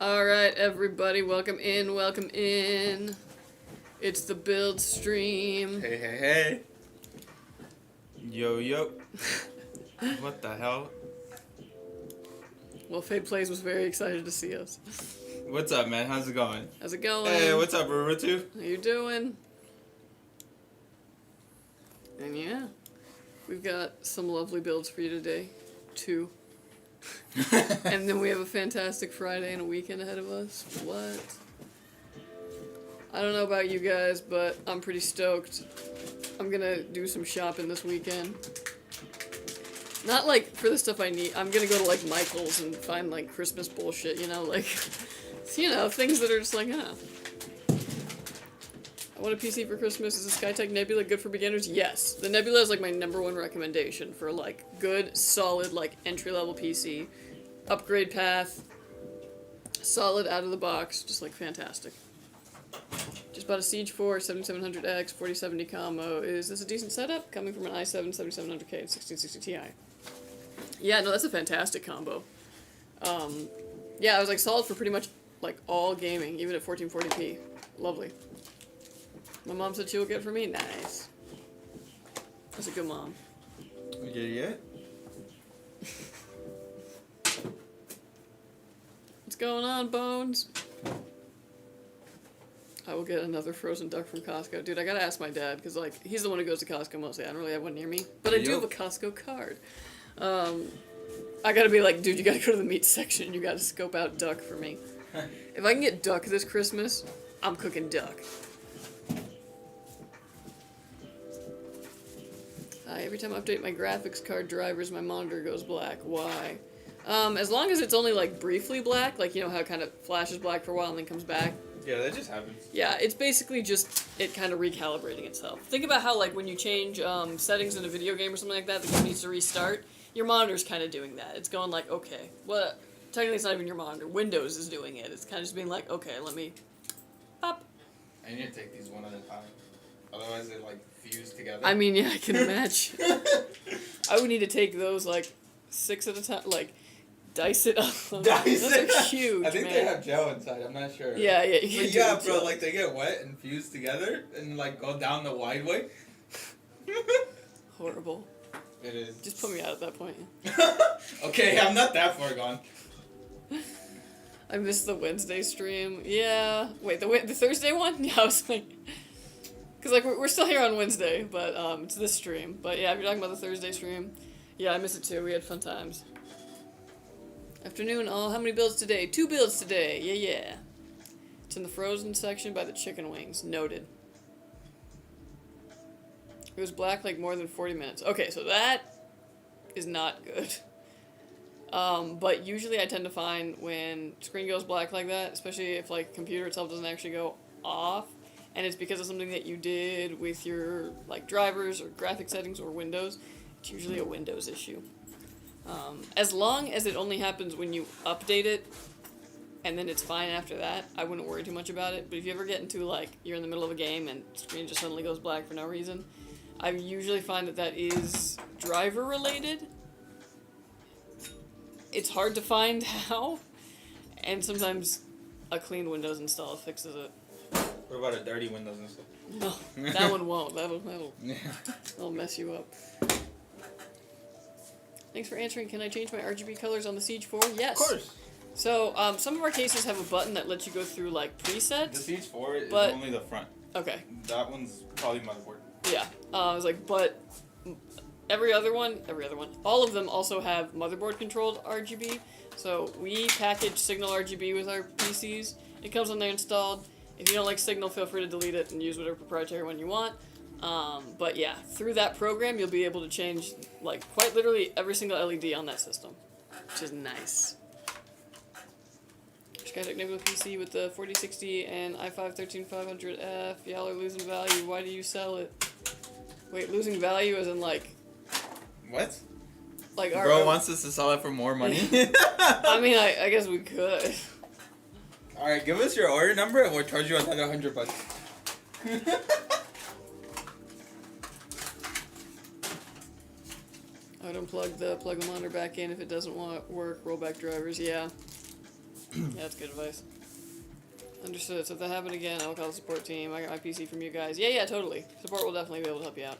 Alright, everybody, welcome in, welcome in. It's the build stream. Hey, hey, hey. Yo, yo. What the hell? Well, Fade Plays was very excited to see us. What's up, man? How's it going? How's it going? Hey, what's up, Rurutu? How you doing? And yeah, we've got some lovely builds for you today. 2. And then we have a fantastic Friday and a weekend ahead of us. What? I don't know about you guys, but I'm pretty stoked. I'm gonna do some shopping this weekend. Not like for the stuff I need. I'm gonna go to like Michael's and find like Christmas bullshit, you know, like, you know, things that are just like, huh. I want a PC for Christmas. Is a Skytech Nebula good for beginners? Yes. The Nebula is like my #1 recommendation for like good, solid, like entry-level PC. Upgrade path. Solid out of the box. Just like fantastic. Just bought a Siege 4 7700X 4070 combo. Is this a decent setup? Coming from an i7 7700K and 1660 Ti. Yeah, no, that's a fantastic combo. Yeah, I was like solid for pretty much like all gaming, even at 1440p. Lovely. My mom said she will get it for me. Nice. That's a good mom. We get it yet? What's going on, Bones? I will get another frozen duck from Costco. Dude, I gotta ask my dad, because, like, he's the one who goes to Costco mostly. I don't really have one near me. But I do have a Costco card. I gotta be like, dude, you gotta go to the meat section. You gotta scope out duck for me. If I can get duck this Christmas, I'm cooking duck. Every time I update my graphics card drivers, my monitor goes black. Why? As long as it's only, like, briefly black, like, you know how it kind of flashes black for a while and then comes back. Yeah, that just happens. Yeah, it's basically just it kind of recalibrating itself. Think about how, like, when you change settings in a video game or something like that, the game needs to restart. Your monitor's kind of doing that. It's going like, okay, well, technically it's not even your monitor. Windows is doing it. It's kind of just being like, okay, let me pop. I need to take these one at a time. Otherwise they, like, fuse together. I mean, yeah, I can imagine. I would need to take those, like, 6 at a time, like, dice it up. Dice Those it? are huge, I think man. they have gel inside, I'm not sure. Yeah, yeah. But yeah, bro, like, they get wet and fuse together and, like, go down the wide way. Horrible. It is. Just put me out at that point. Okay, I'm not that far gone. I missed the Wednesday stream. Yeah. Wait, the Thursday one? Yeah, I was like... Because, like, we're still here on Wednesday, but it's this stream. But, yeah, if you're talking about the Thursday stream, yeah, I missed it too. We had fun times. Afternoon, all. How many builds today? 2 builds today. Yeah, yeah. It's in the frozen section by the chicken wings. Noted. It was black, like, more than 40 minutes. Okay, so that is not good. But usually I tend to find when screen goes black like that, especially if, like, computer itself doesn't actually go off, and it's because of something that you did with your, like, drivers or graphic settings or Windows, it's usually a Windows issue. As long as it only happens when you update it, and then it's fine after that, I wouldn't worry too much about it. But if you ever get into, like, you're in the middle of a game and the screen just suddenly goes black for no reason, I usually find that that is driver related. It's hard to find how, and sometimes a clean Windows install fixes it. What about a dirty Windows install? No, that one won't. That'll mess you up. Thanks for answering. Can I change my RGB colors on the Siege 4? Yes. Of course. So, some of our cases have a button that lets you go through, like, presets. The Siege 4 is but, only the front. Okay. That one's probably motherboard. Yeah. I was like, but every other one, all of them also have motherboard-controlled RGB. So, we package Signal RGB with our PCs. It comes on there installed. If you don't like Signal, feel free to delete it and use whatever proprietary one you want. But yeah, through that program, you'll be able to change, like, quite literally every single LED on that system, which is nice. Skytech Nebula PC with the 4060 and i5 13500F. Y'all are losing value. Why do you sell it? Wait, losing value as in, like... What? Like our... Bro wants us to sell it for more money? I mean, I guess we could. Alright, give us your order number and we'll charge you another $100. I would plug the monitor back in if it doesn't work. Rollback drivers, yeah. Yeah, that's good advice. Understood. So if that happened again, I'll call the support team. I got my PC from you guys. Yeah, totally. Support will definitely be able to help you out.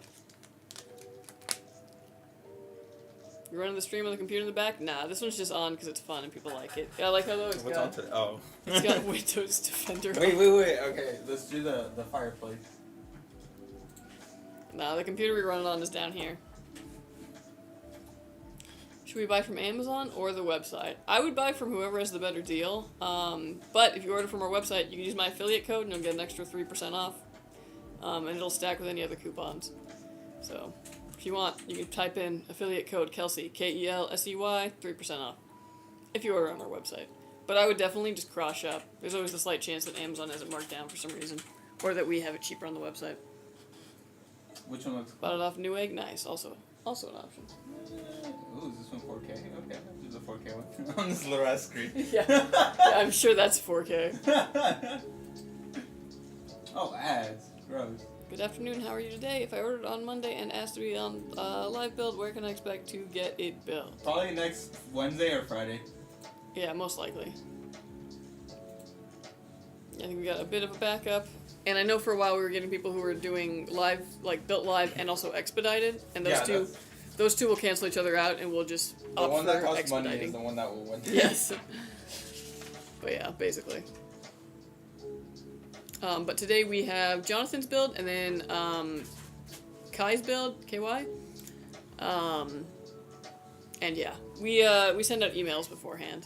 You're running the stream on the computer in the back? Nah, this one's just on because it's fun and people like it. Yeah, I like how though it's What's got... on today? Oh. It's got Windows Defender Wait. on. Okay, let's do the fireplace. Nah, the computer we run it on is down here. Should we buy from Amazon or the website? I would buy from whoever has the better deal. But if you order from our website, you can use my affiliate code and you'll get an extra 3% off. And it'll stack with any other coupons. So, if you want, you can type in affiliate code Kelsey, K-E-L-S-E-Y, 3% off. If you order on our website. But I would definitely just cross-shop. There's always a slight chance that Amazon has it marked down for some reason. Or that we have it cheaper on the website. Which one looks Bought it off Newegg? Nice. Also an option. Ooh, is this one 4K? Okay, this is a 4K one. On this little ass screen. Yeah, I'm sure that's 4K. Oh, ads. Gross. Good afternoon, how are you today? If I ordered on Monday and asked to be on live build, where can I expect to get it built? Probably next Wednesday or Friday. Yeah, most likely. I think we got a bit of a backup. And I know for a while we were getting people who were doing live, like built live and also expedited. And those two will cancel each other out and we'll just the opt one for that costs expediting. money is the one that will win. Yes. But yeah, basically. But today we have Jonathan's build and then Kai's build, KY. And yeah, we send out emails beforehand.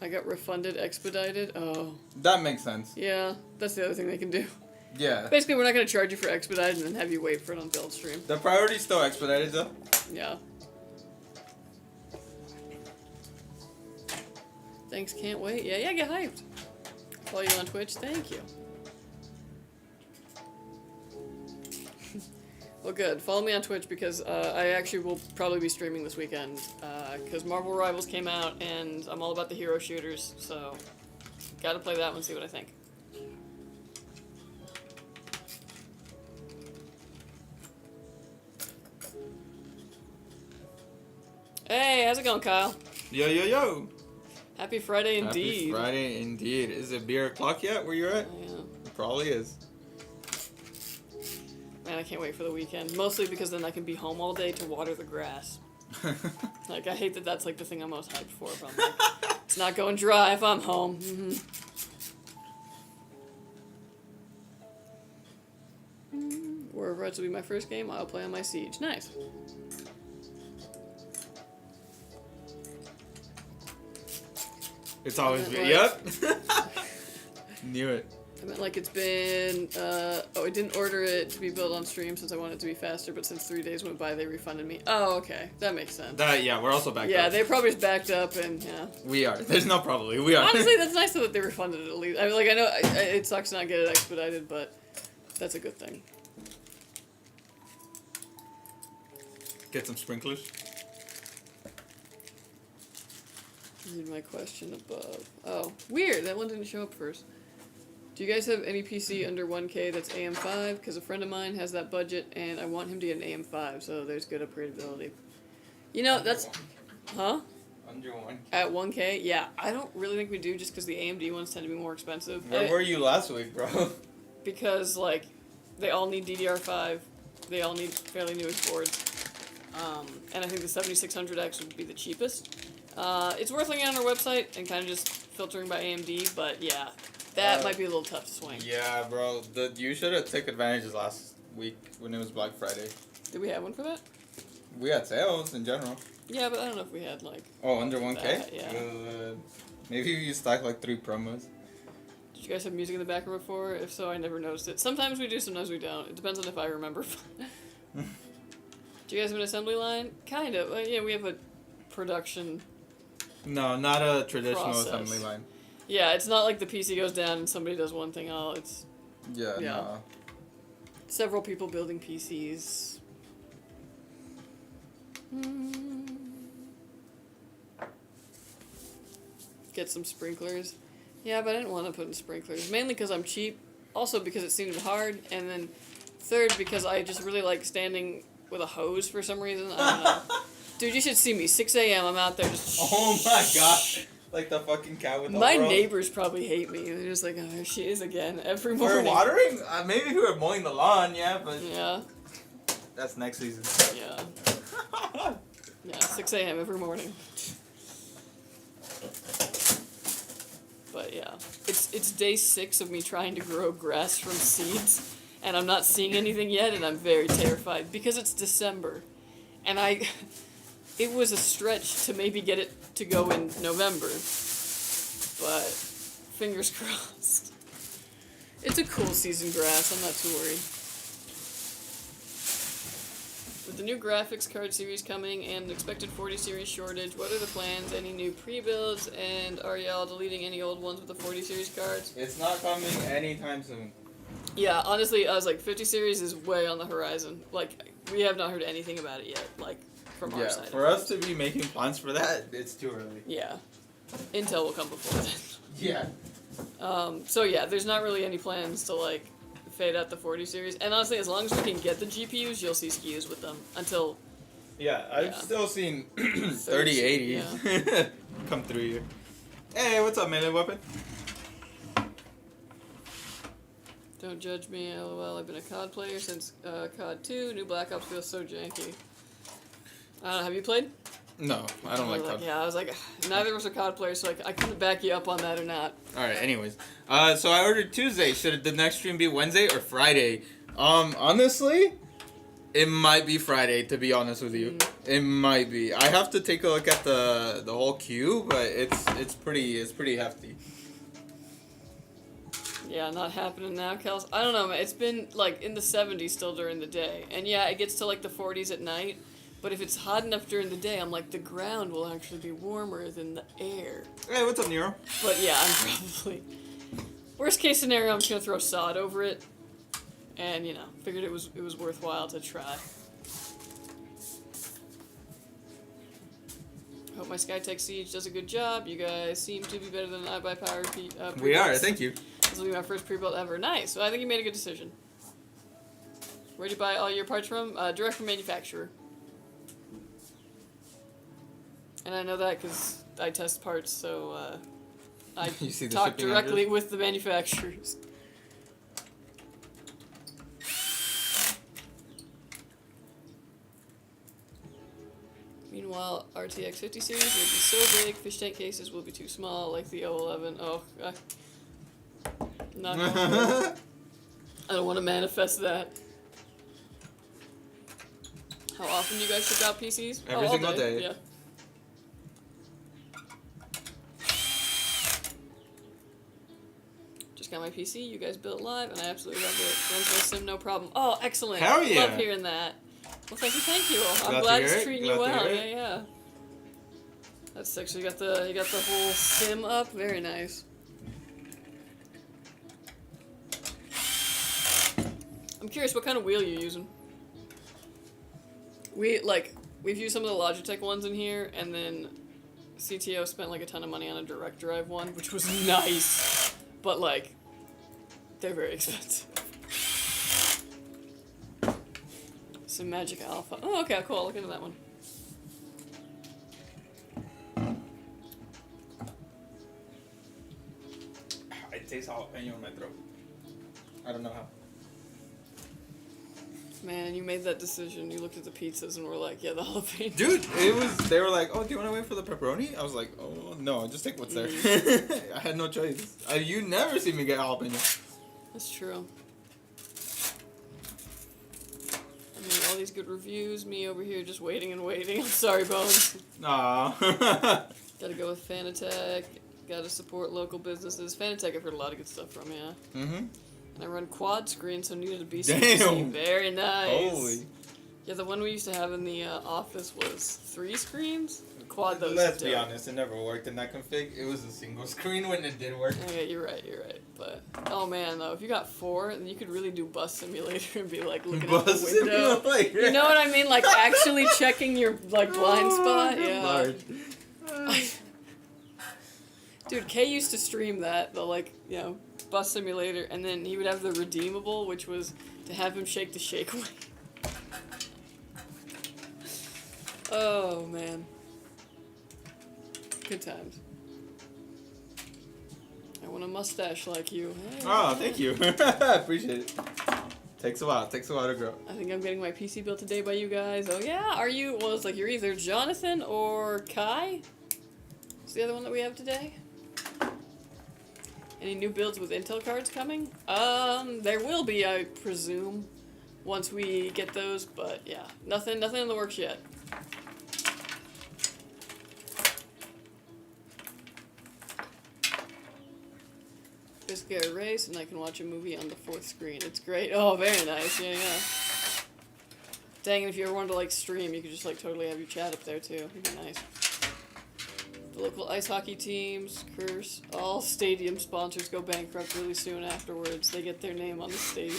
I got refunded, expedited. Oh. That makes sense. Yeah, that's the other thing they can do. Yeah. Basically, we're not going to charge you for expedited and then have you wait for it on build stream. The priority's still expedited though. Yeah. Thanks, can't wait. Yeah, get hyped. Follow you on Twitch, thank you. Well, good. Follow me on Twitch because I actually will probably be streaming this weekend because Marvel Rivals came out and I'm all about the hero shooters, so gotta play that one, see what I think. Hey, how's it going, Kyle? Yo. Happy Friday indeed. Happy Friday indeed. Is it beer o'clock yet where you're at? Oh, yeah. It probably is. Man, I can't wait for the weekend. Mostly because then I can be home all day to water the grass. Like, I hate that that's, like, the thing I'm most hyped for. But I'm like, it's not going dry if I'm home. War of Reds will be my first game. I'll play on my Siege. Nice. It's always Like- been. Yep. Knew it. I meant like it's been, I didn't order it to be built on stream since I wanted it to be faster, but since 3 days went by, they refunded me. Oh, okay. That makes sense. Yeah, we're also back Yeah, up. they probably just backed up and, yeah. We are. There's no probably. We are. Honestly, that's nice though that they refunded it at least. I mean, like, I know it sucks to not get it expedited, but that's a good thing. Get some sprinklers. Read my question above. Oh, weird. That one didn't show up first. Do you guys have any PC under 1K that's AM5? Because a friend of mine has that budget, and I want him to get an AM5, so there's good upgradability. You know, that's... Huh? Under 1K. At 1K? Yeah, I don't really think we do, just because the AMD ones tend to be more expensive. Where were you last week, bro? Because, like, they all need DDR5. They all need fairly newish boards. And I think the 7600X would be the cheapest. It's worth looking on our website and kind of just filtering by AMD, but yeah, that might be a little tough to swing. Yeah, bro. You should have taken advantage last week when it was Black Friday. Did we have one for that? We had sales in general. Yeah, but I don't know if we had, like... Oh, under 1K? That, yeah. Maybe you stacked like 3 promos. Did you guys have music in the background before? If so, I never noticed it. Sometimes we do, sometimes we don't. It depends on if I remember. Do you guys have an assembly line? Kind of. Yeah, we have a production... No, not a traditional process. assembly line. Yeah, it's not like the PC goes down and somebody does one thing. Oh, it's Yeah. Yeah. several people building PCs. Get some sprinklers. Yeah, but I didn't want to put in sprinklers. Mainly because I'm cheap. Also because it seemed hard. And then third, because I just really like standing with a hose for some reason. I don't know. Dude, you should see me. 6 a.m. I'm out there just. Oh my god. Like the fucking cat with the My world. neighbors probably hate me. They're just like, oh, here she is again every For morning. watering? Maybe if we were mowing the lawn, yeah, but Yeah. that's next season. Yeah. Yeah, 6 a.m. every morning. But yeah, it's day 6 of me trying to grow grass from seeds, and I'm not seeing anything yet, and I'm very terrified because it's December, and it was a stretch to maybe get it to go in November, but fingers crossed. It's a cool season grass. I'm not too worried. With the new graphics card series coming and an expected 40 series shortage, what are the plans? Any new pre-builds? And are y'all deleting any old ones with the 40 series cards? It's not coming anytime soon. Yeah, honestly, I was like, 50 series is way on the horizon. Like, we have not heard anything about it yet, like, from our side. For us to be making plans for that, it's too early. Yeah. Intel will come before then. Yeah. So yeah, there's not really any plans to, like, fade out the 40 series. And honestly, as long as we can get the GPUs, you'll see SKUs with them until... Yeah, I've still seen 3080 come through here. Hey, what's up, melee weapon? Don't judge me, lol. I've been a COD player since COD 2. New Black Ops feels so janky. I don't know, have you played? No, I don't like COD. Yeah, I was like, neither of us are COD players, so I couldn't back you up on that or not. Alright, anyways. So I ordered Tuesday. Should the next stream be Wednesday or Friday? Honestly, it might be Friday, to be honest with you. It might be. I have to take a look at the whole queue, but it's pretty hefty. Yeah, not happening now, Kels. I don't know, man. It's been, like, in the 70s still during the day. And yeah, it gets to, like, the 40s at night. But if it's hot enough during the day, I'm like, the ground will actually be warmer than the air. Hey, what's up, Nero? But yeah, I'm probably... Worst case scenario, I'm just gonna throw sod over it. And, you know, figured it was worthwhile to try. Hope my Skytech Siege does a good job. You guys seem to be better than I buy power pre-builds. We are, thank you. This will be my first pre-build ever. Nice. So I think you made a good decision. Where'd you buy all your parts from? Direct from manufacturer. And I know that because I test parts, so I talk directly with the manufacturers. Meanwhile, RTX 50 series will be so big, fish tank cases will be too small, like the 011. Oh, not I don't want to manifest that. How often do you guys ship out PCs? Every single day. Yeah. Just got my PC, you guys built live, and I absolutely love it. Runs my sim, no problem. Oh, excellent. Hell yeah. Love hearing that. Well, thank you. I'm glad it's treating you well. Yeah. That's sick. So you got the whole sim up. Very nice. I'm curious, what kind of wheel you're using? We've used some of the Logitech ones in here, and then CTO spent like a ton of money on a direct drive one, which was nice, but like, they're very expensive. Some Magic Alpha. Oh, okay, cool. I'll look into that one. I taste jalapeno in my throat. I don't know how. Man, you made that decision. You looked at the pizzas and were like, yeah, the jalapeno. Dude, they were like, oh, do you want to wait for the pepperoni? I was like, oh, no, just take what's there. I had no choice. You never see me get jalapeno. That's true. I mean, all these good reviews, me over here just waiting and waiting. I'm sorry, Bones. Aw. Gotta go with Fanatec. Gotta support local businesses. Fanatec, I've heard a lot of good stuff from, yeah. Mm-hmm. And I run quad screen, so needed a BC. Damn. Very nice. Holy. Yeah, the one we used to have in the office was 3 screens. Quad those. Let's be honest, it never worked in that config. It was a single screen when it did work. Yeah, you're right. But oh man, though, if you got 4, then you could really do bus simulator and be like looking out the window. Simulator. You know what I mean? Like actually checking your like blind spot. Yeah. Dude, Kay used to stream that, the bus simulator, and then he would have the redeemable, which was to have him shake the shake away. Oh man. Good times. I want a mustache like you. Hey, Oh, thank you. Appreciate it. Takes a while to grow. I think I'm getting my PC built today by you guys. Oh yeah, are you? Well, it's like you're either Jonathan or Kai. It's the other one that we have today. Any new builds with Intel cards coming? There will be, I presume, once we get those. But yeah, nothing in the works yet. Just get a race and I can watch a movie on the 4th screen. It's great. Oh, very nice. Yeah, yeah. Dang, and if you ever wanted to like stream, you could just like totally have your chat up there too. It'd be nice. The local ice hockey teams, curse. All stadium sponsors go bankrupt really soon afterwards. They get their name on the stadium.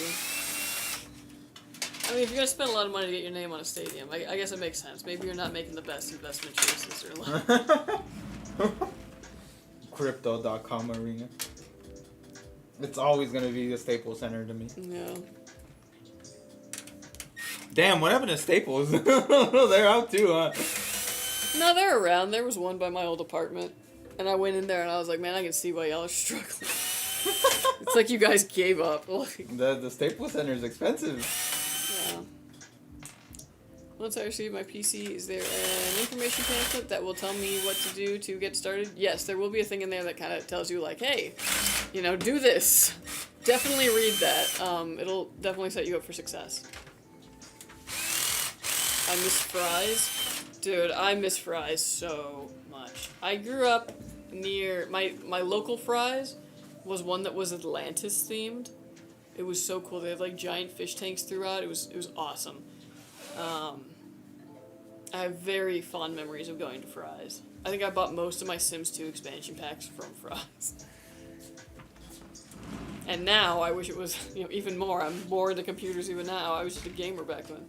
I mean, if you're gonna spend a lot of money to get your name on a stadium, I guess it makes sense. Maybe you're not making the best investment choices or like. Crypto.com arena. It's always gonna be the Staples Center to me. Yeah. Damn, what happened to Staples? They're out too, huh? No, they're around. There was one by my old apartment. And I went in there and I was like, man, I can see why y'all are struggling. It's like you guys gave up. Like, The Staples Center is expensive. yeah. Once I receive my PC, is there an information pamphlet that will tell me what to do to get started? Yes, there will be a thing in there that kind of tells you, like, hey, you know, do this. Definitely read that. It'll definitely set you up for success. I miss fries. Dude, I miss fries so much. I grew up near... My local fries was one that was Atlantis themed. It was so cool. They had, like, giant fish tanks throughout. It was awesome. I have very fond memories of going to Fry's. I think I bought most of my Sims 2 expansion packs from Fry's. And now, I wish it was, you know, even more. I'm more into computers even now. I was just a gamer back then.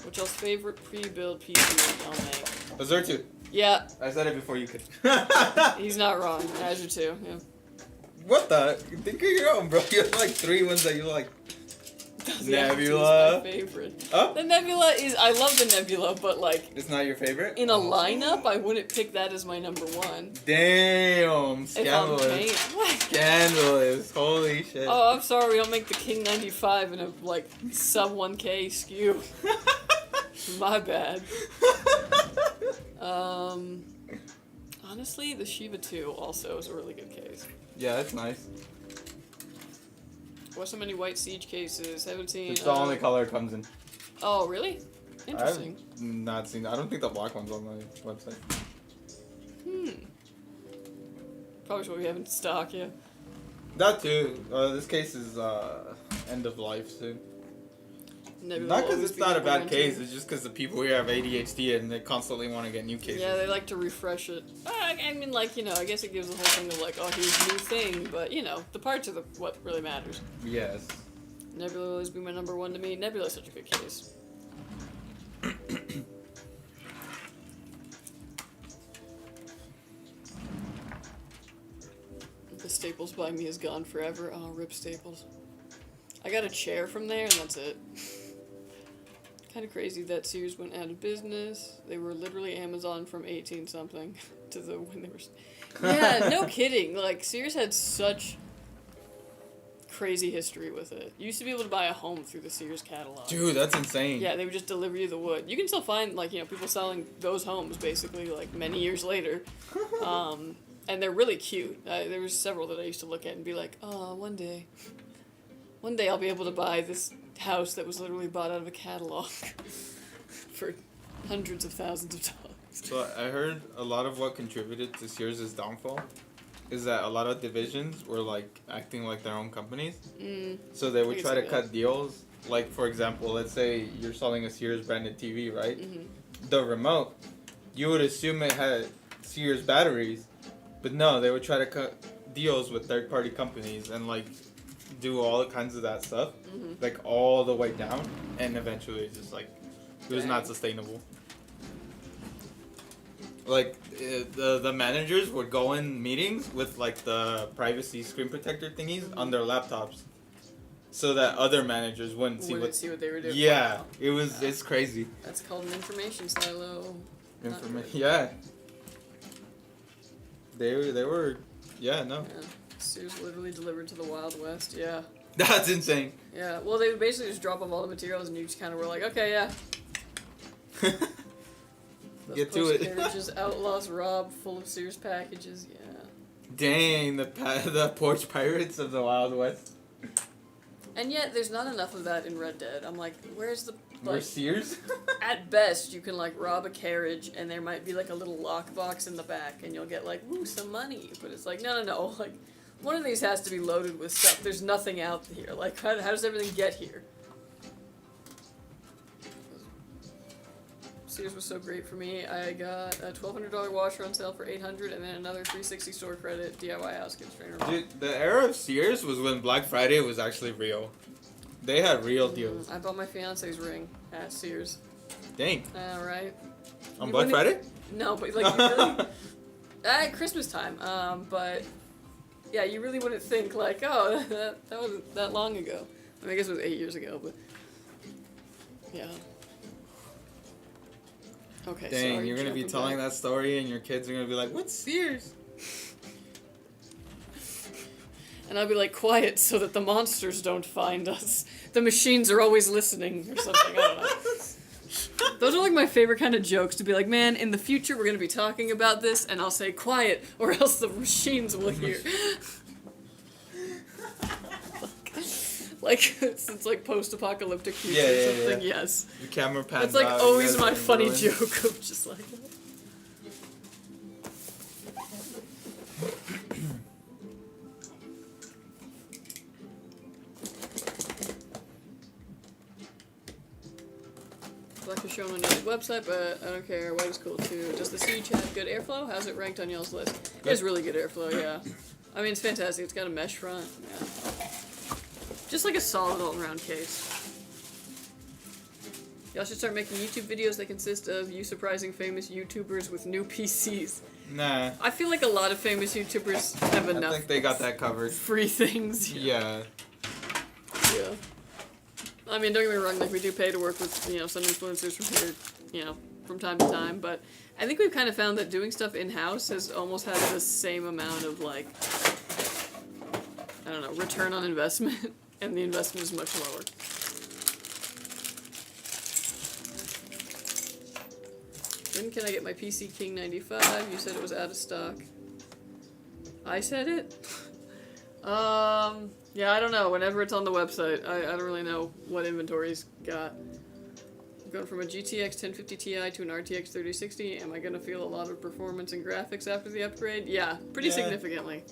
What's y'all's favorite pre-build PC y'all make? Those are two. Yeah. I said it before you could. He's not wrong. Azure 2, yeah. What the? Think of your own, bro. You have like 3 ones that you like. Nebula is my favorite. Oh? The Nebula is... I love the Nebula, but like... It's not your favorite? In a lineup, I wouldn't pick that as my number 1. Damn. Scandalous. Scandalous. Holy shit. Oh, I'm sorry, we don't make the King 95 in a, like, sub 1K SKU. My bad. Honestly, the Shiva 2 also is a really good case. Yeah, that's nice. What's so many white siege cases? Haven't seen. It's the only color it comes in. Oh, really? Interesting. I've not seen. I don't think the black one's on my website. Probably what we have in stock, yeah. That too. This case is end of life soon. Nebula Not because always it's be not a number bad 1, case. too. It's just because the people here have ADHD and they constantly want to get new cases. Yeah, they like to refresh it. I mean, like, you know, I guess it gives the whole thing of like, oh, here's a new thing, but you know, the parts are what really matters. Yes. Nebula will always be my number 1 to me. Nebula's such a good case. The Staples by me is gone forever. Oh, rip Staples. I got a chair from there, and that's it. Kind of crazy that Sears went out of business. They were literally Amazon from 18-something to the when they were... Yeah, no kidding. Like, Sears had such crazy history with it. You used to be able to buy a home through the Sears catalog. Dude, that's insane. Yeah, they would just deliver you the wood. You can still find, like, you know, people selling those homes, basically, like, many years later. And they're really cute. There was several that I used to look at and be like, oh, one day I'll be able to buy this house that was literally bought out of a catalog for hundreds of thousands of dollars. So I heard a lot of what contributed to Sears' downfall is that a lot of divisions were like acting like their own companies. So they would try to cut deals. Like, for example, let's say you're selling a Sears branded TV, right? The remote, you would assume it had Sears batteries, but no, they would try to cut deals with third-party companies and like do all kinds of that stuff, like all the way down, and eventually it's just like it was not sustainable. Like the managers would go in meetings with like the privacy screen protector thingies on their laptops, so that other managers wouldn't see Wouldn't see what they were doing. Yeah, Wow. it's crazy. That's called an information silo. Not good. Yeah. They were, yeah, no. Yeah. Sears literally delivered to the Wild West. Yeah. That's insane. Yeah. Well, they would basically just drop off all the materials, and you just kind of were like, okay, yeah. Get to it. Carriages, outlaws rob full of Sears packages. Yeah. Dang, the porch pirates of the Wild West. And yet, there's not enough of that in Red Dead. I'm like, where's the... Where's Sears? At best, you can, like, rob a carriage, and there might be, like, a little lockbox in the back, and you'll get, like, ooh, some money. But it's like, no. Like, one of these has to be loaded with stuff. There's nothing out here. Like, how does everything get here? Sears was so great for me. I got a $1,200 washer on sale for $800, and then another $360 store credit DIY house kids trainer. Dude, the era of Sears was when Black Friday was actually real. They had real deals. I bought my fiance's ring at Sears. Dang. Right. On You Black wouldn't- Friday? No, but like you really at Christmas time. But yeah, you really wouldn't think like, oh, that wasn't that long ago. I mean, I guess it was 8 years ago, but yeah. Okay. Dang, sorry, you're gonna be jumping telling back. that story and your kids are gonna be like, what's Sears? And I'll be like, quiet so that the monsters don't find us. The machines are always listening or something. I don't know. Those are like my favorite kind of jokes to be like, man, in the future we're going to be talking about this, and I'll say quiet or else the machines will hear. Like, it's like post-apocalyptic future Yeah, or yeah, something, yeah. yes. The camera pans It's like out, you always guys my are funny ruined. joke of just like... Black is showing on y'all's website, but I don't care. White is cool too. Does the Siege have good airflow? How's it ranked on y'all's list? It has really good airflow, yeah. I mean, it's fantastic. It's got a mesh front. Yeah. Just like a solid all-around case. Y'all should start making YouTube videos that consist of you surprising famous YouTubers with new PCs. Nah. I feel like a lot of famous YouTubers have enough I think they got that covered. free things. Yeah. Yeah. I mean, don't get me wrong, like, we do pay to work with, you know, some influencers from here, you know, from time to time, but I think we've kind of found that doing stuff in-house has almost had the same amount of, like, I don't know, return on investment, and the investment is much lower. When can I get my PC King 95? You said it was out of stock. I said it? Yeah, I don't know. Whenever it's on the website, I don't really know what inventory's got. I'm going from a GTX 1050 Ti to an RTX 3060. Am I going to feel a lot of performance and graphics after the upgrade? Yeah, pretty significantly.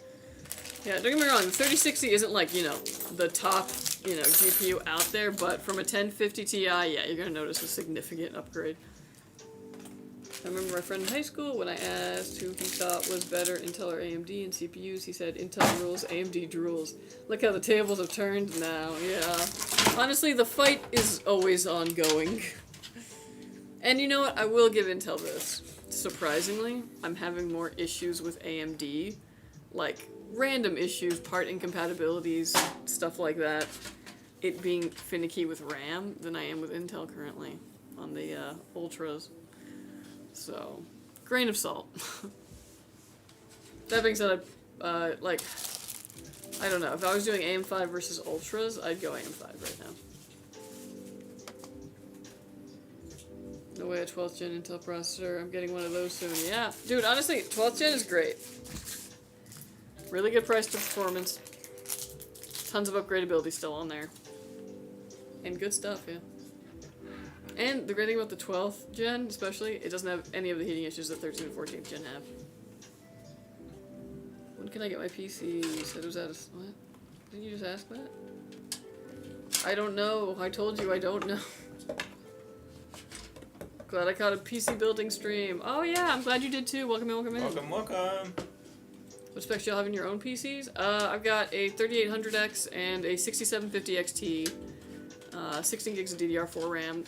Yeah, don't get me wrong, the 3060 isn't like, you know, the top, you know, GPU out there, but from a 1050 Ti, yeah, you're going to notice a significant upgrade. I remember my friend in high school, when I asked who he thought was better, Intel or AMD in CPUs, he said, Intel rules, AMD drools. Look how the tables have turned now, yeah. Honestly, the fight is always ongoing. And you know what, I will give Intel this. Surprisingly, I'm having more issues with AMD. Like, random issues, part incompatibilities, stuff like that. It being finicky with RAM than I am with Intel currently on the Ultras. So, grain of salt. That being said, like, I don't know. If I was doing AM5 versus Ultras, I'd go AM5 right now. No way a 12th gen Intel processor. I'm getting one of those soon. Yeah. Dude, honestly, 12th gen is great. Really good price to performance. Tons of upgradability still on there. And good stuff, yeah. And the great thing about the 12th gen, especially, it doesn't have any of the heating issues that 13th and 14th gen have. When can I get my PC? You said it was out of... What? Didn't you just ask that? I don't know. I told you I don't know. Glad I caught a PC building stream. Oh yeah, I'm glad you did too. Welcome in, welcome in. Welcome, welcome. What specs y'all have in your own PCs? I've got a 3800X and a 6750 XT. 16 gigs of DDR4 RAM.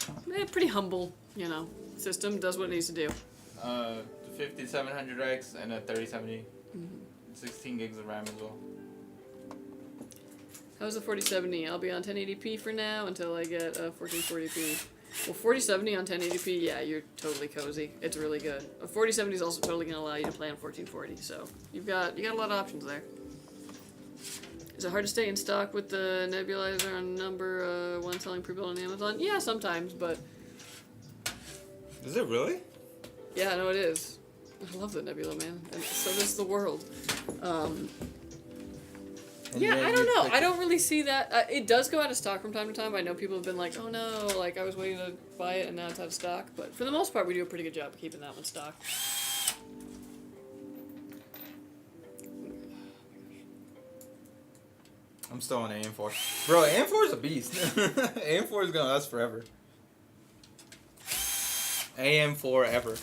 Pretty humble, you know, system. Does what it needs to do. The 5700X and a 3070. 16 gigs of RAM as well. How's the 4070? I'll be on 1080p for now until I get 1440p. Well, 4070 on 1080p, yeah, you're totally cozy. It's really good. A 4070 is also totally gonna allow you to play on 1440, so you got a lot of options there. Is it hard to stay in stock with the nebulizer on number one selling pre-built on Amazon? Yeah, sometimes, but Is it really? yeah, no, it is. I love the nebula, man, and so does the world. Yeah, I don't know. I don't really see that. It does go out of stock from time to time. I know people have been like, oh no, like I was waiting to buy it and now it's out of stock. But for the most part, we do a pretty good job of keeping that one stocked. I'm still on AM4. Bro, AM4 is a beast. AM4 is gonna last forever. AM4 ever.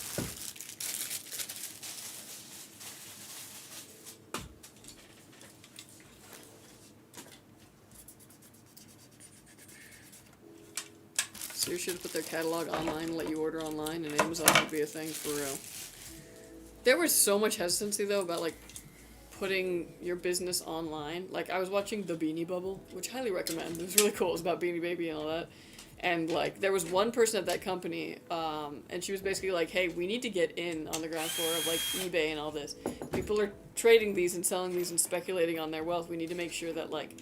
Sears should put their catalog online and let you order online, and Amazon would be a thing for real. There was so much hesitancy though about like putting your business online. Like I was watching The Beanie Bubble, which I highly recommend. It was really cool. It was about Beanie Baby and all that. And like there was one person at that company, and she was basically like, "Hey, we need to get in on the ground floor of like eBay and all this. People are trading these and selling these and speculating on their wealth. We need to make sure that like,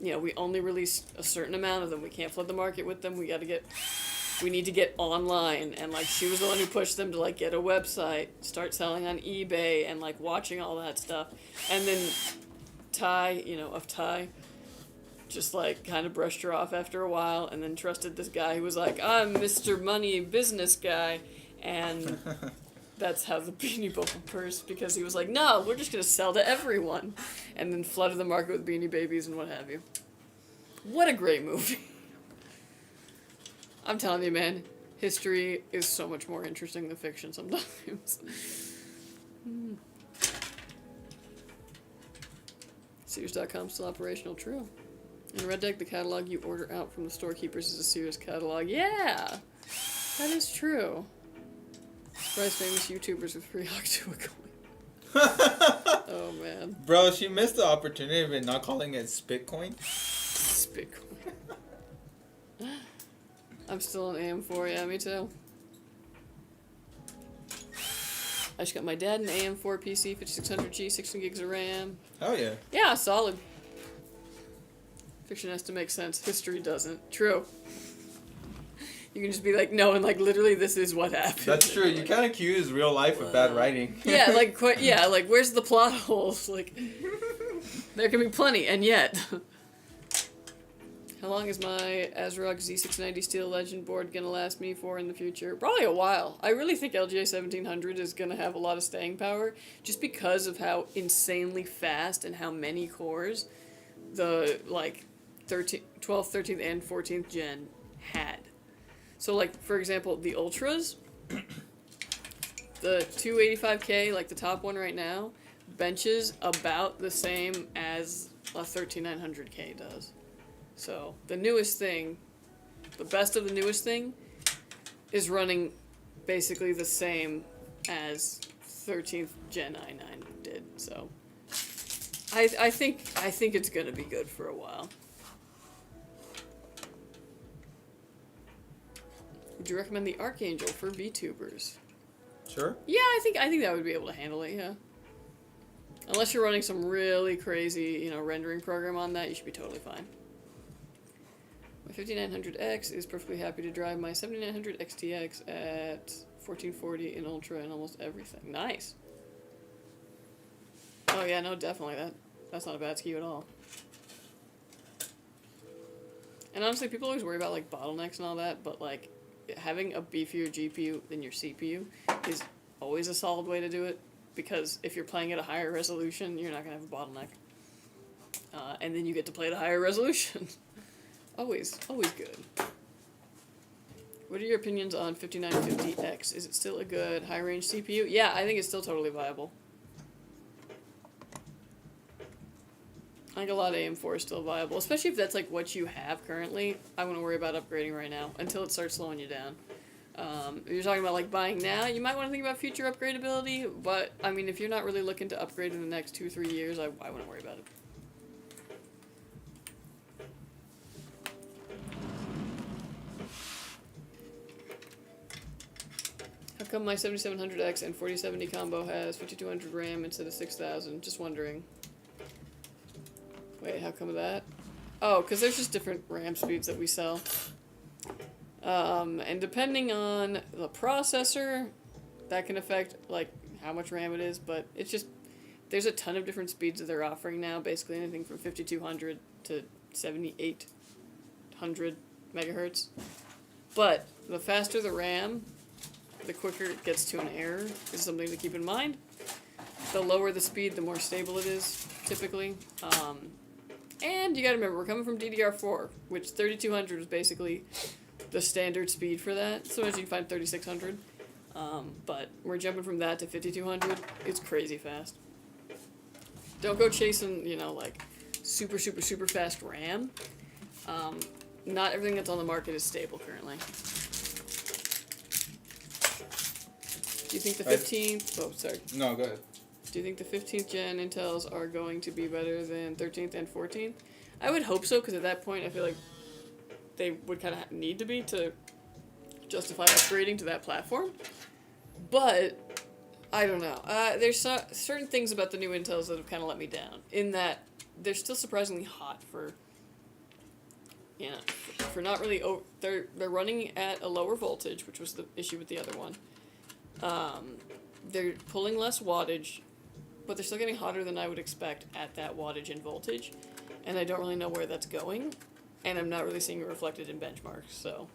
you know, we only release a certain amount of them. We can't flood the market with them. We need to get online." And like she was the one who pushed them to like get a website, start selling on eBay, and like watching all that stuff. And then Ty, of Ty, just like kind of brushed her off after a while, and then trusted this guy who was like, "I'm Mr. Money business guy," and that's how the Beanie Bubble burst, because he was like, "No, we're just gonna sell to everyone," and then flooded the market with Beanie Babies and what have you. What a great movie! I'm telling you, man, history is so much more interesting than fiction sometimes. Sears.com still operational, true. In Red Deck, the catalog you order out from the storekeepers is a Sears catalog. Yeah! That is true. Surprise famous YouTubers with free Octua coin. Oh, man. Bro, she missed the opportunity of it not calling it Spitcoin. Spitcoin. I'm still on AM4, yeah, me too. I just got my dad an AM4 PC, 5600G, 16 gigs of RAM. Hell yeah. Yeah, solid. Fiction has to make sense. History doesn't. True. You can just be like, no, and like literally this is what happened. That's true. You can't accuse real life of bad writing. Yeah, like where's the plot holes? Like there can be plenty, and yet. How long is my ASRock Z690 Steel Legend board gonna last me for in the future? Probably a while. I really think LGA 1700 is gonna have a lot of staying power, just because of how insanely fast and how many cores the like 12th, 13th, and 14th gen had. So like for example, the Ultras, the 285K, like the top one right now, benches about the same as a 13900K does. So the newest thing, the best of the newest thing, is running basically the same as 13th Gen i9 did. So I think it's gonna be good for a while. Would you recommend the Archangel for VTubers? Sure. Yeah, I think that would be able to handle it. Yeah. Unless you're running some really crazy, rendering program on that, you should be totally fine. My 5900X is perfectly happy to drive my 7900 XTX at 1440 in Ultra and almost everything. Nice. Oh yeah, no, definitely that's not a bad SKU at all. And honestly, people always worry about like bottlenecks and all that, but like having a beefier GPU than your CPU is always a solid way to do it, because if you're playing at a higher resolution, you're not gonna have a bottleneck, and then you get to play at a higher resolution. Always good. What are your opinions on 5950X? Is it still a good high-range CPU? Yeah, I think it's still totally viable. I think a lot of AM4 is still viable, especially if that's like what you have currently. I wouldn't worry about upgrading right now until it starts slowing you down. If you're talking about like buying now, you might want to think about future upgradability, but I mean, if you're not really looking to upgrade in the next 2-3 years, I wouldn't worry about it. come my 7700X and 4070 combo has 5200 RAM instead of 6000? Just wondering. Wait, how come that? Oh, because there's just different RAM speeds that we sell. And depending on the processor, that can affect, like, how much RAM it is, but it's just, there's a ton of different speeds that they're offering now, basically anything from 5200 to 7800 megahertz. But the faster the RAM, the quicker it gets to an error, is something to keep in mind. The lower the speed, the more stable it is, typically. And you gotta remember, we're coming from DDR4, which 3200 is basically the standard speed for that. Sometimes you can find 3600. But we're jumping from that to 5200. It's crazy fast. Don't go chasing, you know, like, super, super, super fast RAM. Not everything that's on the market is stable currently. Do you think the 15th... Oh, sorry. No, go ahead. Do you think the 15th gen Intels are going to be better than 13th and 14th? I would hope so, because at that point I feel like they would kind of need to be to justify upgrading to that platform. But, I don't know. There's certain things about the new Intels that have kind of let me down, in that they're still surprisingly hot for... Yeah, for not really... They're running at a lower voltage, which was the issue with the other one. They're pulling less wattage, but they're still getting hotter than I would expect at that wattage and voltage. And I don't really know where that's going, and I'm not really seeing it reflected in benchmarks, so...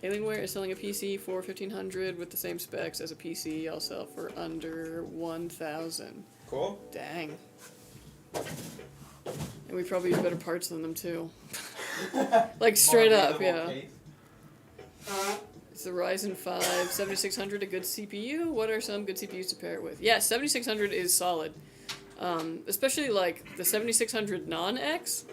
Alienware is selling a PC for $1,500 with the same specs as a PC I'll sell for under $1,000. Cool. Dang. And we probably use better parts than them, too. Like, straight up, yeah. It's the Ryzen 5 7600 a good CPU? What are some good CPUs to pair it with? Yeah, 7600 is solid. Especially, like, the 7600 non-X.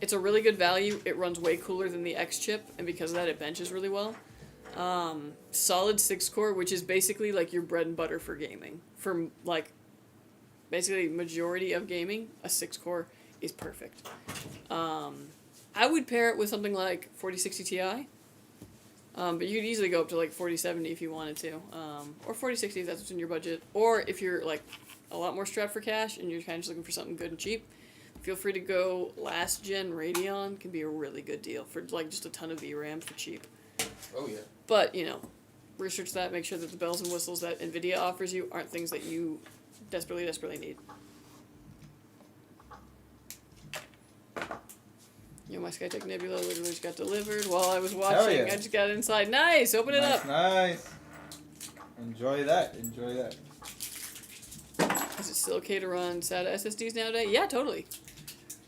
It's a really good value. It runs way cooler than the X chip, and because of that, it benches really well. Solid 6-core, which is basically, like, your bread and butter for gaming. For, like, basically majority of gaming, a 6-core is perfect. I would pair it with something like 4060 Ti. But you could easily go up to, like, 4070 if you wanted to. Or 4060 if that's what's in your budget. Or if you're, like, a lot more strapped for cash and you're kind of just looking for something good and cheap, feel free to go last gen Radeon. Can be a really good deal for, like, just a ton of VRAM for cheap. Oh, yeah. But, you know, research that. Make sure that the bells and whistles that NVIDIA offers you aren't things that you desperately, desperately need. You know, my Skytech Nebula literally just got delivered while I was watching. Yeah. I just got inside. Nice! Open it up! Nice. Enjoy that. Enjoy that. Is it still okay to run SATA SSDs nowadays? Yeah, totally.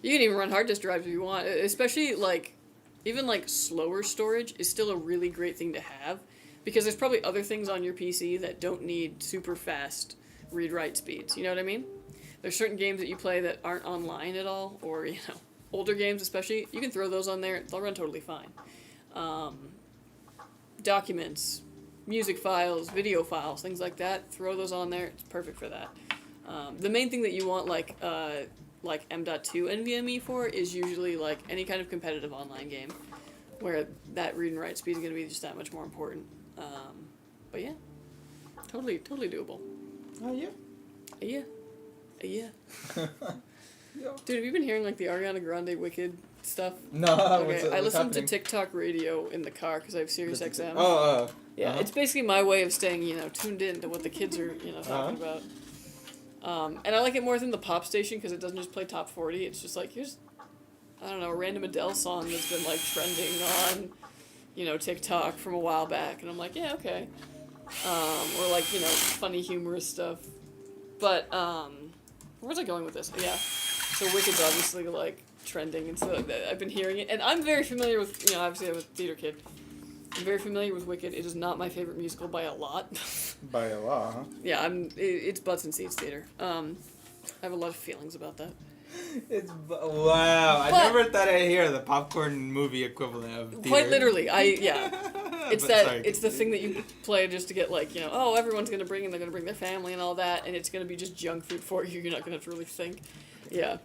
You can even run hard disk drives if you want. Especially, like, even, like, slower storage is still a really great thing to have. Because there's probably other things on your PC that don't need super fast read-write speeds. You know what I mean? There's certain games that you play that aren't online at all. Or, you know, older games especially. You can throw those on there. They'll run totally fine. Documents, music files, video files, things like that. Throw those on there. It's perfect for that. The main thing that you want, like M.2 NVMe for is usually, like, any kind of competitive online game where that read and write speed is going to be just that much more important. But yeah, totally doable. Oh, yeah. Yeah. Yeah. Dude, have you been hearing, like, the Ariana Grande Wicked stuff? No, okay, I listen to TikTok radio in the car because I have Sirius XM. Yeah, it's basically my way of staying, you know, tuned in to what the kids are, you know, talking about. And I like it more than the pop station because it doesn't just play top 40. It's just like, here's, I don't know, a random Adele song that's been, like, trending on, you know, TikTok from a while back. And I'm like, yeah, okay. Or, like, you know, funny, humorous stuff. But, where was I going with this? Yeah. So Wicked's obviously, like, trending and stuff like that. I've been hearing it. And I'm very familiar with, you know, obviously I'm a theater kid. I'm very familiar with Wicked. It is not my favorite musical by a lot. By a lot, huh? Yeah, it's butts and seats theater. I have a lot of feelings about that. Wow. I never thought I'd hear the popcorn movie equivalent of theater. Quite literally, It's it's the thing that you play just to get, like, you know, oh, everyone's gonna bring, and they're gonna bring their family and all that, and it's gonna be just junk food for you. You're not gonna have to really think. Yeah.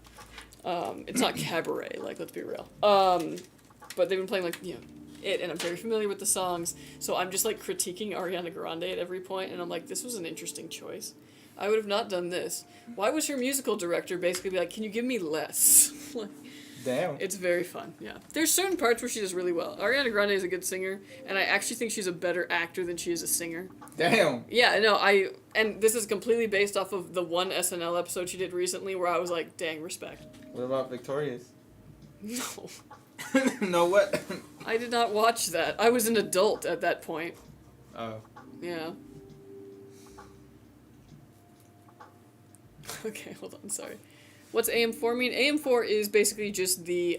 It's not cabaret, like, let's be real. But they've been playing, like, you know, it, and I'm very familiar with the songs, so I'm just like critiquing Ariana Grande at every point, and I'm like, this was an interesting choice. I would have not done this. Why was her musical director basically be like, can you give me less? Like, Damn. it's very fun, yeah. There's certain parts where she does really well. Ariana Grande is a good singer, and I actually think she's a better actor than she is a singer. Damn. Yeah, no, and this is completely based off of the one SNL episode she did recently where I was like, dang, respect. What about Victorious? No. No, what? I did not watch that. I was an adult at that point. Oh. Yeah. Okay, hold on, sorry. What's AM4 mean? AM4 is basically just the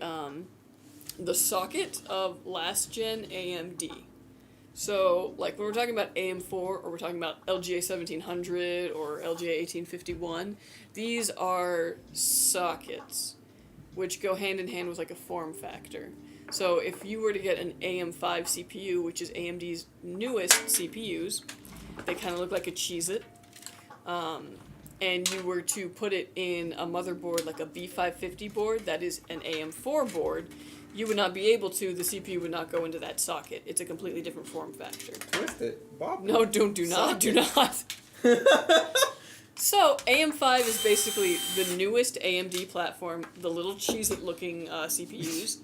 socket of last gen AMD. So, like, when we're talking about AM4, or we're talking about LGA 1700, or LGA 1851, these are sockets, which go hand in hand with, like, a form factor. So, if you were to get an AM5 CPU, which is AMD's newest CPUs, they kind of look like a Cheez-It, and you were to put it in a motherboard, like a B550 board, that is an AM4 board, you would not be able to, the CPU would not go into that socket. It's a completely different form factor. Twist it. Bob. No, do not. So, AM5 is basically the newest AMD platform, the little Cheez-It looking CPUs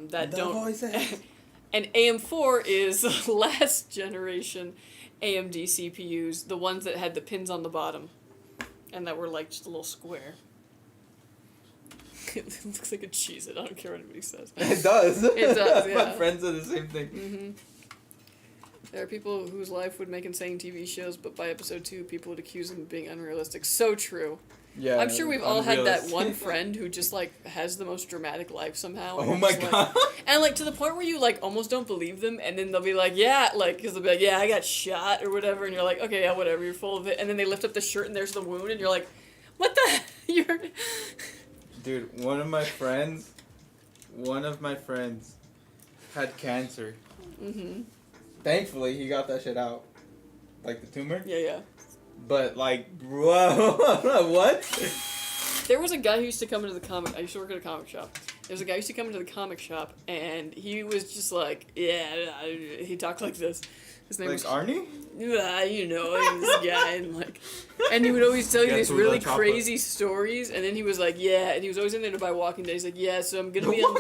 that don't... And AM4 is last generation AMD CPUs, the ones that had the pins on the bottom, and that were like just a little square. It looks like a Cheez-It. I don't care what anybody says. It does. It does, yeah. My friends are the same thing. Mm-hmm. There are people whose life would make insane TV shows, but by episode 2, people would accuse them of being unrealistic. So true. Yeah. I'm sure we've all had that one friend who just, like, has the most dramatic life somehow. Oh my god. Like, and, like, to the point where you, like, almost don't believe them, and then they'll be like, yeah, like, because they'll be like, yeah, I got shot, or whatever, and you're like, okay, yeah, whatever, you're full of it. And then they lift up the shirt, and there's the wound, and you're like, what the? You're... Dude, one of my friends had cancer. Mm-hmm. Thankfully, he got that shit out. Like the tumor. Yeah. But, like, bro, what? There was a guy who used to come into the comic... I used to work at a comic shop. There's a guy who used to come into the comic shop, and he was just like, yeah, he talked like this. His name was... Arnie? You know, this guy, and like... And he would always tell you these really crazy stories, and then he was like, yeah, and he was always in there to buy Walking Dead. He's like, yeah, so I'm gonna be on...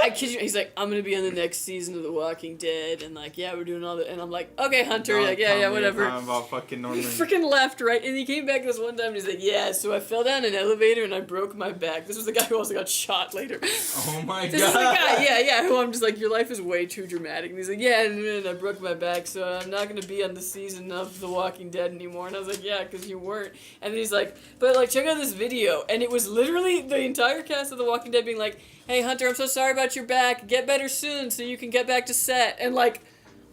I kid you, he's like, I'm gonna be on the next season of The Walking Dead, and like, yeah, we're doing all that, and I'm like, okay, Hunter, like, yeah, whatever. About fucking Norman. He freaking left, right? And he came back this one time, and he's like, yeah, so I fell down an elevator, and I broke my back. This was the guy who also got shot later. Oh my god. This is the guy, yeah, who I'm just like, your life is way too dramatic. And he's like, yeah, and I broke my back, so I'm not gonna be on the season of The Walking Dead anymore. And I was like, yeah, because you weren't. And then he's like, but like, check out this video. And it was literally the entire cast of The Walking Dead being like, hey, Hunter, I'm so sorry about your back. Get better soon so you can get back to set. And, like,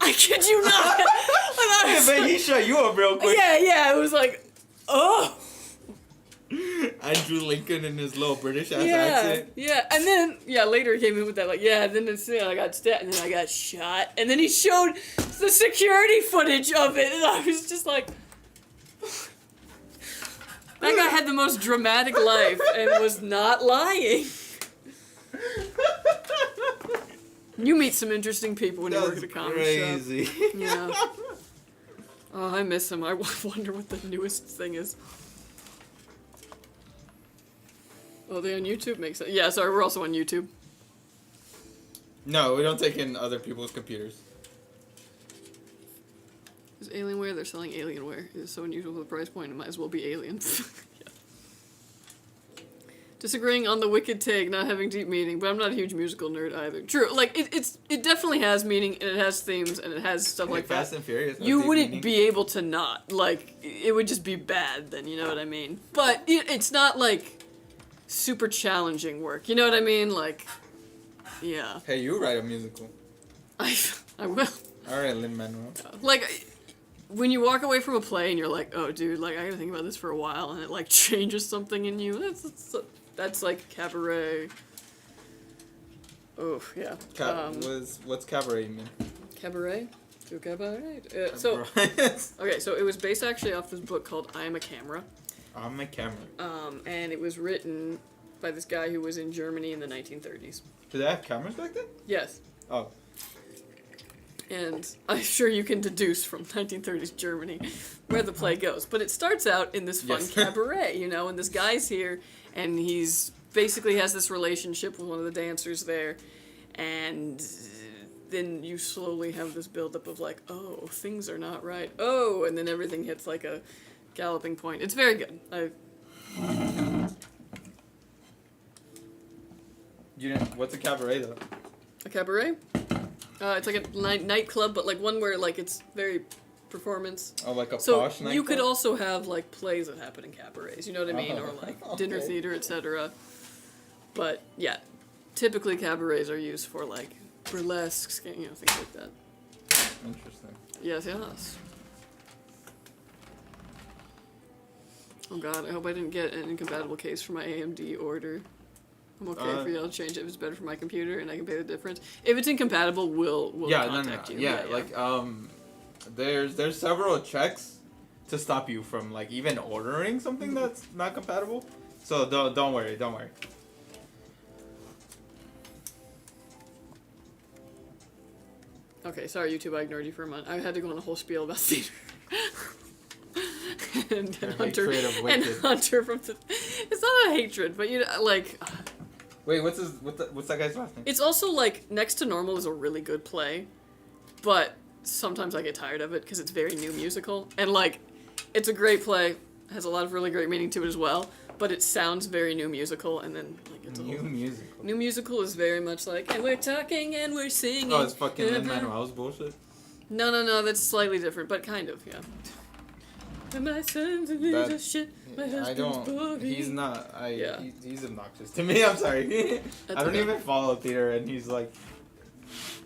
I kid you not. Yeah, man, he shut you up real quick. Yeah, it was like, oh. Andrew Lincoln in his little British-ass accent. Yeah, and then, later he came in with that, like, then I got stabbed, and then I got shot. And then he showed the security footage of it, and I was just like... That guy had the most dramatic life and was not lying. You meet some interesting people when you work at a comic crazy. shop. Yeah. Oh, I miss him. I wonder what the newest thing is. Oh, they on YouTube? Makes sense. Yeah, sorry, we're also on YouTube. No, we don't take in other people's computers. Is Alienware? They're selling Alienware. It is so unusual for the price point, it might as well be Aliens. Yeah. Disagreeing on the Wicked take, not having deep meaning, but I'm not a huge musical nerd either. True, like, it definitely has meaning, and it has themes, and it has stuff like Fast that. and Furious. You wouldn't be able to not. Like, it would just be bad then, you know what I mean? But it's not, like, super challenging work, you know what I mean? Like, yeah. Hey, you write a musical. I will. Alright, Lin-Manuel. Like... When you walk away from a play and you're like, oh, dude, like, I gotta think about this for a while, and it, like, changes something in you, that's like, cabaret. Oh, yeah. What's cabaret mean? Cabaret? To cabaret? Okay, so it was based actually off this book called I'm a Camera. I'm a Camera. And it was written by this guy who was in Germany in the 1930s. Did they have cameras back then? Yes. Oh. And I'm sure you can deduce from 1930s Germany where the play goes. But it starts out in this fun Yes. cabaret, you know, and this guy's here, and he's basically has this relationship with one of the dancers there, and then you slowly have this buildup of like, oh, things are not right. Oh, and then everything hits like a galloping point. It's very good. What's a cabaret though? A cabaret? It's like a nightclub, but like one where like it's very performance. Oh, like a So posh nightclub? you could also have like plays that happen in cabarets, you know what I mean, Oh, or like okay. dinner theater, etc. But yeah, typically cabarets are used for like burlesques, you know, things like that. Interesting. Yes, yes. Oh god, I hope I didn't get an incompatible case for my AMD order. I'm okay for y'all to change it if it's better for my computer and I can pay the difference. If it's incompatible, we'll contact you. Yeah, like there's several checks to stop you from like even ordering something that's not compatible. So don't worry. Okay, sorry YouTube, I ignored you for a month. I had to go on a whole spiel about theater. and Hunter from the... It's not a hatred, but you know, like... Wait, what's that guy's last name? It's also like, Next to Normal is a really good play, but sometimes I get tired of it because it's very new musical. And like, it's a great play, has a lot of really great meaning to it as well, but it sounds very new musical, and then like it's New musical. New musical is very much like, and we're talking and we're singing. Oh, it's fucking Lin-Manuel's bullshit? No, that's slightly different, but kind of, yeah. And my son's a piece of shit. My husband's boring. He's not. Yeah. He's obnoxious to me. I'm sorry. I don't okay. even follow theater, and he's like,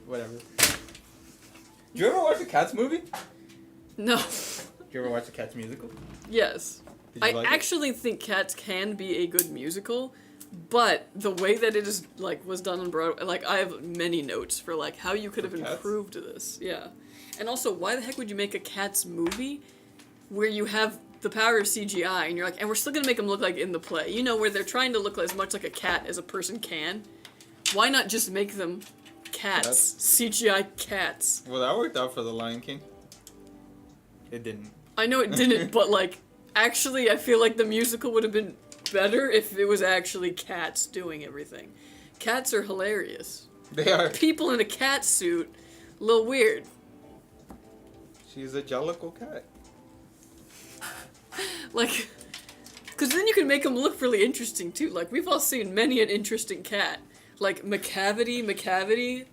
whatever. Did you ever watch the Cats movie? No. Did you ever watch the Cats musical? Yes. Did you I like it? actually think Cats can be a good musical, but the way that it is like was done on Broadway, like I have many notes for like how you could have Cats? improved this. Yeah. And also, why the heck would you make a Cats movie where you have the power of CGI and you're like, and we're still gonna make them look like in the play, you know, where they're trying to look as much like a cat as a person can? Why not just make them cats? CGI cats. Well, that worked out for The Lion King. It didn't. I know it didn't, but like, actually, I feel like the musical would have been better if it was actually cats doing everything. Cats are hilarious. They are. People in a cat suit, a little weird. She's a jellicle cat. Like, because then you can make them look really interesting too. Like, we've all seen many an interesting cat. Like, McCavity,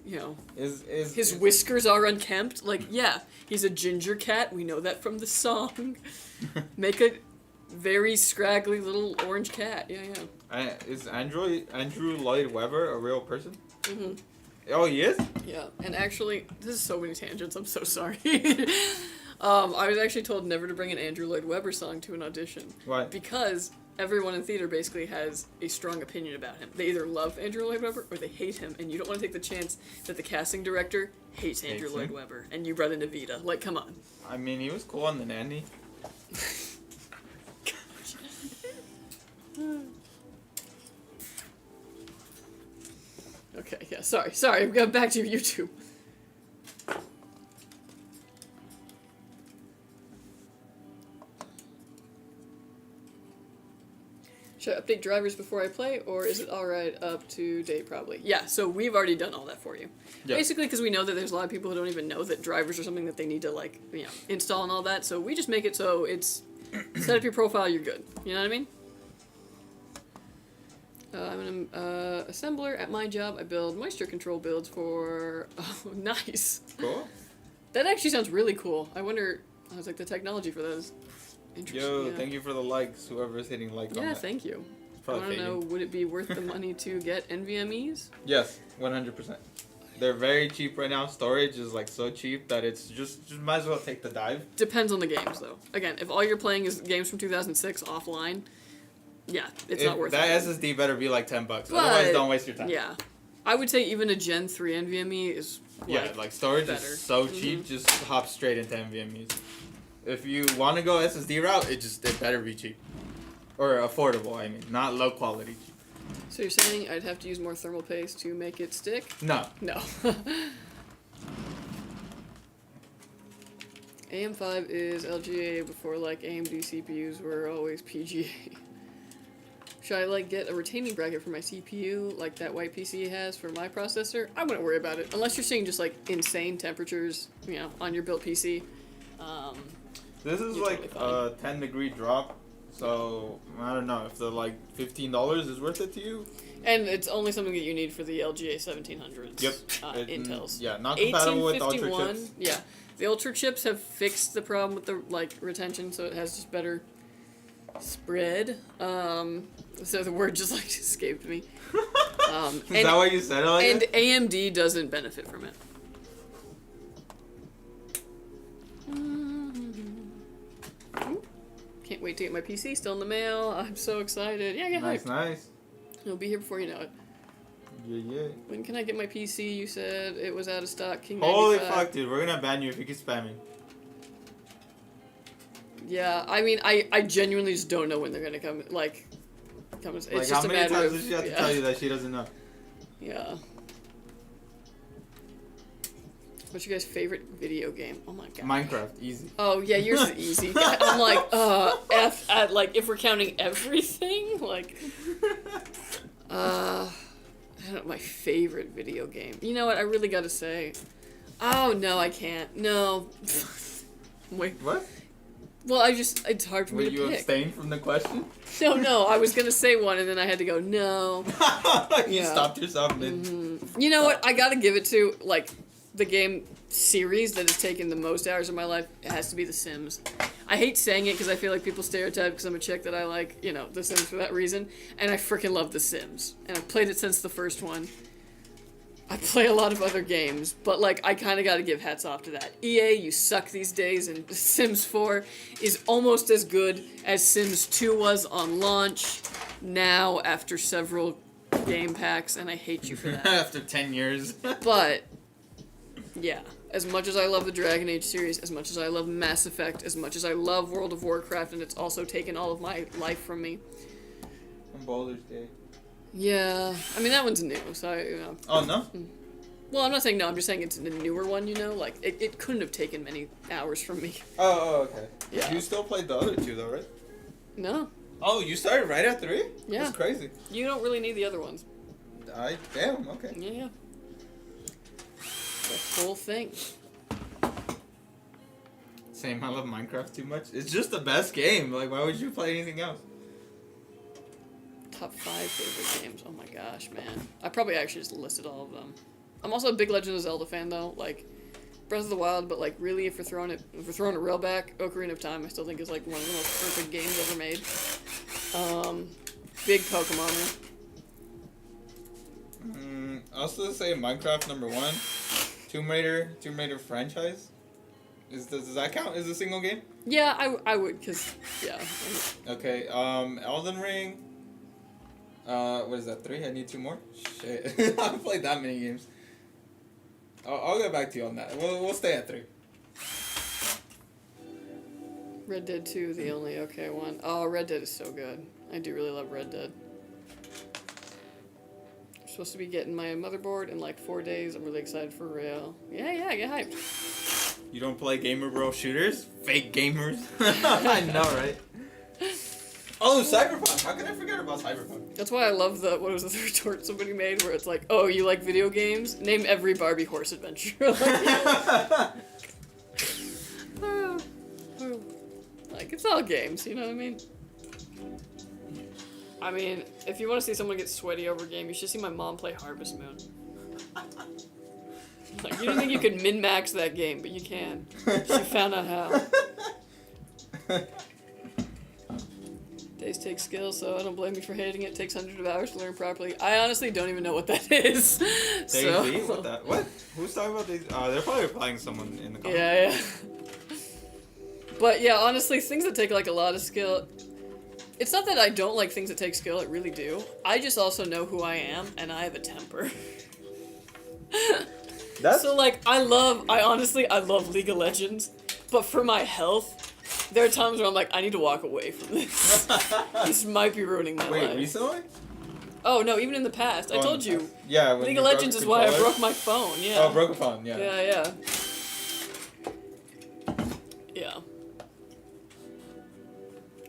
you know, his whiskers are unkempt. Like, yeah, he's a ginger cat. We know that from the song. Make a very scraggly little orange cat. Yeah. Is Andrew Lloyd Webber a real person? Mm-hmm. Oh, he is? Yeah, and actually, this is so many tangents. I'm so sorry. I was actually told never to bring an Andrew Lloyd Webber song to an audition. Why? Because everyone in theater basically has a strong opinion about him. They either love Andrew Lloyd Webber or they hate him, and you don't want to take the chance that the casting director hates Andrew Lloyd Webber, and you brought in Evita. Like, come on. I mean, he was cool on The Nanny. Okay, yeah, sorry, got back to your YouTube. Should I update drivers before I play, or is it alright up to date probably? Yeah, so we've already done all that for you. Yeah. Basically because we know that there's a lot of people who don't even know that drivers are something that they need to, like, you know, install and all that, so we just make it so it's, set up your profile, you're good. You know what I mean? I'm an assembler at my job. I build moisture control builds for... Oh, nice. Cool. That actually sounds really cool. I wonder... I was like, the technology for that is interesting. Yo, yeah. thank you for the likes, whoever's hitting like on Yeah, that. thank you. I Probably want to know, fading. would it be worth the money to get NVMEs? Yes, 100%. They're very cheap right now. Storage is like so cheap that it's just might as well take the dive. Depends on the games, though. Again, if all you're playing is games from 2006 offline, yeah, it's not worth that it. SSD better be like $10. But, Otherwise, don't waste your time. Yeah. I would say even a Gen 3 NVMe is Like storage better. is so cheap, just hop straight into NVMe's. If you want to go SSD route, it better be cheap. Or affordable, I mean, not low quality cheap. So you're saying I'd have to use more thermal paste to make it stick? No. No. AM5 is LGA before like AMD CPUs were always PGA. Should I like get a retaining bracket for my CPU like that white PC has for my processor? I wouldn't worry about it unless you're seeing just like insane temperatures, you know, on your built PC. This is like a 10-degree drop, so I don't know if the like $15 is worth it to you. And it's only something that you need for the LGA 1700s. Yep. Intels. Yeah, not compatible with Ultra 1851. chips. Yeah, the Ultra chips have fixed the problem with the like retention, so it has just better spread. So the word just like escaped me. Is that why you said it like and that? AMD doesn't benefit from it. Can't wait to get my PC. Still in the mail. I'm so excited. Yeah, get Nice, hyped. nice. It'll be here before you know it. Yeah. When can I get my PC? You said it was out of stock. King Holy 95. fuck, dude. We're gonna ban you if you keep spamming. Yeah, I mean, I genuinely just don't know when they're gonna come. It's Like, just how a many matter times of, does she have to yeah. tell you that she doesn't know? Yeah. What's your guys' favorite video game? Oh my god. Minecraft, easy. Oh yeah, yours is easy. I'm like, F at like if we're counting everything, like, I don't know, my favorite video game. You know what? I really gotta say, oh no, I can't. No. Wait. What? Well, it's hard for me Will to you pick. abstain from the question? No, I was gonna say one and then I had to go, no. You Yeah. stopped yourself mid. You know what? I gotta give it to, like, the game series that has taken the most hours of my life. It has to be The Sims. I hate saying it because I feel like people stereotype because I'm a chick that I like, you know, The Sims for that reason. And I freaking love The Sims. And I've played it since the first one. I play a lot of other games, but, like, I kind of got to give hats off to that. EA, you suck these days, and Sims 4 is almost as good as Sims 2 was on launch, now after several game packs, and I hate you for that. After 10 years. But, yeah, as much as I love the Dragon Age series, as much as I love Mass Effect, as much as I love World of Warcraft, and it's also taken all of my life from me. On Baldur's Gate. Yeah, I mean, that one's new, so, you know. Oh, no? Well, I'm not saying no, I'm just saying it's the newer one, you know? Like, it couldn't have taken many hours from me. Oh, okay. Yeah. You still played the other two, though, right? No. Oh, you started right at 3? Yeah. That's crazy. You don't really need the other ones. Damn, okay. Yeah. The whole thing. Same, I love Minecraft too much. It's just the best game. Like, why would you play anything else? Top 5 favorite games. Oh my gosh, man. I probably actually just listed all of them. I'm also a big Legend of Zelda fan, though. Like, Breath of the Wild, but, like, really, if we're throwing it real back, Ocarina of Time, I still think is, like, one of the most perfect games ever made. Big Pokemon. I also say Minecraft #1. Tomb Raider franchise. Does that count as a single game? Yeah, I would, because, yeah. Okay, Elden Ring. What is that, 3? I need 2 more? Shit. I haven't played that many games. I'll get back to you on that. We'll stay at 3. Red Dead 2, the only okay one. Oh, Red Dead is so good. I do really love Red Dead. I'm supposed to be getting my motherboard in like 4 days. I'm really excited for real. Yeah, get hyped. You don't play Gamer Bro shooters? Fake gamers? I know, right? Oh, Cyberpunk. How can I forget about Cyberpunk? That's why I love the retort somebody made where it's like, oh, you like video games? Name every Barbie horse adventure. Like, it's all games, you know what I mean? I mean, if you want to see someone get sweaty over a game, you should see my mom play Harvest Moon. Like, you didn't think you could min-max that game, but you can. She found out how. Days take skill, so I don't blame you for hating it. It takes hundreds of hours to learn properly. I honestly don't even know what that is. Daisy? What? Who's talking about Daisy? They're probably playing someone in the comments. Yeah. But yeah, honestly, things that take like a lot of skill. It's not that I don't like things that take skill, I really do. I just also know who I am, and I have a temper. So like, I love League of Legends, but for my health, there are times where I'm like, I need to walk away from this. This might be ruining my life. Wait, recently? Oh no, even in the past. I told you. Yeah. When League you of Legends broke is the why I controller. broke my phone. Yeah. Oh, broke a phone. Yeah. Yeah.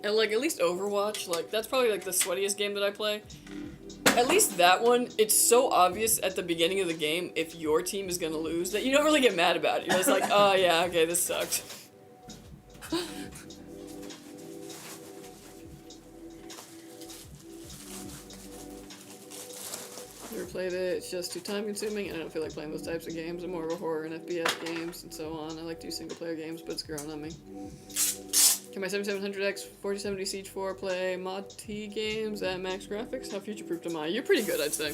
And like at least Overwatch, like that's probably like the sweatiest game that I play. At least that one, it's so obvious at the beginning of the game if your team is gonna lose that you don't really get mad about it. You're just like, oh yeah, okay, this sucked. Never played it, it's just too time consuming and I don't feel like playing those types of games. I'm more of a horror and FPS games and so on. I like to do single player games, but it's growing on me. Can my 7700X 4070 Siege 4 play mod T games at max graphics? How future-proofed am I? You're pretty good, I'd say.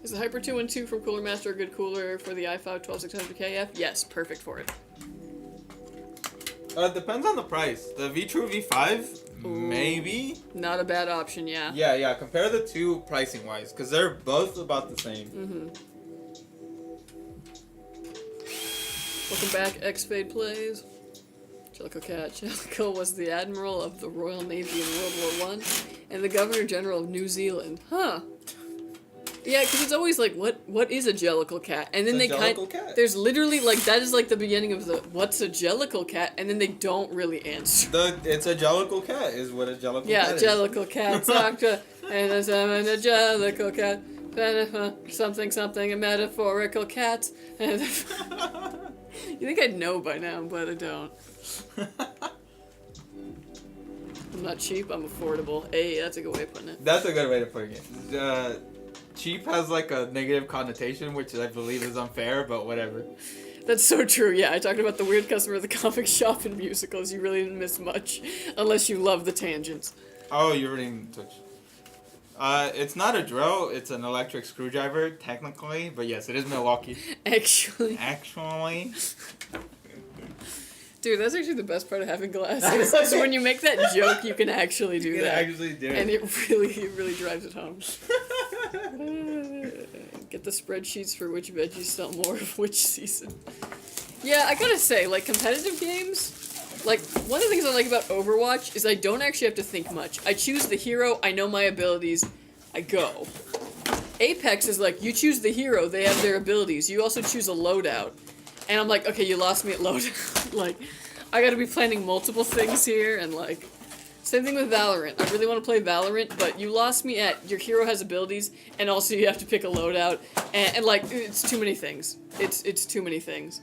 Is the Hyper 212 from Cooler Master a good cooler for the i5 12600KF? Yes, perfect for it. Depends on the price. The V-True V5, maybe? Not a bad option, yeah. Yeah. Compare the two pricing-wise, because they're both about the same. Welcome back, X-Fade Plays. Jellicoe Cat. Jellicoe was the Admiral of the Royal Navy in World War I and the Governor General of New Zealand. Huh. Yeah, because it's always like, what is a Jellicle cat? And then there's literally like that is like the beginning of the what's a Jellicle cat, and then they don't really answer. It's a Jellicle cat is what a Jellicle cat is. Yeah, Jellicle cat, doctor, and a Jellicle cat, something, a metaphorical cat. You think I'd know by now, but I don't. I'm not cheap, I'm affordable. Hey, that's a good way of putting it. That's a good way to put it. Cheap has like a negative connotation, which I believe is unfair, but whatever. That's so true, yeah. I talked about the weird customer of the comic shop in musicals. You really didn't miss much, unless you love the tangents. Oh, you're reading Twitch. It's not a drill, it's an electric screwdriver, technically, but yes, it is Milwaukee. Actually. Dude, that's actually the best part of having glasses. Is when you make that joke, you can actually do that. Actually do it. And it really drives it home. Get the spreadsheets for which veggies sell more of which season. Yeah, I gotta say, like, competitive games, like, one of the things I like about Overwatch is I don't actually have to think much. I choose the hero, I know my abilities, I go. Apex is like, you choose the hero, they have their abilities, you also choose a loadout. And I'm like, okay, you lost me at loadout. Like, I gotta be planning multiple things here, and like, same thing with Valorant. I really want to play Valorant, but you lost me at your hero has abilities, and also you have to pick a loadout, and like, it's too many things. It's too many things.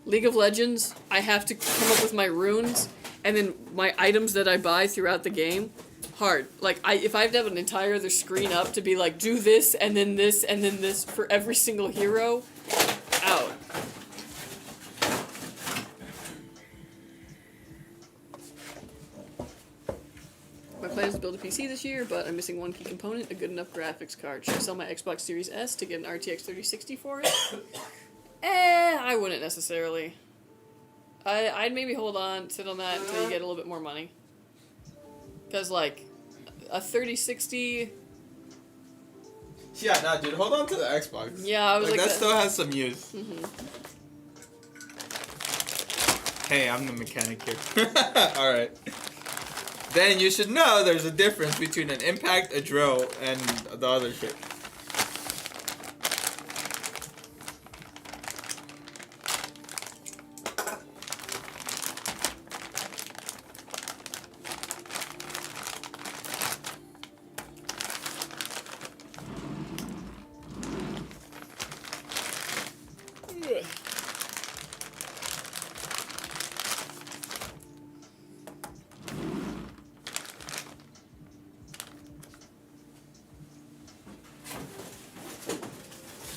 League of Legends, I have to come up with my runes, and then my items that I buy throughout the game. Hard. Like, if I have to have an entire other screen up to be like, do this, and then this, and then this for every single hero, out. My plan is to build a PC this year, but I'm missing one key component, a good enough graphics card. Should I sell my Xbox Series S to get an RTX 3060 for it? I wouldn't necessarily. I'd maybe hold on, sit on that until you get a little bit more money. Because, like, a 3060... Yeah, nah, dude, hold on to the Xbox. Yeah, I was like that still has some use. Mm-hmm. Hey, I'm the mechanic here. Alright. Then you should know there's a difference between an impact, a drill, and the other shit.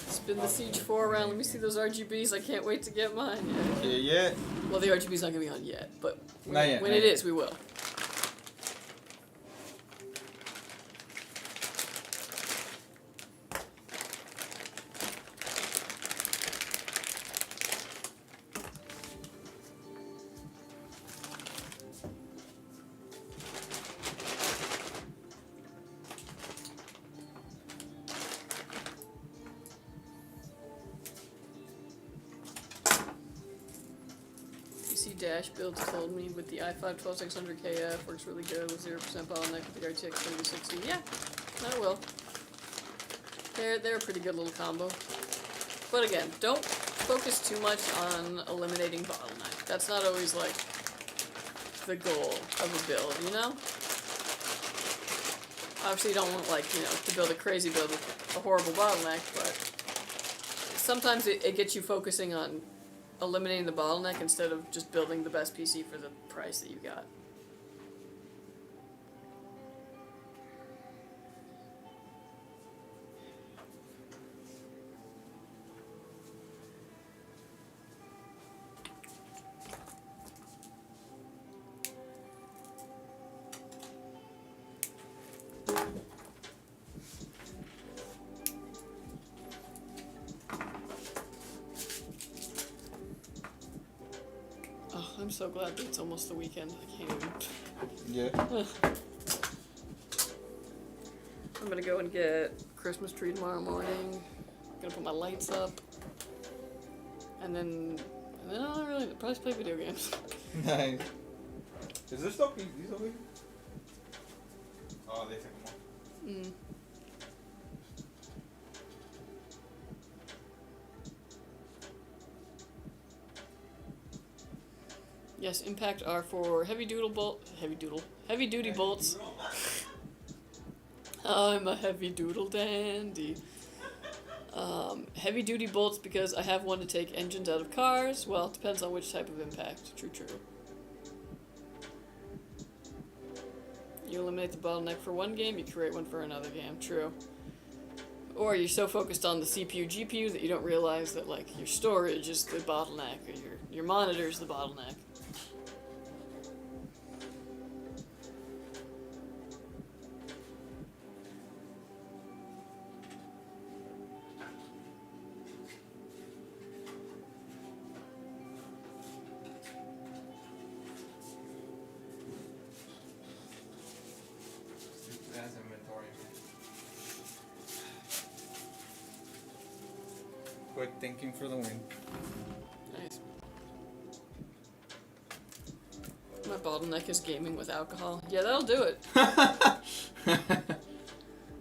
Spin the Siege 4 around. Let me see those RGBs. I can't wait to get mine. Yeah. Well, the RGB's not going to be on yet, but Not yet, when not it yet. is, we will. PC Dash builds told me with the i5 12600KF works really good with 0% bottleneck with the RTX 3060. Yeah, I will. They're a pretty good little combo. But again, don't focus too much on eliminating bottleneck. That's not always like the goal of a build, you know? Obviously you don't want like, you know, to build a crazy build with a horrible bottleneck, but sometimes it gets you focusing on eliminating the bottleneck instead of just building the best PC for the price that you got. I'm so glad that it's almost the weekend. I can't even. Yeah. I'm gonna go and get Christmas tree tomorrow morning. Gonna put my lights up. And then I don't really probably play video games. Nice. Is there still PCs over here? Oh, they took them off. Yes, impact are for heavy duty bolts. I'm a heavy doodle dandy. Heavy duty bolts because I have one to take engines out of cars. Well, it depends on which type of impact. True. You eliminate the bottleneck for one game, you create one for another game. True. Or you're so focused on the CPU, GPU that you don't realize that like your storage is the bottleneck or your monitor is the bottleneck. Quick thinking for the win. Nice. My bottleneck is gaming with alcohol. Yeah, that'll do it.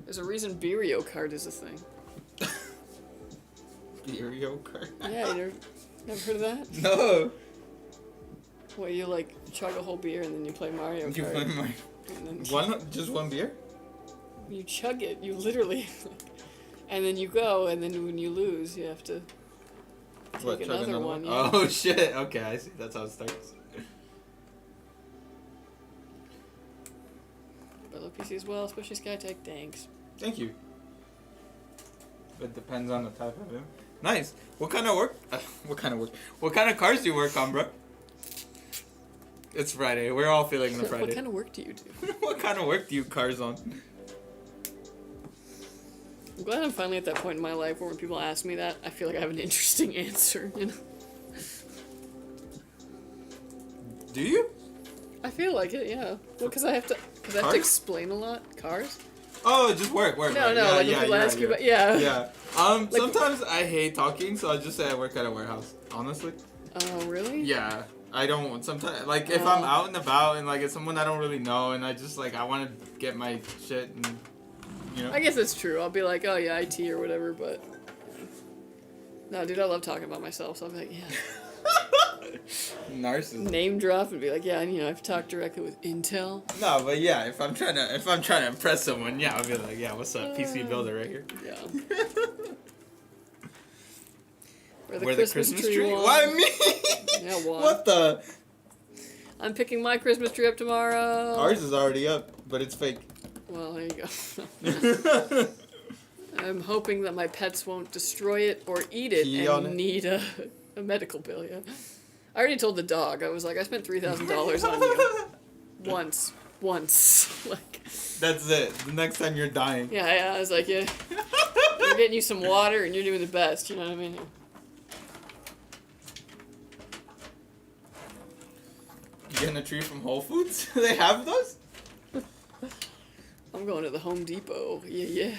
There's a reason Beerio card is a thing. Beerio card? Yeah, you never heard of that? No. Where you like chug a whole beer and then you play Mario Kart. You play Mario. And then Just one beer? You chug it. You literally. And then you go, and then when you lose, you have to take another one. Yeah. Oh shit! Okay, I see. That's how it starts. But I love PC as well, especially Skytech. Thanks. Thank you. It depends on the type of him. Nice. What kind of work? What kind of cars do you work on, bro? It's Friday. We're all feeling the Friday. What kind of work do you do? What kind of work do you cars on? I'm glad I'm finally at that point in my life where when people ask me that, I feel like I have an interesting answer, you know? Do you? I feel like it, yeah. Well, because I have to explain a lot. Cars? Oh, just work. No, like when people ask you about, yeah. Yeah. Like, Sometimes I hate talking, so I just say I work at a warehouse, honestly. Oh, really? Yeah. I don't, sometimes, like, if I'm out and about and, like, it's someone I don't really know and I just, like, I want to get my shit and, you know. I guess it's true. I'll be like, oh, yeah, IT or whatever, but... No, dude, I love talking about myself, so I'll be like, yeah. Narcissist. Name drop and be like, yeah, you know, I've talked directly with Intel. No, but yeah, if I'm trying to impress someone, yeah, I'll be like, yeah, what's up, PC builder right here. Yeah. Where the Christmas tree won. Why me? Yeah, won. What the? I'm picking my Christmas tree up tomorrow. Ours is already up, but it's fake. Well, there you go. I'm hoping that my pets won't destroy it or eat it and need a medical bill, yeah. I already told the dog. I was like, I spent $3,000 on you. Once. Like. That's it. The next time you're dying. Yeah, I was like, yeah. I'm getting you some water and you're doing the best, you know what I mean? You getting a tree from Whole Foods? They have those? I'm going to the Home Depot. Yeah.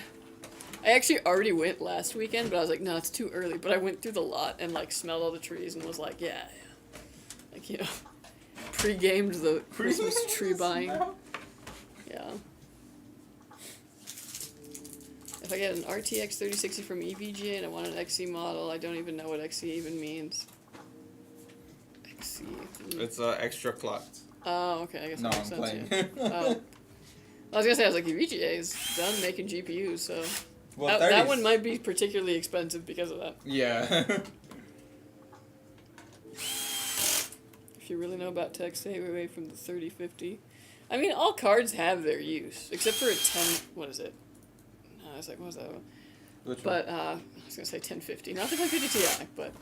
I actually already went last weekend, but I was like, no, it's too early. But I went through the lot and, like, smelled all the trees and was like, yeah. Like, you know, pre-gamed the Christmas tree buying. Yeah. If I get an RTX 3060 from EVGA and I want an XC model, I don't even know what XC even means. XC. It's extra clocked. Oh, okay. I guess No, that I'm makes sense. playing. Yeah. Oh. I was gonna say, I was like, EVGA is done making GPUs, so Well, that one might be particularly expensive because of that. Yeah. If you really know about tech, stay away from the 3050. I mean, all cards have their use, except for a 10. What is it? No, I was like, what was that one? Which But I was gonna say 1050, not the 1050 Ti, but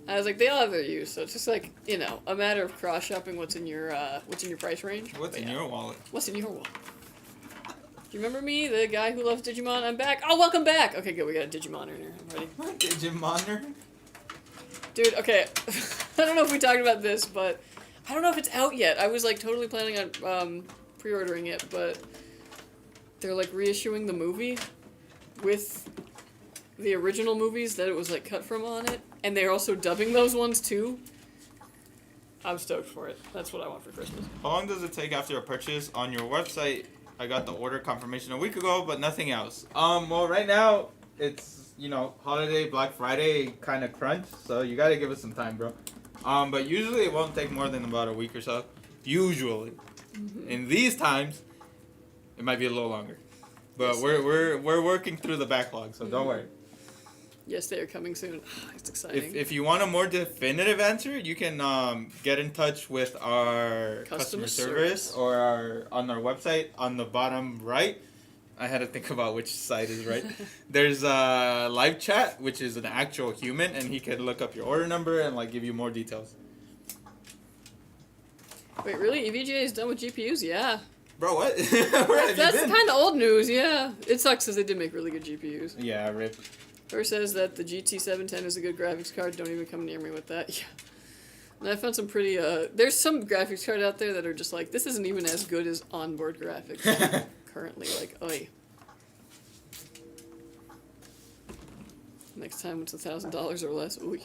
I was like, they all have their use, so it's just like, you know, a matter of cross shopping what's in your price range. What's in your wallet? What's in your wallet? Do you remember me, the guy who loves Digimon? I'm back. Oh, welcome back. Okay, good. We got a Digimon in here. I'm ready. Digimoner? Dude, okay. I don't know if we talked about this, but I don't know if it's out yet. I was like totally planning on pre-ordering it, but they're like reissuing the movie with the original movies that it was like cut from on it, and they're also dubbing those ones too. I'm stoked for it. That's what I want for Christmas. How long does it take after a purchase on your website? I got the order confirmation a week ago, but nothing else. Well, right now it's, you know, holiday, Black Friday kind of crunch, so you gotta give it some time, bro. But usually it won't take more than about a week or so. Usually. Mm-hmm. In these times, it might be a little longer. But Yes. we're working through the backlog, so don't worry. Yes, they are coming soon. It's exciting. If you want a more definitive answer, you can get in touch with our customer service or on our website on the bottom right. I had to think about which side is right. There's a live chat, which is an actual human, and he can look up your order number and like give you more details. Wait, really? EVGA is done with GPUs? Yeah. Bro, what? Where have That's you been? kind of old news, yeah. It sucks because they did make really good GPUs. Yeah, rip. Or says that the GT710 is a good graphics card. Don't even come near me with that. Yeah. And I found some pretty, there's some graphics card out there that are just like, this isn't even as good as onboard graphics currently. Like, oy. Next time it's $1,000 or less. Ooh.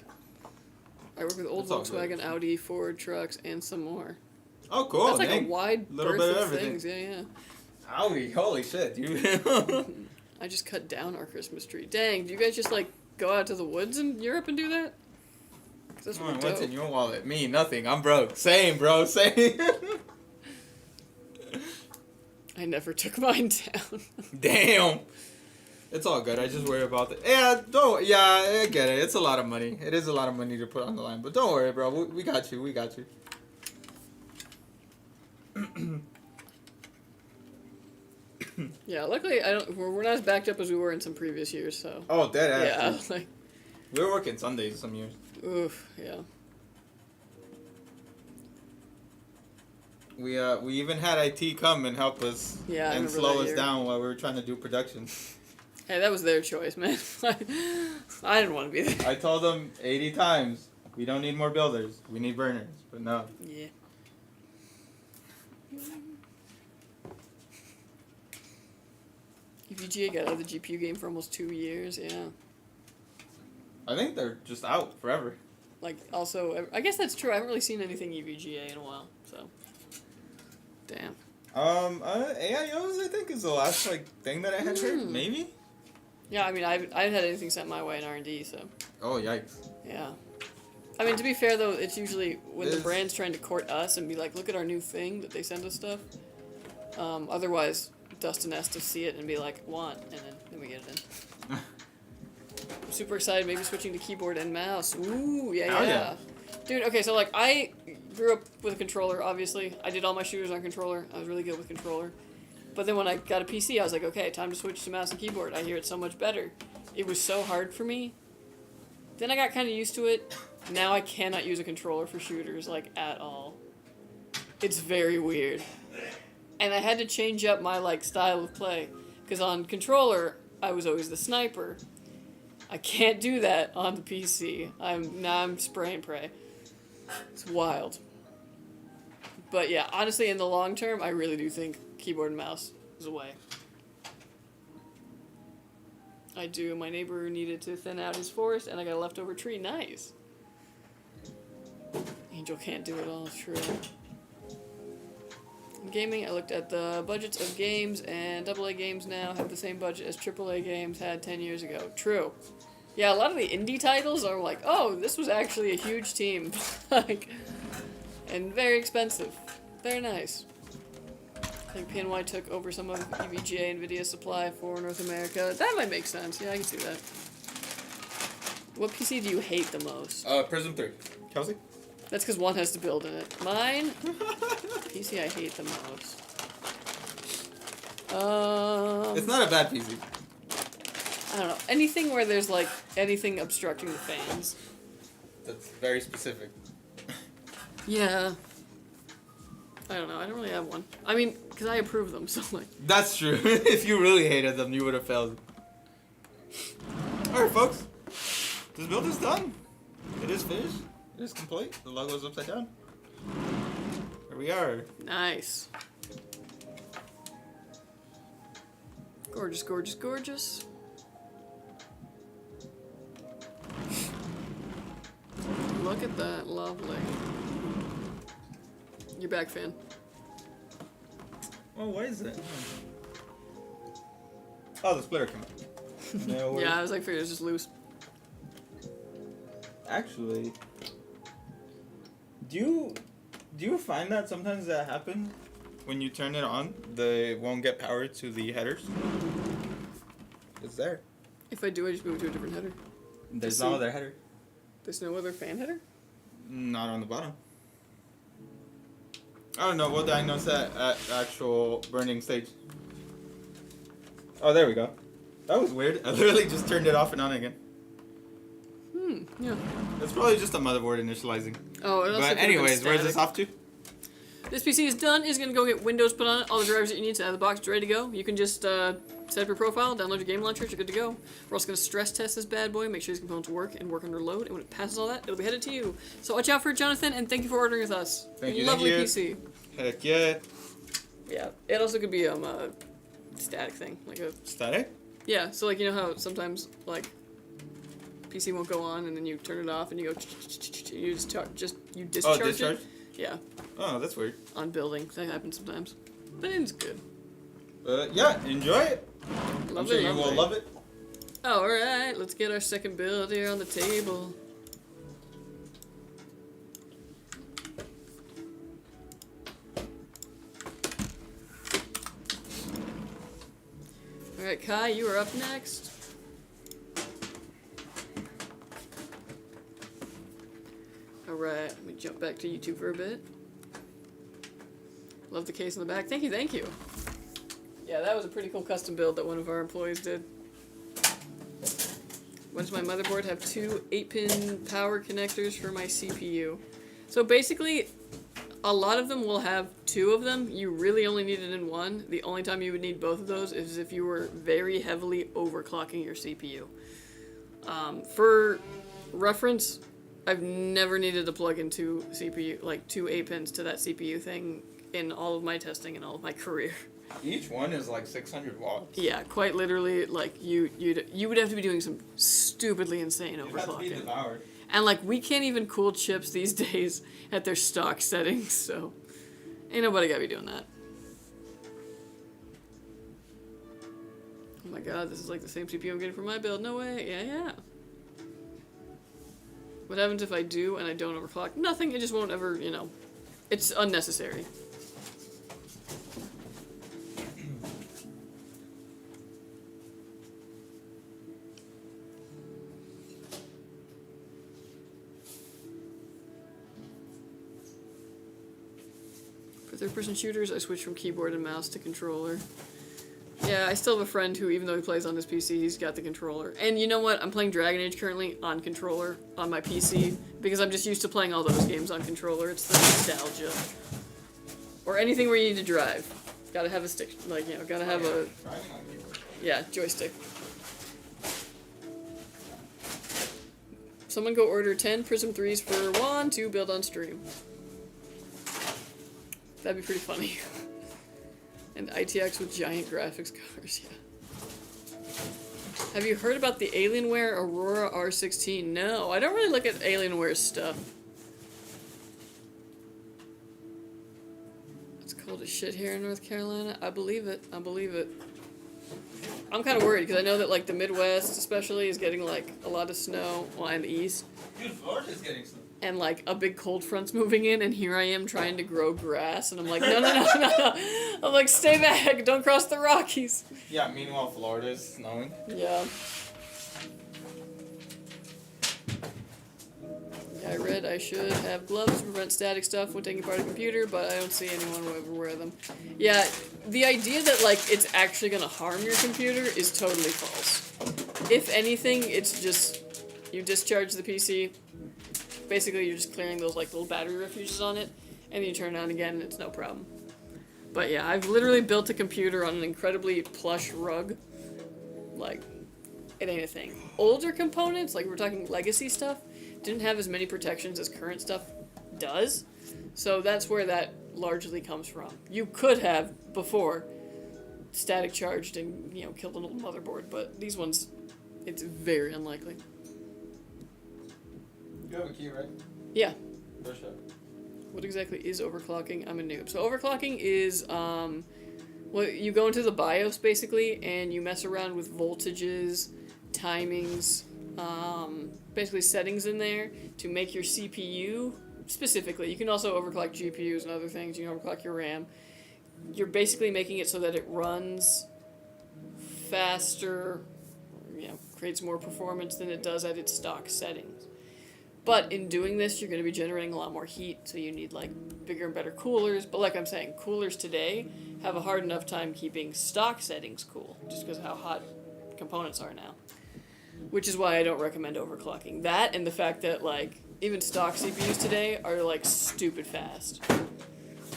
I work with old That's all good. Volkswagen, Audi, Ford trucks, and some more. Oh, cool. That's like dang. a wide Little berth bit of of everything. things. Yeah, yeah. Holy shit, dude. I just cut down our Christmas tree. Dang, do you guys just like go out to the woods in Europe and do that? 'Cause that's Come on, really what's dope. in your wallet? Me, nothing. I'm broke. Same, bro. Same. I never took mine down. Damn. It's all good. I just worry about it. Yeah, I get it. It's a lot of money. It is a lot of money to put on the line. But don't worry, bro. We got you. We got you. Yeah, luckily we're not as backed up as we were in some previous years, so. Oh, dead ass. Yeah, like, We were working Sundays some years. oof, yeah. We even had IT come and help us Yeah, I and remember slow that us year. down while we were trying to do production. Hey, that was their choice, man. I didn't want to be there. I told them 80 times, we don't need more builders. We need burners. But no. Yeah. EVGA got out of the GPU game for almost 2 years, yeah. I think they're just out forever. Like, also, I guess that's true. I haven't really seen anything EVGA in a while, so. Damn. AIOs, I think, is the last thing that I had heard. Hmm. Maybe. Yeah, I mean, I haven't had anything sent my way in R&D, so. Oh yikes! Yeah. I mean, to be fair, though, it's usually when the This- brand's trying to court us and be like, look at our new thing, that they send us stuff. Otherwise, Dustin has to see it and be like, want, and then we get it in. I'm super excited, maybe switching to keyboard and mouse. Ooh, yeah, Oh, yeah. yeah. Dude, okay, so, like, I grew up with a controller, obviously. I did all my shooters on controller. I was really good with controller. But then when I got a PC, I was like, okay, time to switch to mouse and keyboard. I hear it so much better. It was so hard for me. Then I got kind of used to it. Now I cannot use a controller for shooters, like, at all. It's very weird. And I had to change up my, like, style of play. Because on controller, I was always the sniper. I can't do that on the PC. I'm spray and pray. It's wild. But yeah, honestly, in the long term, I really do think keyboard and mouse is a way. I do. My neighbor needed to thin out his forest, and I got a leftover tree. Nice. Angel can't do it all. True. gaming, I looked at the budgets of games, and AA games now have the same budget as AAA games had 10 years ago. True. Yeah, a lot of the indie titles are like, oh, this was actually a huge team. Like, and very expensive. Very nice. I think PNY took over some of EVGA NVIDIA's supply for North America. That might make sense. Yeah, I can see that. What PC do you hate the most? Prism 3. Kelsey? That's because one has to build in it. Mine? PC I hate the most. It's not a bad PC. I don't know. Anything where there's, like, anything obstructing the fans. That's very specific. Yeah. I don't know. I don't really have one. I mean, because I approve them, so, like... That's true. If you really hated them, you would have failed. Alright, folks. This build is done. It is finished. It is complete. The logo is upside down. Here we are. Nice. Gorgeous, gorgeous, gorgeous. Look at that. Lovely. You're back, fan. Oh, why is that? Oh, the splitter came out. No worries. Yeah, I was like, figured it was just loose. Actually, do you find that sometimes that happens when you turn it on, it won't get power to the headers? It's there. If I do, I just move to a different header. There's no other header. There's no other fan header? Not on the bottom. I don't know. We'll diagnose that at actual burning stage. Oh, there we go. That was weird. I literally just turned it off and on again. Yeah. That's probably just a motherboard initializing. Oh, it also but anyways, where's this off to? This PC is done. It's gonna go get Windows put on it. All the drivers that you need to out of the box, it's ready to go. You can just set up your profile, download your game launcher, you're good to go. We're also gonna stress test this bad boy, make sure these components work and work under load. And when it passes all that, it'll be headed to you. So watch out for it, Jonathan, and thank you for ordering with us. Thank you. Lovely thank PC. You. Heck yeah. Yeah. It also could be a static thing, like a static. Yeah. So like you know how sometimes like PC won't go on, and then you turn it off, and you go, you you discharge Oh, discharge? it. Yeah. Oh, that's weird. On building, that happens sometimes, but it's good. Yeah, enjoy it. Lovely, I'm sure you will love it. All right, let's get our second build here on the table. All right, Kai, you are up next. Alright, let me jump back to YouTube for a bit. Love the case in the back. Thank you, thank you. Yeah, that was a pretty cool custom build that one of our employees did. Went to my motherboard, have two 8-pin power connectors for my CPU. So basically, a lot of them will have two of them. You really only need it in one. The only time you would need both of those is if you were very heavily overclocking your CPU. For reference, I've never needed to plug in two CPU, like two 8-pins to that CPU thing in all of my testing and all of my career. Each one is like 600 watts. Yeah, quite literally, like you would have to be doing some stupidly insane overclocking. Have to be devoured. And like we can't even cool chips these days at their stock settings, so ain't nobody gotta be doing that. Oh my god, this is like the same CPU I'm getting for my build. No way. Yeah. What happens if I do and I don't overclock? Nothing, it just won't ever, it's unnecessary. For third-person shooters, I switched from keyboard and mouse to controller. Yeah, I still have a friend who, even though he plays on his PC, he's got the controller. And you know what? I'm playing Dragon Age currently on controller on my PC because I'm just used to playing all those games on controller. It's the nostalgia. Or anything where you need to drive. Gotta have a stick, gotta have a... Yeah, joystick. Someone go order 10 Prism 3s for Juan to build on stream. That'd be pretty funny. And ITX with giant graphics cards, yeah. Have you heard about the Alienware Aurora R16? No, I don't really look at Alienware stuff. It's called cold as shit here in North Carolina. I believe it. I believe it. I'm kind of worried because I know that like the Midwest especially is getting like a lot of snow, well, and the East. Dude, Florida's getting snow. And like a big cold front's moving in, and here I am trying to grow grass, and I'm like, no. I'm like, stay back, don't cross the Rockies. Yeah, meanwhile Florida's snowing. Yeah. I read I should have gloves to prevent static stuff when taking apart a computer, but I don't see anyone who ever wear them. Yeah, the idea that like it's actually gonna harm your computer is totally false. If anything, it's just you discharge the PC. Basically, you're just clearing those like little battery refuges on it, and then you turn it on again, and it's no problem. But yeah, I've literally built a computer on an incredibly plush rug. Like, it ain't a thing. Older components, like we're talking legacy stuff, didn't have as many protections as current stuff does. So that's where that largely comes from. You could have, before, static charged and, you know, killed an old motherboard, but these ones, it's very unlikely. You have a key, right? Yeah. For sure. What exactly is overclocking? I'm a noob. So overclocking is, well, you go into the BIOS, basically, and you mess around with voltages, timings, basically settings in there to make your CPU, specifically. You can also overclock GPUs and other things. You can overclock your RAM. You're basically making it so that it runs faster, you know, creates more performance than it does at its stock settings. But in doing this, you're going to be generating a lot more heat, so you need like bigger and better coolers. But like I'm saying, coolers today have a hard enough time keeping stock settings cool, just because of how hot components are now. Which is why I don't recommend overclocking. That and the fact that like even stock CPUs today are like stupid fast.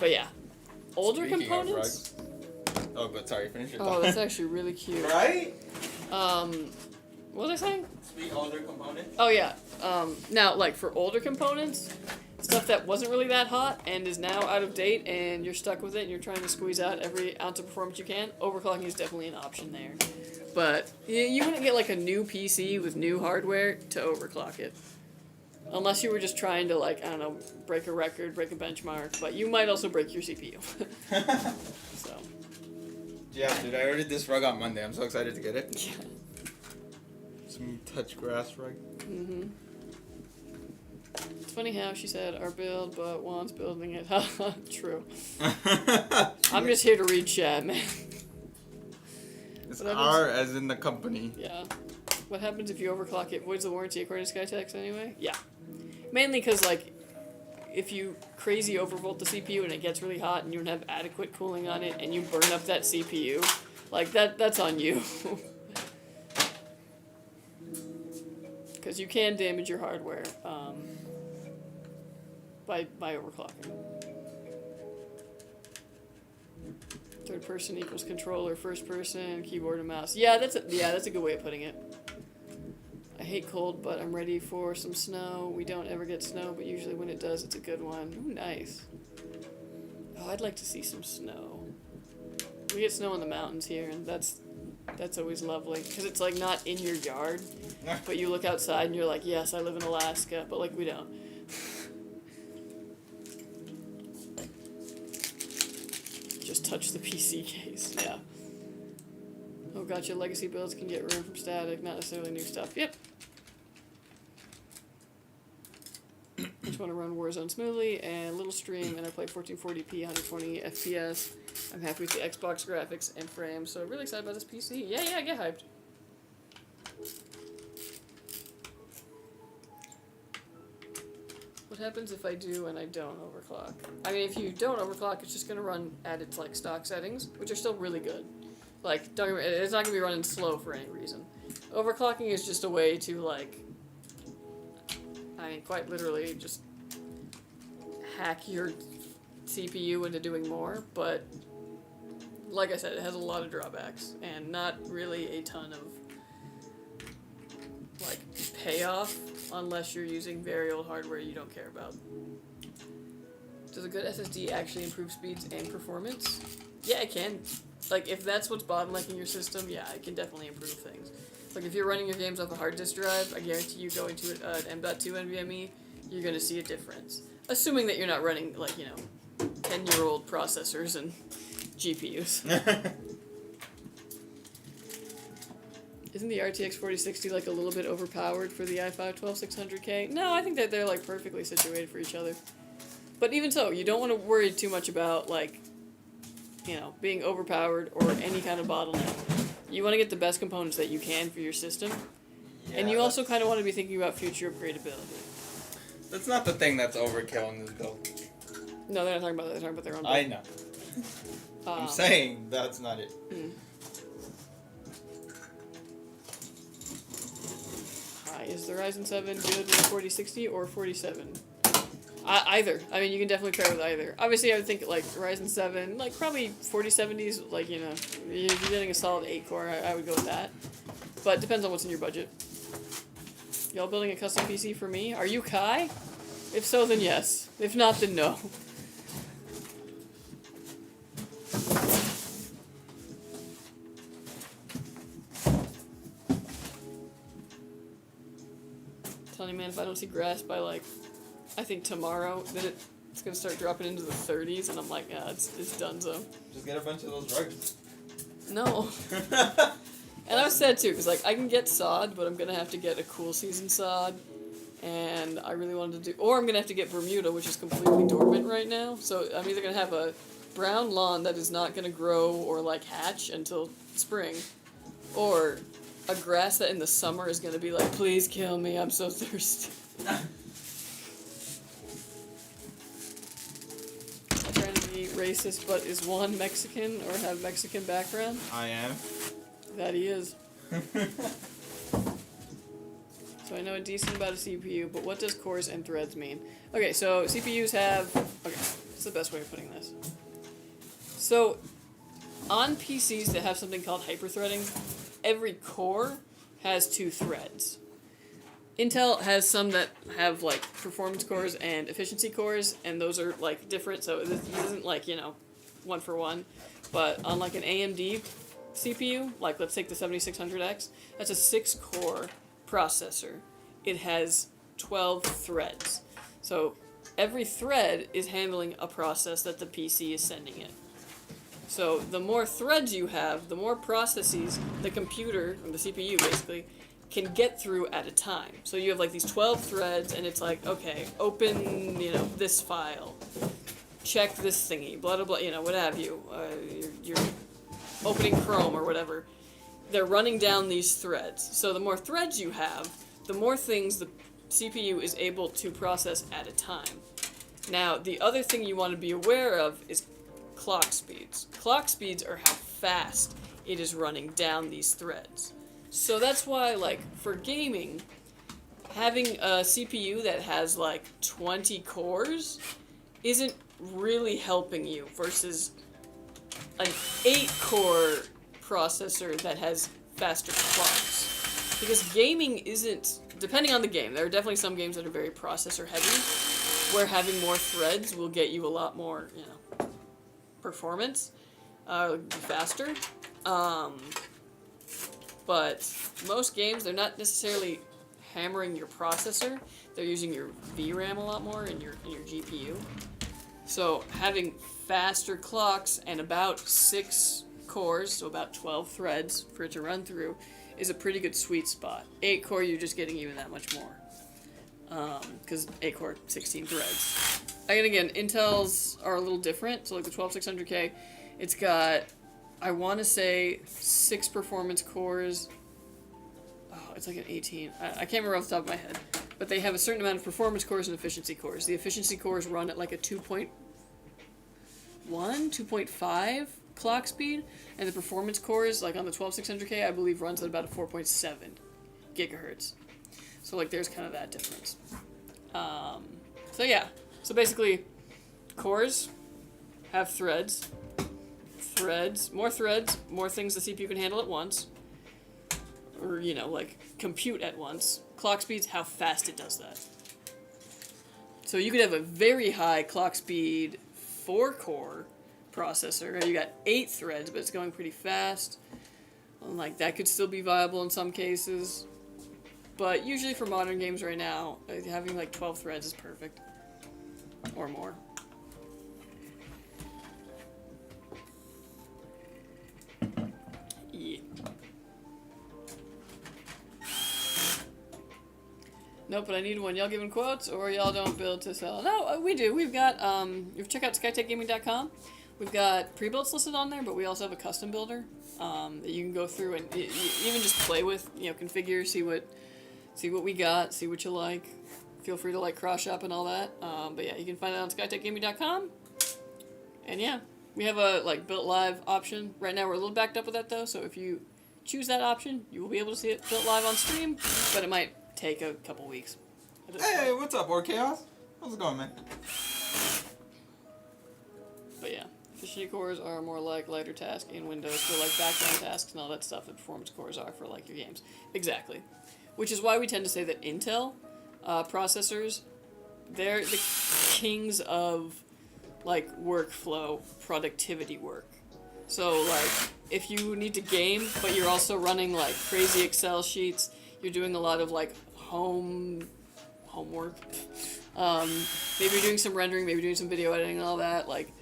But yeah, older Speaking components. Oh, but sorry, finish your Oh, thought. that's actually really cute. Right? What was I saying? Speak older components. Oh yeah. Now, like for older components, stuff that wasn't really that hot and is now out of date, and you're stuck with it, and you're trying to squeeze out every ounce of performance you can, overclocking is definitely an option there. But you wouldn't get like a new PC with new hardware to overclock it, unless you were just trying to like, I don't know, break a record, break a benchmark. But you might also break your CPU. So. Yeah, dude, I ordered this rug on Monday. I'm so excited to get it. Yeah. Some touch grass rug. Mhm. It's funny how she said our build, but Juan's building it. True. I'm just here to read chat, man. It's R as in the company. Yeah. What happens if you overclock it? Voids the warranty according to Skytech anyway? Yeah. Mainly because, like, if you crazy overvolt the CPU and it gets really hot and you don't have adequate cooling on it and you burn up that CPU, like, that's on you. Because you can damage your hardware by overclocking. Third person equals controller, first person, keyboard and mouse. Yeah, that's a good way of putting it. I hate cold, but I'm ready for some snow. We don't ever get snow, but usually when it does, it's a good one. Ooh, nice. Oh, I'd like to see some snow. We get snow in the mountains here, and that's always lovely, because it's like not in your yard, but you look outside and you're like, yes, I live in Alaska, but like we don't. Just touch the PC case, yeah. Oh, gotcha, legacy builds can get ruined from static, not necessarily new stuff. Yep. I just want to run Warzone smoothly and little stream, and I play 1440p, 120 FPS. I'm happy with the Xbox graphics and frames, so really excited about this PC. Yeah, get hyped. What happens if I do and I don't overclock? I mean, if you don't overclock, it's just going to run at its like stock settings, which are still really good. Like, it's not going to be running slow for any reason. Overclocking is just a way to, like, I mean, quite literally just hack your CPU into doing more, but like I said, it has a lot of drawbacks, and not really a ton of, like, payoff unless you're using very old hardware you don't care about. Does a good SSD actually improve speeds and performance? Yeah, it can. Like, if that's what's bottlenecking your system, yeah, it can definitely improve things. Like, if you're running your games off a hard disk drive, I guarantee you going to an M.2 NVMe, you're going to see a difference. Assuming that you're not running, like, you know, 10-year-old processors and GPUs. Isn't the RTX 4060 like a little bit overpowered for the i5 12600K? No, I think that they're like perfectly situated for each other. But even so, you don't want to worry too much about like, you know, being overpowered or any kind of bottleneck. You want to get the best components that you can for your system. Yeah, and you also kind of want to be thinking about future upgradability. That's not the thing that's overkill in this build. No, they're not talking about that. They're talking about their own build. I know. I'm saying that's not it. Is the Ryzen 7 good with 4060 or 47? Either. I mean, you can definitely pair with either. Obviously, I would think, like, Ryzen 7, like, probably 4070s, like, you know, if you're getting a solid 8-core, I would go with that. But it depends on what's in your budget. Y'all building a custom PC for me? Are you Kai? If so, then yes. If not, then no. Telling you, man, if I don't see grass by, like, I think tomorrow, then it's gonna start dropping into the 30s, and I'm like, yeah, it's donezo. Just get a bunch of those rugs. No. And I was sad too, because like I can get sod, but I'm gonna have to get a cool season sod, and I really wanted to do, or I'm gonna have to get Bermuda, which is completely dormant right now. So I'm either gonna have a brown lawn that is not gonna grow or like hatch until spring, or a grass that in the summer is gonna be like, please kill me, I'm so thirsty. I'm trying to be racist, but is Juan Mexican or have Mexican background? I am. That he is. So I know a decent about a CPU, but what does cores and threads mean? Okay, so CPUs have... Okay, what's the best way of putting this? So, on PCs that have something called hyperthreading, every core has 2 threads. Intel has some that have, like, performance cores and efficiency cores, and those are, like, different, so this isn't, like, you know, one for one. But on, like, an AMD CPU, like let's take the 7600X, that's a 6-core processor. It has 12 threads. So every thread is handling a process that the PC is sending it. So the more threads you have, the more processes the computer, or the CPU basically, can get through at a time. So you have like these 12 threads, and it's like, okay, open, you know, this file, check this thingy, blah, blah, blah, you know, what have you. You're opening Chrome or whatever. They're running down these threads. So the more threads you have, the more things the CPU is able to process at a time. Now, the other thing you want to be aware of is clock speeds. Clock speeds are how fast it is running down these threads. So that's why, like, for gaming, having a CPU that has, like, 20 cores isn't really helping you versus an 8-core processor that has faster clocks. Because gaming isn't, depending on the game, there are definitely some games that are very processor heavy, where having more threads will get you a lot more, you know, performance, faster. But most games, they're not necessarily hammering your processor, they're using your VRAM a lot more in your GPU. So having faster clocks and about 6 cores, so about 12 threads for it to run through, is a pretty good sweet spot. 8-core, you're just getting even that much more. Because 8-core, 16 threads. And again, Intel's are a little different. So like the 12600K, it's got, I want to say, 6 performance cores. Oh, it's like an 18. I can't remember off the top of my head. But they have a certain amount of performance cores and efficiency cores. The efficiency cores run at like a 2.1, 2.5 clock speed, and the performance cores, like on the 12600K, I believe runs at about a 4.7 gigahertz. So like there's kind of that difference. So yeah, so basically, cores have threads, more things the CPU can handle at once, or you know, like compute at once. Clock speed's how fast it does that. So you could have a very high clock speed 4-core processor, and you got 8 threads, but it's going pretty fast. And like that could still be viable in some cases. But usually for modern games right now, having like 12 threads is perfect. Or more. Nope, but I need one. Y'all giving quotes, or y'all don't build to sell? No, we do. We've got, you check out skytechgaming.com. We've got pre-builds listed on there, but we also have a custom builder that you can go through and even just play with, configure, see what we got, see what you like. Feel free to like cross shop and all that. But yeah, you can find it on skytechgaming.com. And yeah, we have a built live option. Right now we're a little backed up with that though, so if you choose that option, you will be able to see it built live on stream, but it might take a couple weeks. Hey, what's up, Or Chaos? How's it going, man? But yeah, efficiency cores are more like lighter tasks in Windows for like background tasks and all that stuff that performance cores are for like your games. Exactly. Which is why we tend to say that Intel processors, they're the kings of like workflow productivity work. So like if you need to game but you're also running like crazy Excel sheets, you're doing a lot of like homework, maybe you're doing some rendering, maybe doing some video editing and all that, like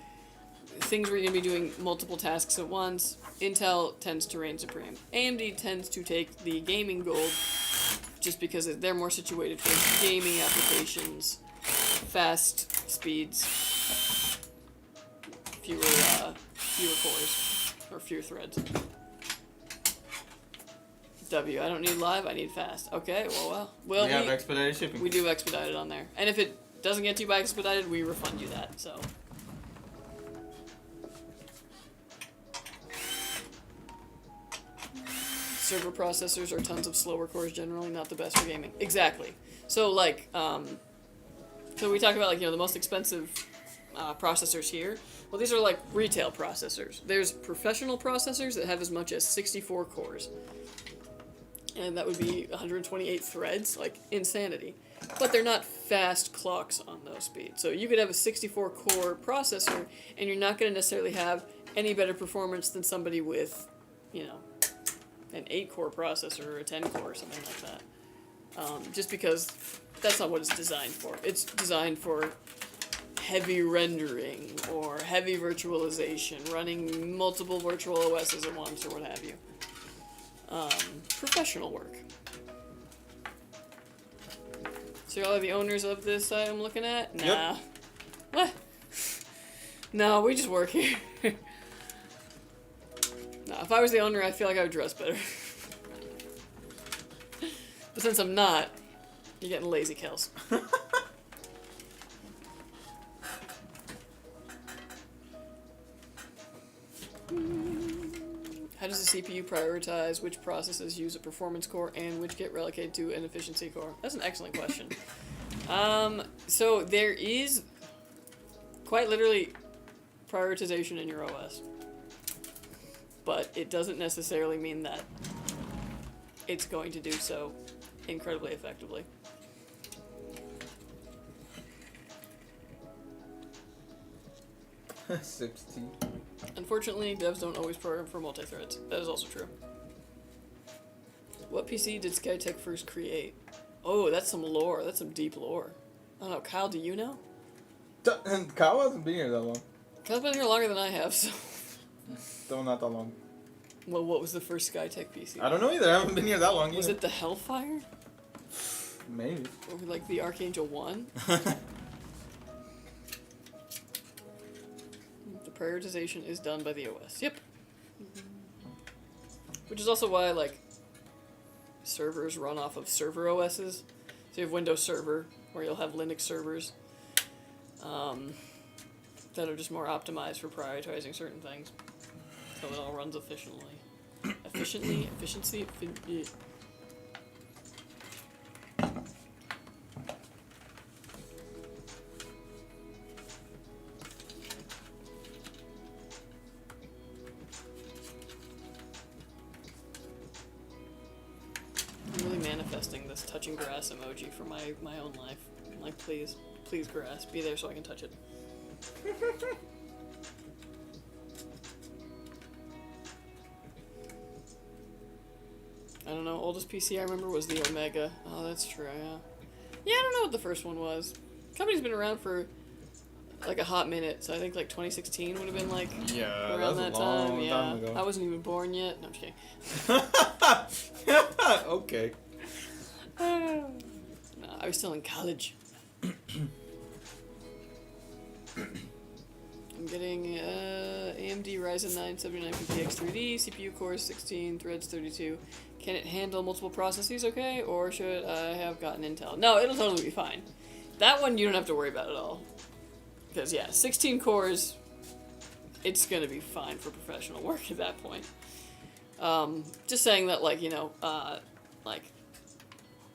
things where you're going to be doing multiple tasks at once, Intel tends to reign supreme. AMD tends to take the gaming gold just because they're more situated for gaming applications, fast speeds, fewer cores, or fewer threads. W, I don't need live, I need fast. Okay, well, we have expedited shipping. We do expedited on there. And if it doesn't get to you by expedited, we refund you that, so. Server processors are tons of slower cores, generally not the best for gaming. Exactly. So like, so we talk about like, the most expensive processors here. Well, these are like retail processors. There's professional processors that have as much as 64 cores. And that would be 128 threads, like insanity. But they're not fast clocks on those speeds. So you could have a 64 core processor and you're not going to necessarily have any better performance than somebody with, an 8-core processor or a 10-core or something like that. Just because that's not what it's designed for. It's designed for heavy rendering or heavy virtualization, running multiple virtual OSs at once or what have you. Professional work. So y'all are the owners of this site I'm looking at? Nah. Yep. What? No, we just work here. Nah, if I was the owner, I feel like I would dress better. But since I'm not, you're getting lazy kills. How does the CPU prioritize which processes use a performance core and which get relocated to an efficiency core? That's an excellent question. So there is quite literally prioritization in your OS. But it doesn't necessarily mean that it's going to do so incredibly effectively. Sips tea. Unfortunately, devs don't always program for multi-threads. That is also true. What PC did Skytech first create? Oh, that's some lore. That's some deep lore. I don't know. Kyle, do you know? Kyle hasn't been here that long. Kyle's been here longer than I have, so... Still not that long. Well, what was the first Skytech PC? I don't know either. I haven't been here that long either. Was it the Hellfire? Maybe. Or like the Archangel 1? The prioritization is done by the OS. Yep. Which is also why, like, servers run off of server OSs. So you have Windows Server, where you'll have Linux servers that are just more optimized for prioritizing certain things. So it all runs efficiently. Efficiency. I'm really manifesting this touching grass emoji for my own life. I'm like, please grass, be there so I can touch it. I don't know, oldest PC I remember was the Omega. Oh, that's true, yeah. Yeah, I don't know what the first one was. Company's been around for like a hot minute, so I think like 2016 would have been like around that time. Yeah, time ago. I wasn't even born yet. No, I'm just kidding. Okay. No, I was still in college. I'm getting AMD Ryzen 9 7950X 3D, CPU cores 16, threads 32. Can it handle multiple processes okay, or should I have gotten Intel? No, it'll totally be fine. That one you don't have to worry about at all. Because, yeah, 16 cores, it's going to be fine for professional work at that point. Just saying that, like, you know, like,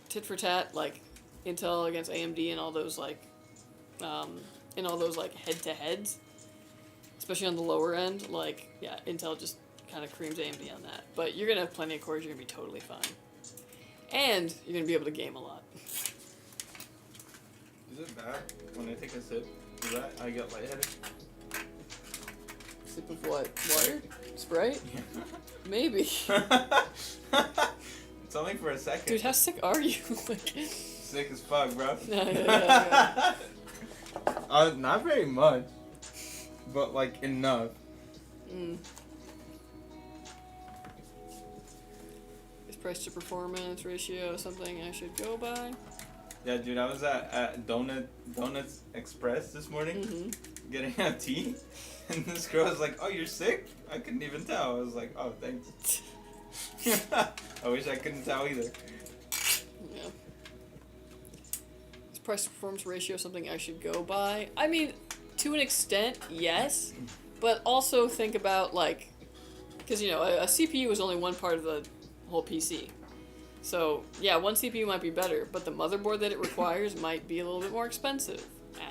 tit for tat, like, Intel against AMD and all those, like, head-to-heads, especially on the lower end, like, yeah, Intel just kind of creams AMD on that. But you're going to have plenty of cores, you're going to be totally fine. And you're going to be able to game a lot. Is it bad when I take a sip? Is that I get lightheaded? Sip of what? Water? Sprite? Maybe. It's only for a second. Dude, how sick are you? Like, sick as fuck, bro. Yeah. Not very much, but like enough. Is price to performance ratio something I should go by? Yeah, dude, I was at Donuts Express this morning, getting a tea, and this girl was like, "Oh, you're sick?" I couldn't even tell. I was like, "Oh, thanks." I wish I couldn't tell either. Yeah. Is price to performance ratio something I should go by? I mean, to an extent, yes, but also think about, like, because, you know, a CPU is only one part of the whole PC. So, yeah, one CPU might be better, but the motherboard that it requires might be a little bit more expensive,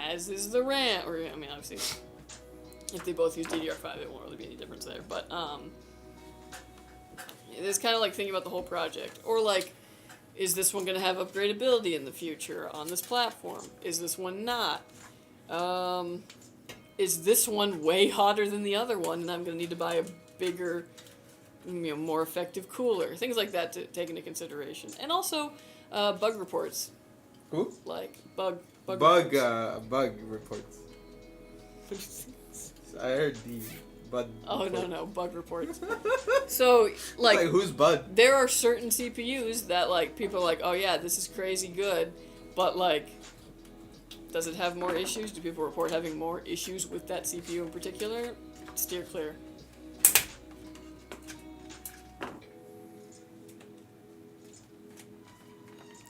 as is the RAM, or, I mean, obviously, if they both use DDR5, it won't really be any difference there, but, it's kind of like thinking about the whole project, or, like, is this one going to have upgradability in the future on this platform? Is this one not? Is this one way hotter than the other one, and I'm going to need to buy a bigger, you know, more effective cooler? Things like that to take into consideration. And also, bug reports. Who? Like, bug reports. I heard D. Bud. Oh, report. No, bug reports. So, like, who's Bud? There are certain CPUs that, like, people are like, oh yeah, this is crazy good, but, like, does it have more issues? Do people report having more issues with that CPU in particular? Steer clear.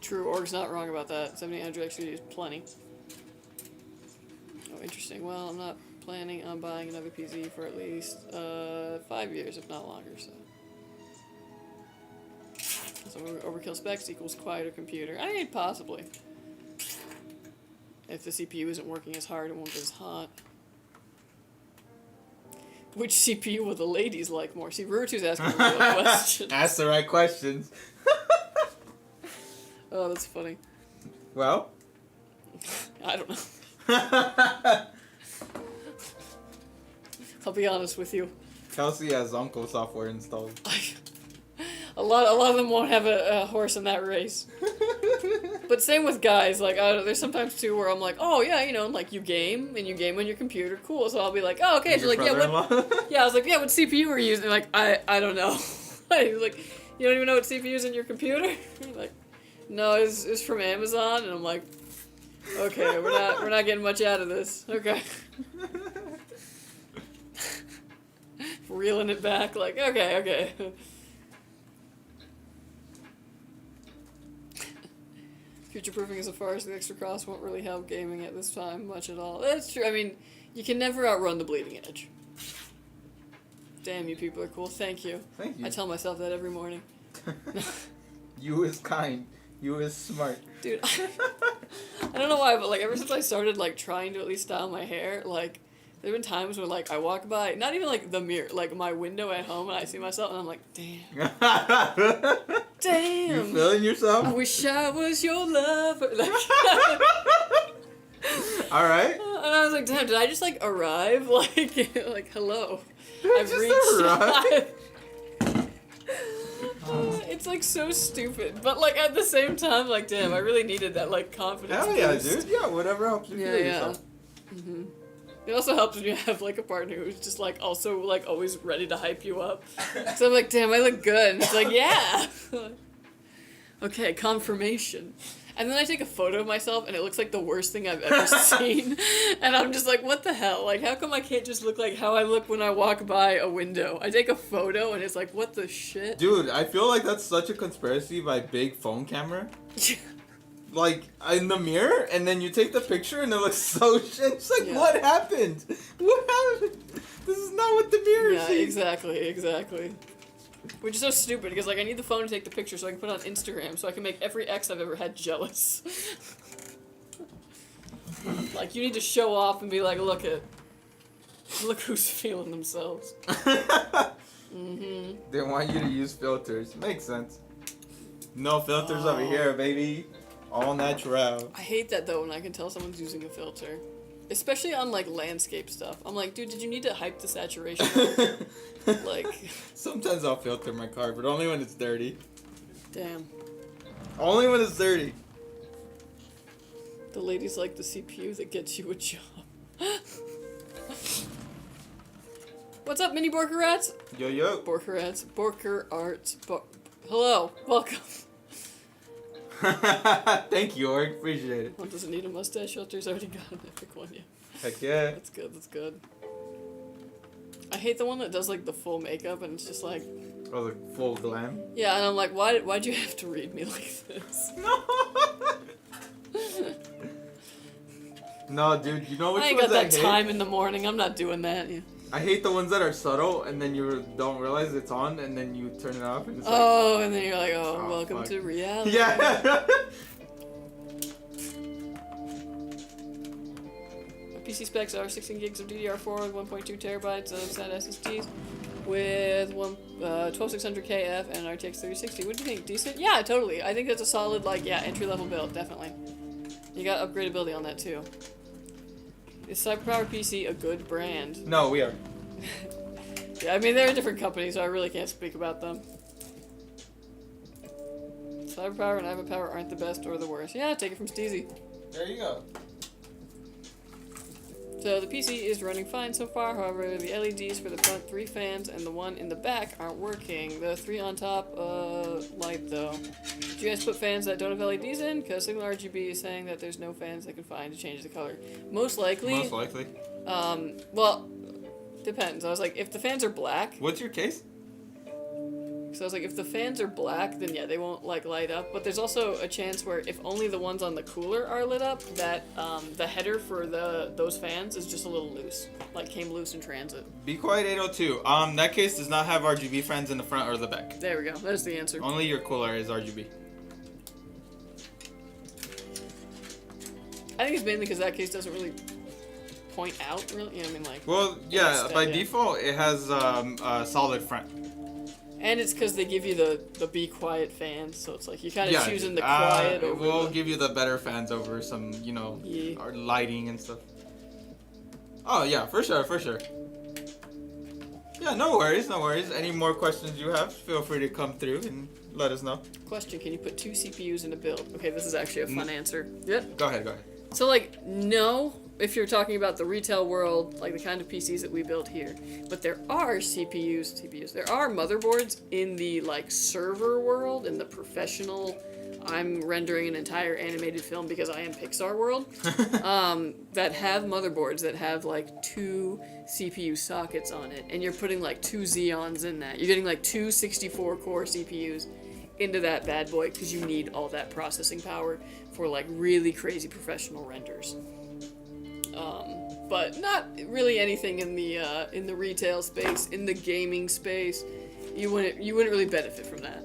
True, Org's not wrong about that. 7800 XD is plenty. Oh, interesting. Well, I'm not planning on buying another PC for at least 5 years, if not longer, so. So overkill specs equals quieter computer. I mean, possibly. If the CPU isn't working as hard, it won't get as hot. Which CPU will the ladies like more? See, Rurutu's asking the real questions. Ask the right questions. Oh, that's funny. Well? I don't know. I'll be honest with you. Kelsey has Uncle software installed. A lot of them won't have a horse in that race. But same with guys. Like, there's sometimes too where I'm like, oh yeah, you know, like you game on your computer, cool. So I'll be like, oh okay. So like, yeah, what? Yeah, I was like, yeah, what CPU are you using? Like, I don't know. He's like, you don't even know what CPU is in your computer? Like, no, it's from Amazon, and I'm like, okay, we're not getting much out of this. Okay. Reeling it back, like, okay. Future-proofing as far as the extra cost won't really help gaming at this time much at all. That's true. I mean, you can never outrun the bleeding edge. Damn, you people are cool. Thank you. Thank you. I tell myself that every morning. You is kind. You is smart. Dude, I don't know why, but like ever since I started like trying to at least style my hair, like there have been times when like I walk by, not even like the mirror, like my window at home, and I see myself, and I'm like, damn. Damn. You feeling yourself? I wish I was your lover. Like, all right. And I was like, damn, did I just like arrive? Like hello. I've just reached. arrived? It's like so stupid, but like at the same time, like damn, I really needed that like confidence. Hell yeah, boost. dude. Yeah, whatever helps you feel yourself. Mm-hmm. It also helps when you have like a partner who's just like also like always ready to hype you up. So I'm like, damn, I look good. And it's like, yeah. Okay, confirmation. And then I take a photo of myself, and it looks like the worst thing I've ever seen. And I'm just like, what the hell? Like, how come I can't just look like how I look when I walk by a window? I take a photo, and it's like, what the shit? Dude, I feel like that's such a conspiracy by big phone camera. Like, in the mirror, and then you take the picture, and it looks so shit. It's like, Yeah. what happened? What happened? This is not what the mirror Yeah, sees. exactly. Which is so stupid, because, like, I need the phone to take the picture so I can put it on Instagram, so I can make every ex I've ever had jealous. Like, you need to show off and be like, look who's feeling themselves. They want you to use filters. Makes sense. No filters over here, baby. All natural. I hate that, though, when I can tell someone's using a filter. Especially on, like, landscape stuff. I'm like, dude, did you need to hype the saturation? Like... Sometimes I'll filter my car, but only when it's dirty. Damn. Only when it's dirty. The ladies like the CPU that gets you a job. What's up, mini Borker Rats? Yo, yo. Borker Rats. Borker Arts. Hello. Welcome. Thank you, Org. Appreciate it. One doesn't need a mustache filter's already got an epic one, yeah. Heck yeah. That's good. I hate the one that does, like, the full makeup, and it's just like... Oh, the full glam. Yeah, and I'm like, why'd you have to read me like this? No. No, dude, you know which I ain't ones got I that hate? time in the morning, I'm not doing that. Yeah. I hate the ones that are subtle, and then you don't realize it's on, and then you turn it off, and it's Oh, and then you're like, oh welcome fuck. to reality. Yeah. PC specs are 16 gigs of DDR4 with 1.2 terabytes of SATA SSDs with 12600KF and an RTX 3060. What do you think? Decent? Yeah, totally. I think that's a solid, like, yeah, entry-level build, definitely. You got upgradability on that, too. Is CyberPower PC a good brand? No, we are. Yeah, I mean, they're a different company, so I really can't speak about them. CyberPower and IvaPower aren't the best or the worst. Yeah, take it from Steezy. There you go. So the PC is running fine so far, however the LEDs for the front 3 fans and the one in the back aren't working. The 3 on top, light though. Do you guys put fans that don't have LEDs in? Because Signal RGB is saying that there's no fans they can find to change the color. Most likely. Well, depends. I was like, if the fans are black. What's your case? So I was like, if the fans are black, then yeah, they won't like light up. But there's also a chance where if only the ones on the cooler are lit up, that the header for those fans is just a little loose, like came loose in transit. Be Quiet 802. That case does not have RGB fans in the front or the back. There we go. That's the answer. Only your cooler is RGB. I think it's mainly because that case doesn't really point out, really. You know what I mean? Like. Well, yeah. Instead, By yeah. default, it has a solid front. And it's because they give you the Be Quiet fans, so it's like you're kind of choosing the quiet. quiet over We'll the... give you the better fans over some, Yeah. our lighting and stuff. Oh yeah, for sure. Yeah, no worries. Any more questions you have, feel free to come through and let us know. Question, can you put 2 CPUs in a build? Okay, this is actually a fun answer. Yep. Go ahead. So, like, no, if you're talking about the retail world, like the kind of PCs that we build here. But there are CPUs, there are motherboards in the, like, server world, in the professional, I'm rendering an entire animated film because I am Pixar world, that have motherboards that have, like, 2 CPU sockets on it. And you're putting, like, 2 Xeons in that. You're getting, like, 2 64-core CPUs into that bad boy because you need all that processing power for like really crazy professional renders. But not really anything in the retail space, in the gaming space. You wouldn't really benefit from that.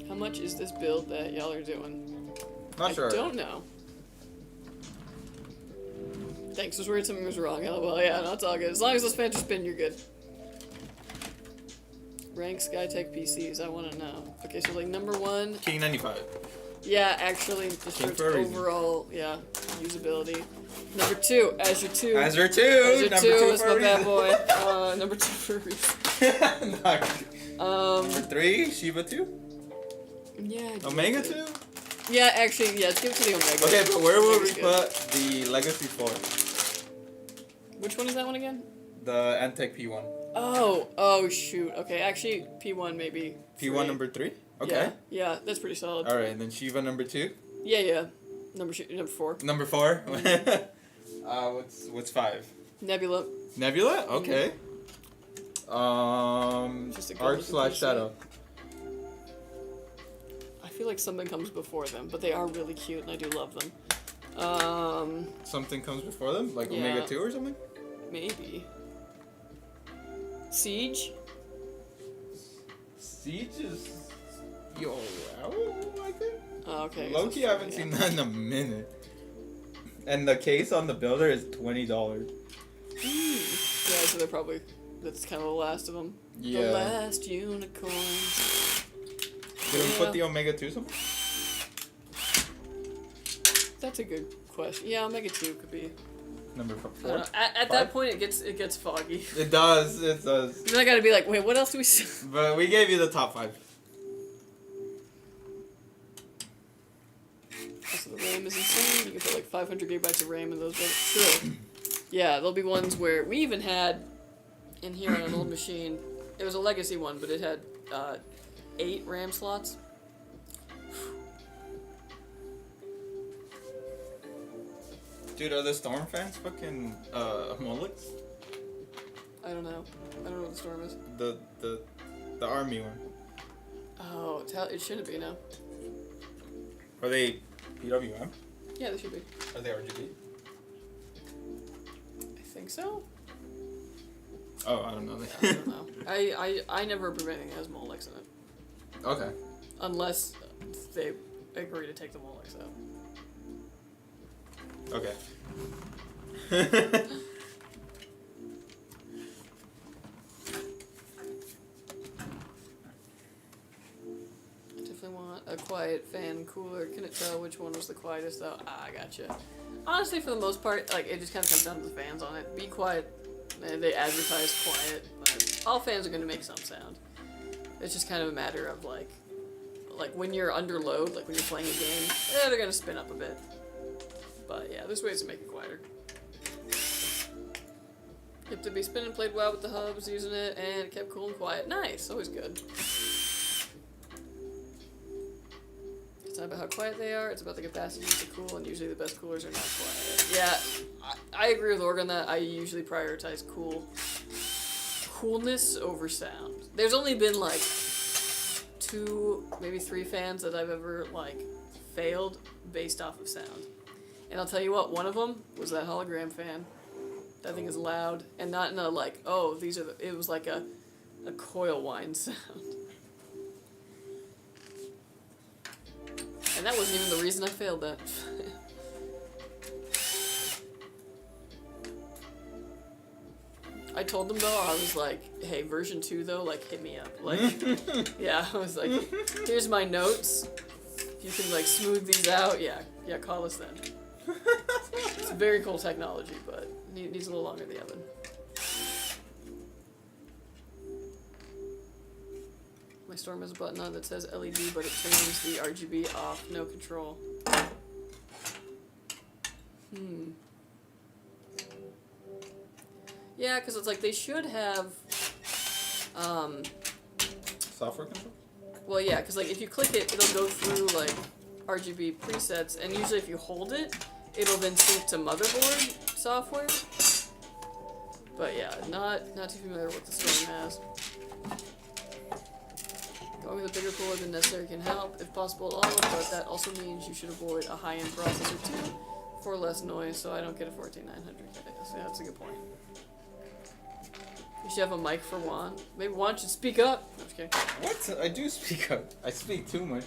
How much is this build that y'all are doing? Not sure. I don't know. Thanks, was worried something was wrong. LOL, yeah, no, it's all good. As long as those fans are spinning, you're good. Rank Skytech PCs, I want to know. Okay, so like number 1. King 95. Yeah, actually, just King for for a reason. overall, yeah, usability. Number 2, Azure 2. Azure 2. Azure Number 2 is for my a bad reason. boy. Number 2 for a reason. Number 3, Shiba 2. Yeah. I do Omega like 2. it. Yeah, actually, yeah, let's give it to the Omega. Okay, but where will we Omega's good. put the Legacy 4? Which one is that one again? The Antec P1. Oh shoot. Okay, actually, P1 maybe. P1 3. number 3? Okay. Yeah, that's pretty solid. Alright, and then Shiva number 2? Yeah. Number 4. Number 4? What's 5? Nebula. Nebula? Okay. Just a good Arc looking / Shadow. I feel like something comes before them, but they are really cute and I do love them. Something comes before them? Like Yeah. Omega 2 or something? Maybe. Siege? Siege is... Yo, I think? Oh, okay. Low-key, I haven't seen that in a minute. And the case on the builder is $20. Yeah, so they're probably... That's kind of the last of them. Yeah. The last unicorns. Did we put the Omega 2 somewhere? That's a good question. Yeah, Omega 2 could be. Number I don't 4? know. At that point, it gets foggy. It does. Then I gotta be like, wait, what else do we see? But we gave you the top 5. So the RAM is insane. You can put like 500 gigabytes of RAM in those. True. Yeah, there'll be ones where we even had in here on an old machine. It was a legacy one, but it had 8 RAM slots. Dude, are the Storm fans fucking Molix? I don't know. I don't know what the Storm is. The army one. Oh, it shouldn't be now. Are they PWM? Yeah, they should be. Are they RGB? I think so. Oh, I don't know. I don't know. I never approve anything that has Molex in it. Okay. Unless they agree to take the Molex out. Okay. I definitely want a quiet fan cooler. Can it tell which one was the quietest though? Ah, I gotcha. Honestly, for the most part, like it just kind of comes down to the fans on it. Be quiet. They advertise quiet, but all fans are going to make some sound. It's just kind of a matter of like when you're under load, like when you're playing a game, they're going to spin up a bit. But yeah, there's ways to make it quieter. Kept to be spinning, played well with the hubs, using it, and it kept cool and quiet. Nice, always good. It's not about how quiet they are, it's about the capacity to cool, and usually the best coolers are not quiet. Yeah, I agree with Org on that. I usually prioritize coolness over sound. There's only been like 2, maybe 3 fans that I've ever like failed based off of sound. And I'll tell you what, one of them was that hologram fan. That thing is loud, and not in a like, oh, these are it was like a coil whine sound. And that wasn't even the reason I failed that. I told them though, I was like, hey, version 2 though, like hit me up. Like, yeah, I was like, here's my notes. If you can like smooth these out, yeah, call us then. It's a very cool technology, but needs a little longer in the oven. My Storm has a button on that says LED, but it turns the RGB off. No control. Yeah, because it's like they should have... Software control? Well, yeah, because like if you click it, it'll go through like RGB presets, and usually if you hold it, it'll then sync to motherboard software. But yeah, not too familiar with what the Storm has. Going with a bigger cooler than necessary can help, if possible at all, but that also means you should avoid a high-end processor too, for less noise, so I don't get a 14900. So yeah, that's a good point. You should have a mic for Juan. Maybe Juan should speak up. No, just kidding. What? I do speak up. I speak too much.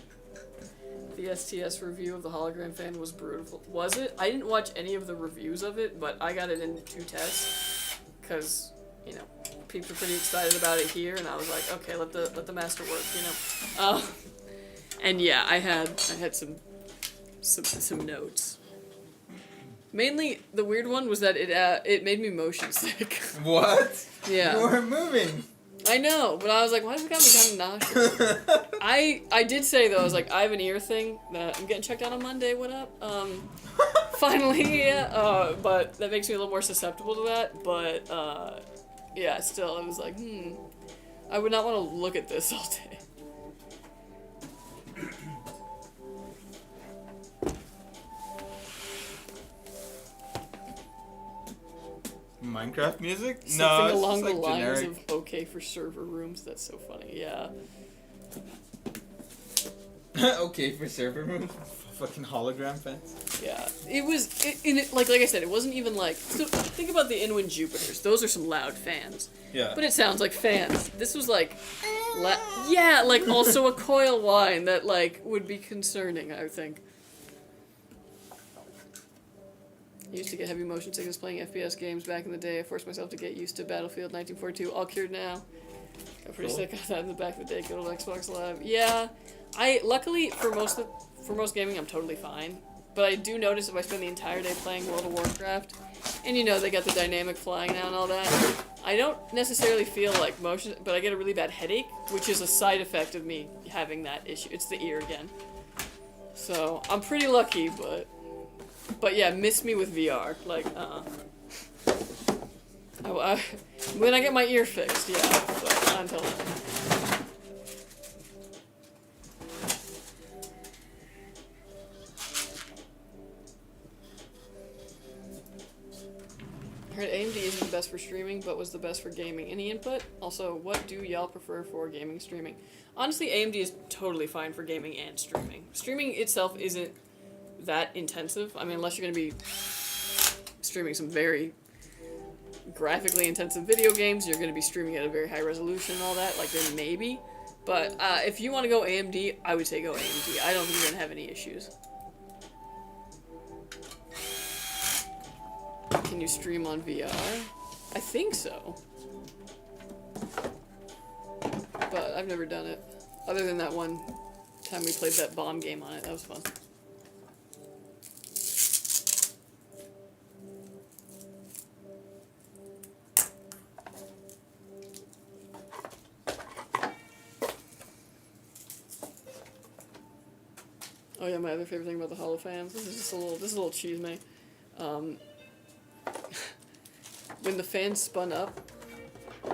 The STS review of the hologram fan was brutal. Was it? I didn't watch any of the reviews of it, but I got it in 2 tests, because, you know, people are pretty excited about it here, and I was like, okay, let the master work, you know. And yeah, I had some notes. Mainly, the weird one was that it made me motion sick. What? Yeah. You weren't moving. I know, but I was like, why does it got me kind of nauseous? I did say though, I was like, I have an ear thing that I'm getting checked out on Monday. What up? Finally, yeah. But that makes me a little more susceptible to that. But yeah, still, I was like, I would not want to look at this all day. Minecraft music? Something No, it's along just the like lines generic. of okay for server rooms. That's so funny. Yeah. Okay, for server room. Fucking hologram fans. Yeah. It was like I said, it wasn't even like. So think about the Inwin Jupiters. Those are some loud fans. Yeah. But it sounds like fans. This was like, yeah, like also a coil whine that like would be concerning. I think. I used to get heavy motion sickness playing FPS games back in the day. I forced myself to get used to Battlefield 1942. All cured now. Got pretty sick of that in the back of the day. Good old Xbox Live. Yeah, I luckily for most gaming I'm totally fine. But I do notice if I spend the entire day playing World of Warcraft, and you know they got the dynamic flying now and all that, I don't necessarily feel like motion, but I get a really bad headache, which is a side effect of me having that issue. It's the ear again. So I'm pretty lucky, but yeah, miss me with VR. Like, when I get my ear fixed, yeah. But not until then. I heard AMD isn't the best for streaming, but was the best for gaming. Any input? Also, what do y'all prefer for gaming streaming? Honestly, AMD is totally fine for gaming and streaming. Streaming itself isn't that intensive. I mean, unless you're going to be streaming some very graphically intensive video games, you're going to be streaming at a very high resolution and all that, like then maybe. But if you want to go AMD, I would say go AMD. I don't think you're going to have any issues. Can you stream on VR? I think so. But I've never done it. Other than that one time we played that bomb game on it. That was fun. Oh yeah, my other favorite thing about the Holo fans. This is a little cheese me. When the fan spun up,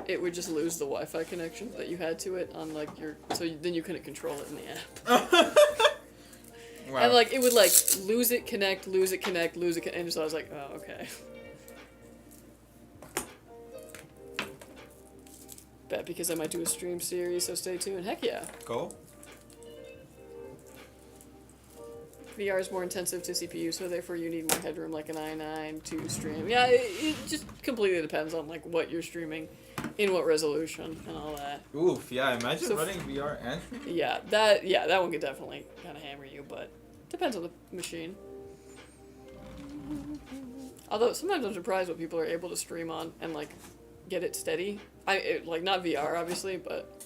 it would just lose the Wi-Fi connection that you had to it on like then you couldn't control it in the app. Wow. And like it would like lose it, connect, and so I was like, oh okay. Bet because I might do a stream series, so stay tuned. Heck yeah. Cool. VR is more intensive to CPU, so therefore you need more headroom like an i9 to stream. Yeah, it just completely depends on like what you're streaming, in what resolution, and all that. Oof, yeah, imagine running VR and streaming. Yeah, that one could definitely kind of hammer you, but depends on the machine. Although sometimes I'm surprised what people are able to stream on and like get it steady. Like not VR obviously, but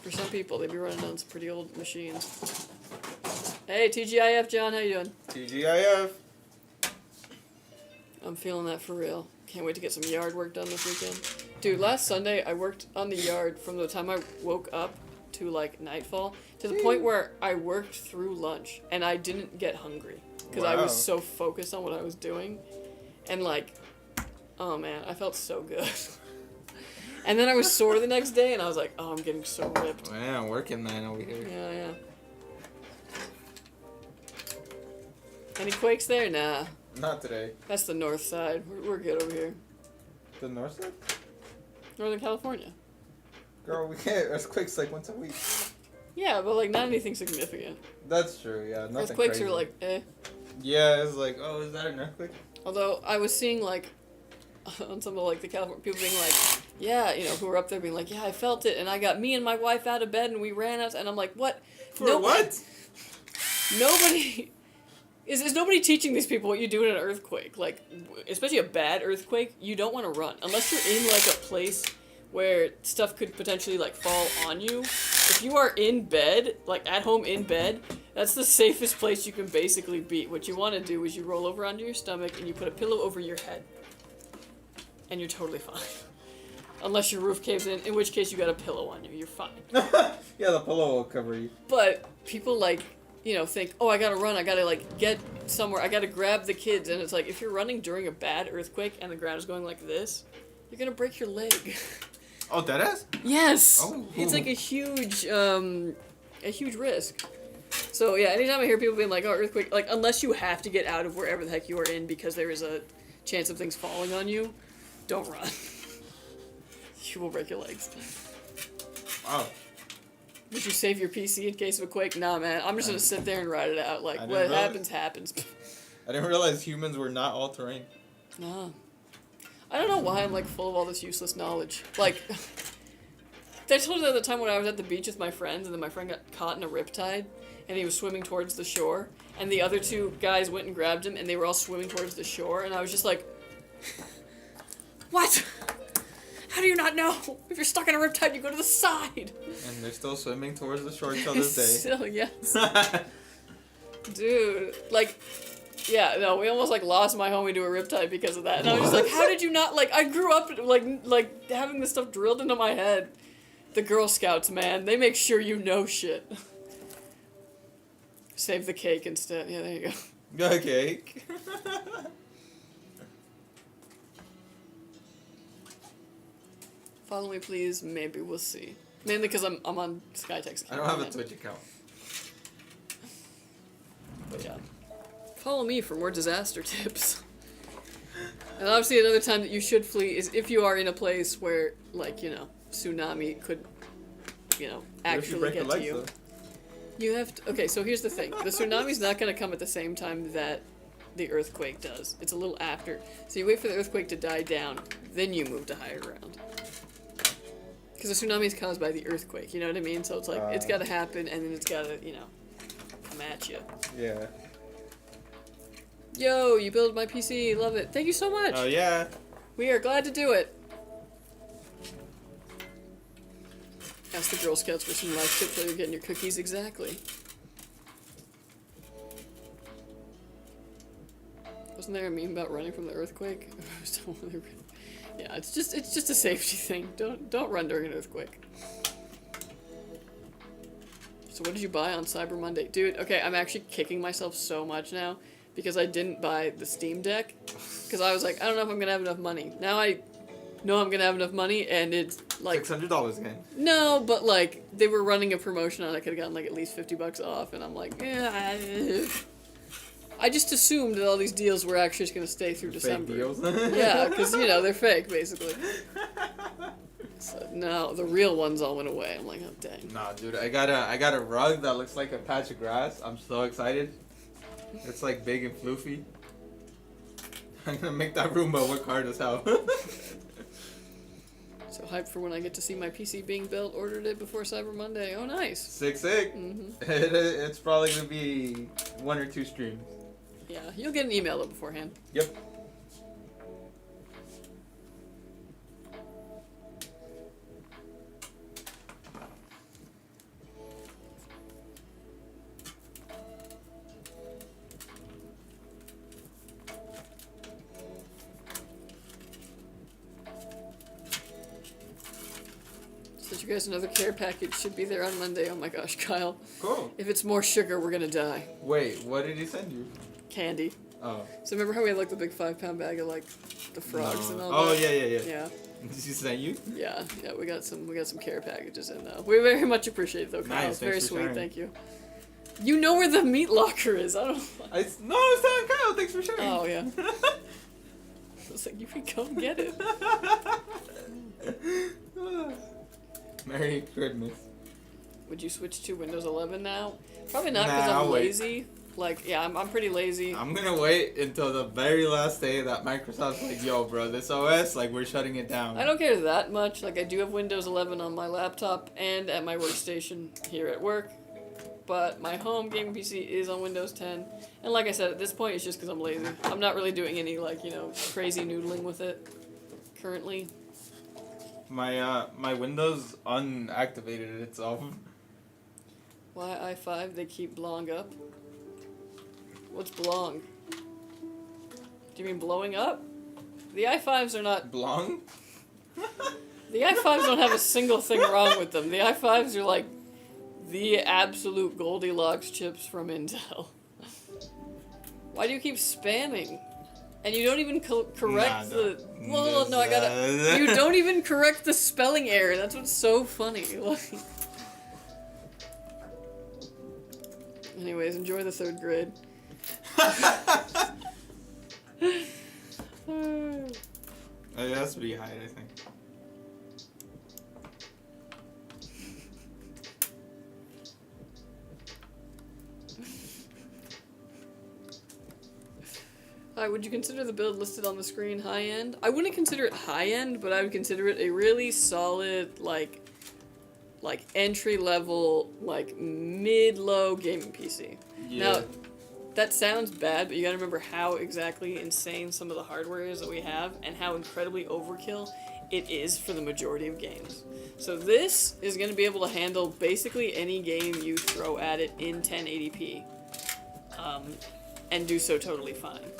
for some people they'd be running on some pretty old machines. Hey, TGIF, John, how you doing? TGIF. I'm feeling that for real. Can't wait to get some yard work done this weekend. Dude, last Sunday I worked on the yard from the time I woke up to like nightfall to the point where I worked through lunch and I didn't get hungry because I was so focused on what I was doing. And like, oh man, I felt so good. And then I was sore the next day and I was like, oh, I'm getting so ripped. Yeah, I'm working man over here. Yeah. Any quakes there? Nah. Not today. That's the north side. We're good over here. The north side? Northern California. Girl, we get earthquakes like once a week. Yeah, but like not anything significant. That's true, yeah. Nothing Earthquakes crazy. are like, eh. Yeah, it's like, oh, is that an earthquake? Although I was seeing like, on some of like the California people being like, yeah, you know, who were up there being like, yeah, I felt it, and I got me and my wife out of bed and we ran out, and I'm like, what? What? Nobody. Is nobody teaching these people what you do in an earthquake? Like, especially a bad earthquake, you don't want to run. Unless you're in, like, a place where stuff could potentially, like, fall on you. If you are in bed, like, at home in bed, that's the safest place you can basically be. What you want to do is you roll over onto your stomach and you put a pillow over your head. And you're totally fine. Unless your roof caves in which case you got a pillow on you. You're fine. Yeah, the pillow will cover you. But people, like, you know, think, oh, I gotta run, I gotta, like, get somewhere, I gotta grab the kids, and it's like, if you're running during a bad earthquake and the ground is going like this, You're gonna break your leg. Oh, deadass? Yes! Oh. It's like a huge risk. So yeah, anytime I hear people being like, oh, earthquake, like, unless you have to get out of wherever the heck you are in because there is a chance of things falling on you, don't run. You will break your legs. Wow. Would you save your PC in case of a quake? Nah, man. I'm just gonna sit there and ride it out. Like, what happens, happens. I didn't realize humans were not all terrain. Nah. I don't know why I'm, like, full of all this useless knowledge. Like, I told you the other time when I was at the beach with my friends, and then my friend got caught in a riptide, and he was swimming towards the shore, and the other two guys went and grabbed him, and they were all swimming towards the shore, and I was just like, what? How do you not know? If you're stuck in a riptide, you go to the side. And they're still swimming towards the shore till this day. Still, yes. Dude, like, yeah, no, we almost, like, lost my homie to a riptide because of that. And I was just like, how did you not, like, I grew up, like having this stuff drilled into my head. The Girl Scouts, man, they make sure you know shit. Save the cake instead. Yeah, there you go. Go cake. Follow me, please. Maybe we'll see. Mainly because I'm on Skytech's account. I don't have a Twitch account. But yeah. Follow me for more disaster tips. And obviously another time that you should flee is if you are in a place where, like, you know, tsunami could, you know, actually get to you. Though? You have to... Okay, so here's the thing. The tsunami's not going to come at the same time that the earthquake does. It's a little after. So you wait for the earthquake to die down, then you move to higher ground. Because the tsunami is caused by the earthquake, you know what I mean? So it's like, it's got to happen, and then it's got to, you know, come at you. Yeah. Yo, you built my PC. Love it. Thank you so much. Oh, yeah. We are glad to do it. Ask the Girl Scouts for some life tips while you're getting your cookies. Exactly. Wasn't there a meme about running from the earthquake? Yeah, it's just a safety thing. Don't run during an earthquake. So what did you buy on Cyber Monday? Dude, okay, I'm actually kicking myself so much now because I didn't buy the Steam Deck because I was like, I don't know if I'm gonna have enough money. Now I know I'm gonna have enough money, and it's like $600 again. No, but like they were running a promotion on it. I could have gotten like at least $50 off, and I'm like, yeah. I just assumed that all these deals were actually just gonna stay through December. Fake deals? Yeah, because you know they're fake basically. So no, the real ones all went away. I'm like, oh dang. Nah, dude, I got a rug that looks like a patch of grass. I'm so excited. It's like big and floofy. I'm gonna make that Roomba work hard as hell. So hyped for when I get to see my PC being built. Ordered it before Cyber Monday. Oh, nice. Sick. Mm-hmm. It's probably gonna be 1 or 2 streams. Yeah, you'll get an email though beforehand. Yep. Sent you guys another care package. Should be there on Monday. Oh my gosh, Kyle. Cool. If it's more sugar, we're gonna die. Wait, what did he send you? Candy. Oh. So remember how we had like the big 5-pound bag of like the frogs and all Oh, that? yeah. Yeah. Did he send you? Yeah, we got some care packages in though. We very much appreciate it though, Kyle. Nice, It's very thanks for sweet, sharing. thank you. You know where the meat locker is. I don't know. No, it's not Kyle. Thanks for sharing. Oh yeah. I was like, you can come get it. Merry Christmas. Would you switch to Windows 11 now? Probably not because Nah, I'm I'll wait. lazy. Like, yeah, I'm pretty lazy. I'm gonna wait until the very last day that Microsoft's like, yo, bro, this OS, like, we're shutting it down. I don't care that much. Like, I do have Windows 11 on my laptop and at my workstation here at work. But my home gaming PC is on Windows 10. And like I said, at this point, it's just because I'm lazy. I'm not really doing any, like, you know, crazy noodling with it currently. My Windows unactivated itself. Why i5? They keep blowing up? What's blowing? Do you mean blowing up? The i5s are not... Blong? The i5s don't have a single thing wrong with them. The i5s are like the absolute Goldilocks chips from Intel. Why do you keep spamming? And you don't even correct the... Well, no, I gotta... You You don't even correct the spelling error. That's what's so funny. Like... Anyways, enjoy the 3rd grade. It has to be height, I think. Would you consider the build listed on the screen high-end? I wouldn't consider it high-end, but I would consider it a really solid, like entry-level, like mid-low gaming PC. Yeah. Now, that sounds bad, but you gotta remember how exactly insane some of the hardware is that we have, and how incredibly overkill it is for the majority of games. So this is gonna be able to handle basically any game you throw at it in 1080p, and do so totally fine.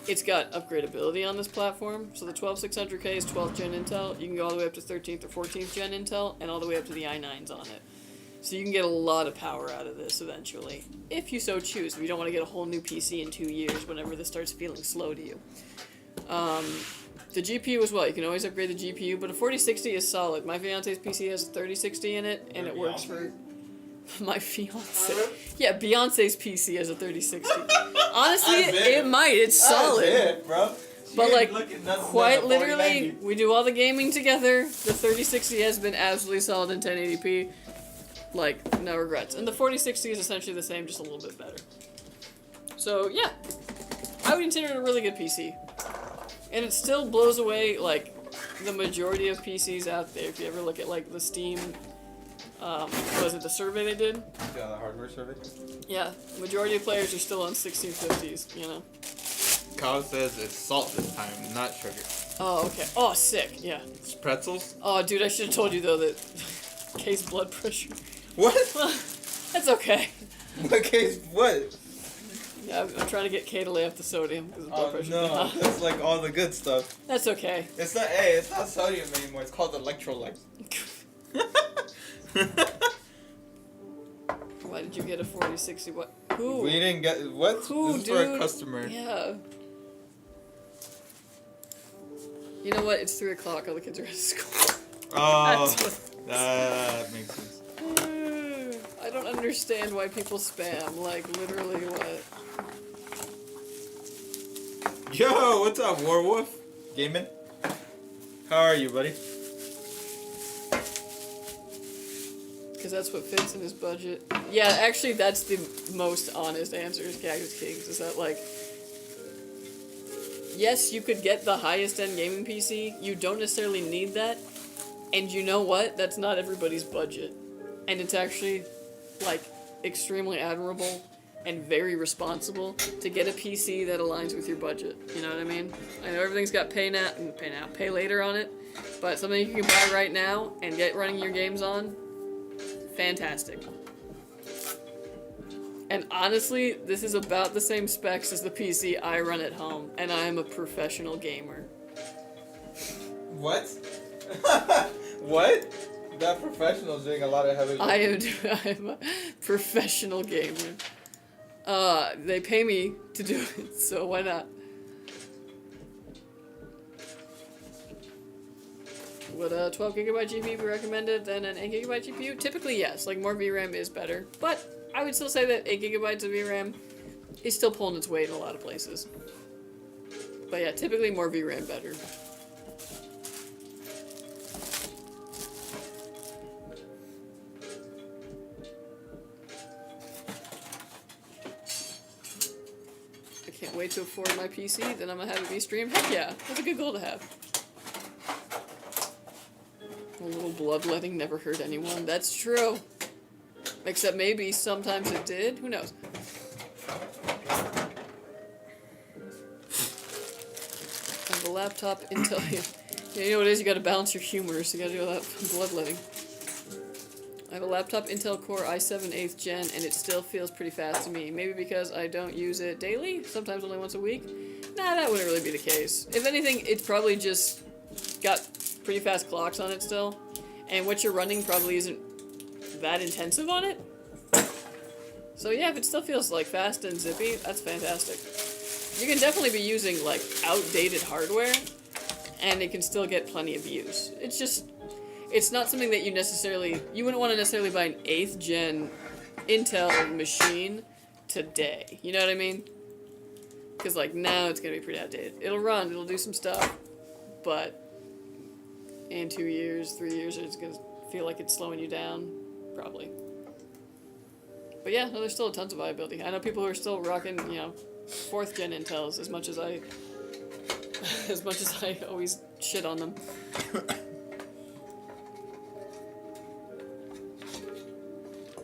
It's got upgradability on this platform, so the 12600K is 12th gen Intel, you can go all the way up to 13th or 14th gen Intel, and all the way up to the i9s on it. So you can get a lot of power out of this eventually, if you so choose, if you don't want to get a whole new PC in 2 years whenever this starts feeling slow to you. The GPU as well, you can always upgrade the GPU, but a 4060 is solid. My fiance's PC has a 3060 in it, and it works for... My fiance. Yeah, Beyonce's PC has a 3060. Honestly, it might. It's solid. It, bro. But like, quite literally, we do all the gaming together. The 3060 has been absolutely solid in 1080p. Like, no regrets. And the 4060 is essentially the same, just a little bit better. So, yeah. I would consider it a really good PC. And it still blows away, like, the majority of PCs out there. If you ever look at, like, the Steam... was it the survey they did? Yeah, the hardware survey. Yeah, majority of players are still on 1650s, you know? Kyle says it's salt this time, not sugar. Oh, okay. Oh, sick, yeah. It's pretzels? Oh, dude, I should have told you, though, that Kay's blood pressure. What? That's okay. What case? What? Yeah, I'm trying to get Kay to lay off the sodium, because blood pressure. No, that's like all the good stuff. That's okay. It's not, hey, it's not sodium anymore, it's called electrolytes. Why did you get a 4060? What? Who? We didn't get, what? Who, this is dude? for a customer. Yeah. You know what? It's 3 o'clock. All the kids are at school. Oh, that makes sense. I don't understand why people spam. Like, literally, what? Yo, what's up, Warwolf? Gaming? How are you, buddy? Because that's what fits in his budget. Yeah, actually, that's the most honest answer is Cactus Kings. Is that, like... Yes, you could get the highest-end gaming PC. You don't necessarily need that. And you know what? That's not everybody's budget. And it's actually, like, extremely admirable and very responsible to get a PC that aligns with your budget. You know what I mean? I know everything's got pay later on it. But something you can buy right now and get running your games on... Fantastic. And honestly, this is about the same specs as the PC I run at home, and I am a professional gamer. What? What? That professional's doing a lot of heavy lifting. I am a professional gamer. They pay me to do it, so why not? Would a 12GB GPU be recommended than an 8GB GPU? Typically, yes. Like, more VRAM is better. But I would still say that 8GB of VRAM is still pulling its weight in a lot of places. But yeah, typically more VRAM better. I can't wait to afford my PC, then I'm gonna have it be streamed. Heck yeah, that's a good goal to have. A little bloodletting never hurt anyone. That's true. Except maybe sometimes it did. Who knows? I have a laptop Intel. Yeah, you know what it is? You gotta balance your humor, so you gotta do all that bloodletting. I have a laptop Intel Core i7 8th gen, and it still feels pretty fast to me. Maybe because I don't use it daily, sometimes only once a week. Nah, that wouldn't really be the case. If anything, it's probably just got pretty fast clocks on it still, and what you're running probably isn't that intensive on it. So yeah, if it still feels like fast and zippy, that's fantastic. You can definitely be using like outdated hardware, and it can still get plenty of use. It's just, it's not something that you wouldn't want to necessarily buy an 8th gen Intel machine today. You know what I mean? Because like now it's gonna be pretty outdated. It'll run, it'll do some stuff, but in 2 years, 3 years, it's gonna feel like it's slowing you down, probably. But yeah, no, there's still tons of viability. I know people who are still rocking, 4th gen Intels as much as I always shit on them.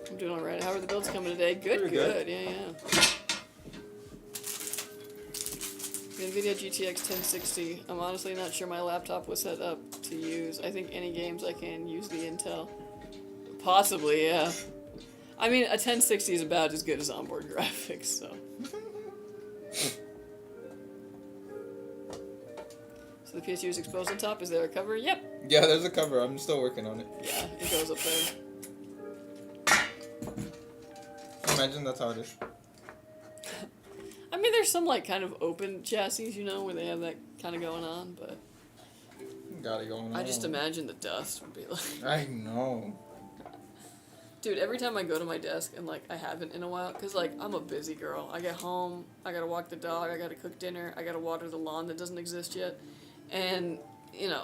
I'm doing alright. How are the builds coming today? Good. Yeah. The NVIDIA GTX 1060. I'm honestly not sure my laptop was set up to use. I think any games I can use the Intel. Possibly, yeah. I mean, a 1060 is about as good as onboard graphics, so. So the PSU is exposed on top. Is there a cover? Yep. Yeah, there's a cover. I'm still working on it. Yeah, it goes up there. Imagine that's how it is. I mean, there's some, like, kind of open chassis, where they have that kind of going on, but... Got it going on. I just imagine the dust would be like... I know. Dude, every time I go to my desk, and, like, I haven't in a while, because, like, I'm a busy girl. I get home, I gotta walk the dog, I gotta cook dinner, I gotta water the lawn that doesn't exist yet. And,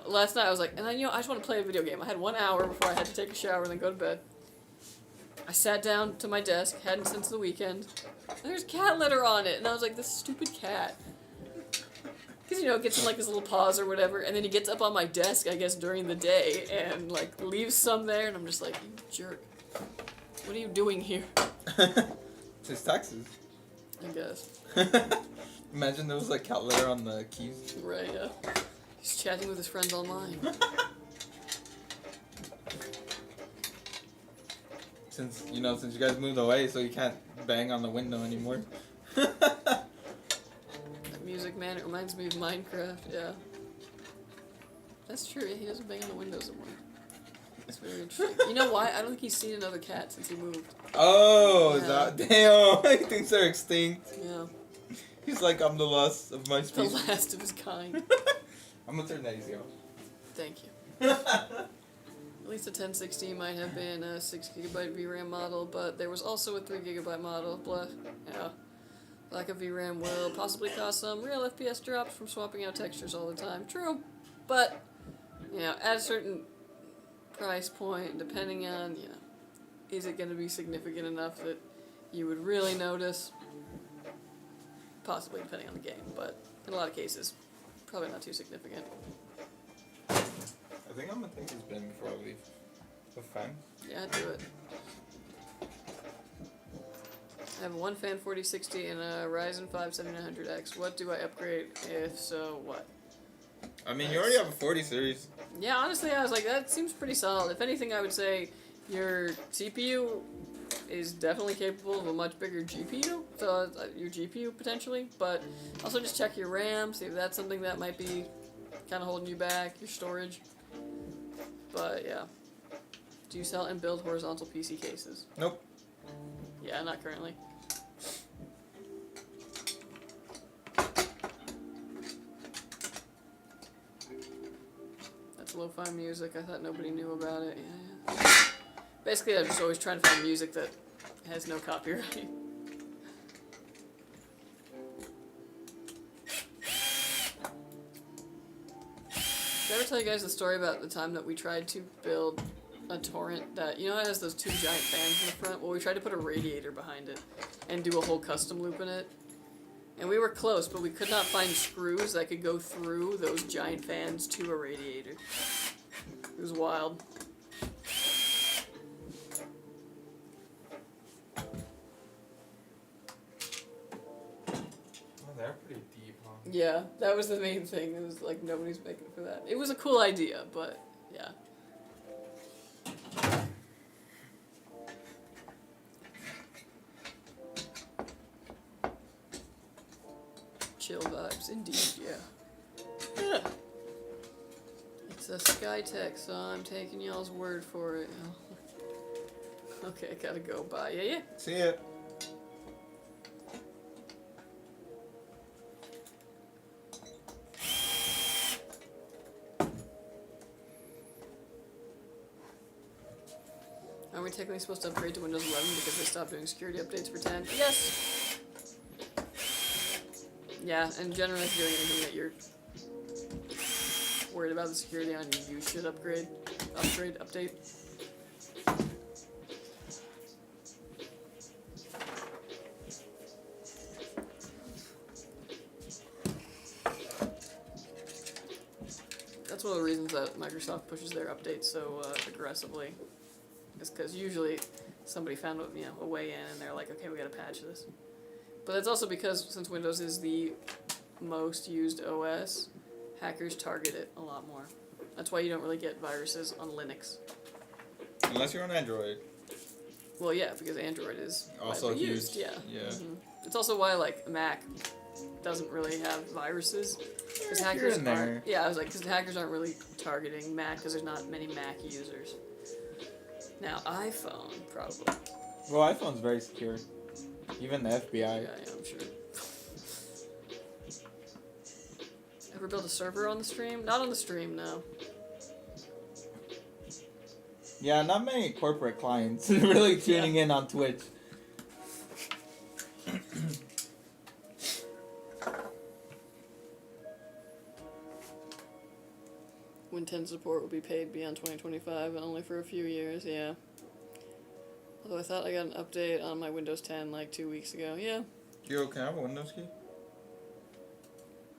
last night I was like, and then, I just want to play a video game. I had 1 hour before I had to take a shower and then go to bed. I sat down to my desk, hadn't since the weekend, and there's cat litter on it. And I was like, this stupid cat. Because, it gets in, like, his little paws or whatever, and then he gets up on my desk, I guess, during the day, and, like, leaves some there, and I'm just like, you jerk. What are you doing here? It's his taxes. I guess. Imagine there was, like, cat litter on the keys. Right, yeah. He's chatting with his friends online. Since you guys moved away, so you can't bang on the window anymore. That music, man, it reminds me of Minecraft, yeah. That's true, yeah, he doesn't bang on the windows anymore. That's very interesting. You know why? I don't think he's seen another cat since he moved. Oh, Yeah. damn, he thinks they're extinct. Yeah. He's like, I'm the last of my species. The last of his kind. I'm gonna turn that easy off. Thank you. At least a 1060 might have been a 6GB VRAM model, but there was also a 3GB model. Blah. Yeah. Lack of VRAM will possibly cause some real FPS drops from swapping out textures all the time. True. But, at a certain price point, depending on, is it going to be significant enough that you would really notice? Possibly, depending on the game, but in a lot of cases, probably not too significant. I think I'm gonna take this bin before I leave. The fan? Yeah, do it. I have a one fan 4060 and a Ryzen 5 7900X. What do I upgrade? If so, what? I mean, you already have a 40 series. Yeah, honestly, I was like, that seems pretty solid. If anything, I would say your CPU is definitely capable of a much bigger GPU, so your GPU potentially, but also just check your RAM, see if that's something that might be kind of holding you back, your storage. But yeah. Do you sell and build horizontal PC cases? Nope. Yeah, not currently. That's lo-fi music. I thought nobody knew about it. Yeah. Basically, I'm just always trying to find music that has no copyright. Did I ever tell you guys the story about the time that we tried to build a torrent that, it has those two giant fans in the front? Well, we tried to put a radiator behind it and do a whole custom loop in it. And we were close, but we could not find screws that could go through those giant fans to a radiator. It was wild. They're pretty deep, huh? Yeah, that was the main thing. It was like nobody's making for that. It was a cool idea, but yeah. Chill vibes, indeed, yeah. It's a Skytech, so I'm taking y'all's word for it. Okay, I gotta go. Bye. Yeah. See ya. technically supposed to upgrade to Windows 11 because they stopped doing security updates for 10? Yes! Yeah, and generally if you're doing anything that you're worried about the security on, you should upgrade, update. That's one of the reasons that Microsoft pushes their updates so aggressively. Is because usually somebody found a way in and they're like, okay, we gotta patch this. But that's also because since Windows is the most used OS, hackers target it a lot more. That's why you don't really get viruses on Linux. Unless you're on Android. Well, yeah, because Android is Also widely huge. used. Yeah. Yeah. Mm-hmm. It's also why like Mac doesn't really have viruses because Here hackers and there. aren't. Yeah, I was like, because hackers aren't really targeting Mac because there's not many Mac users. Now iPhone probably. Well, iPhone's very secure. Even the FBI. Yeah, I'm sure. Ever built a server on the stream? Not on the stream, no. Yeah, not many corporate clients really tuning in on Twitch. When 10 support will be paid beyond 2025 and only for a few years, yeah. Although I thought I got an update on my Windows 10 like 2 weeks ago, yeah. Yo, can I have a Windows key?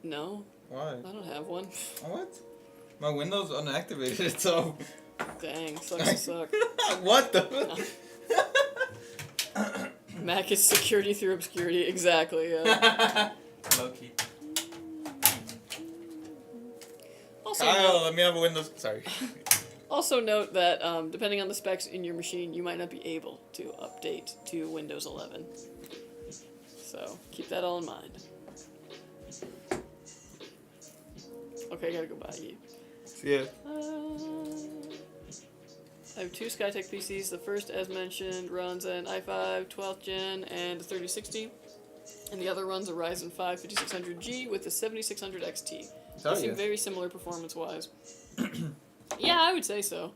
No, Why? I don't have one. What? My Windows unactivated, so... Dang, sucks to suck. What the? Mac is security through obscurity, exactly, yeah. Low key. Also Kyle, note, let me have a Windows... Sorry. also note that depending on the specs in your machine, you might not be able to update to Windows 11. So, keep that all in mind. Okay, I gotta go buy you. See ya. I have 2 Skytech PCs. The first, as mentioned, runs an i5 12th gen and a 3060. And the other runs a Ryzen 5 5600G with a 7600 XT. They seem very similar performance-wise. Yeah, I would say so.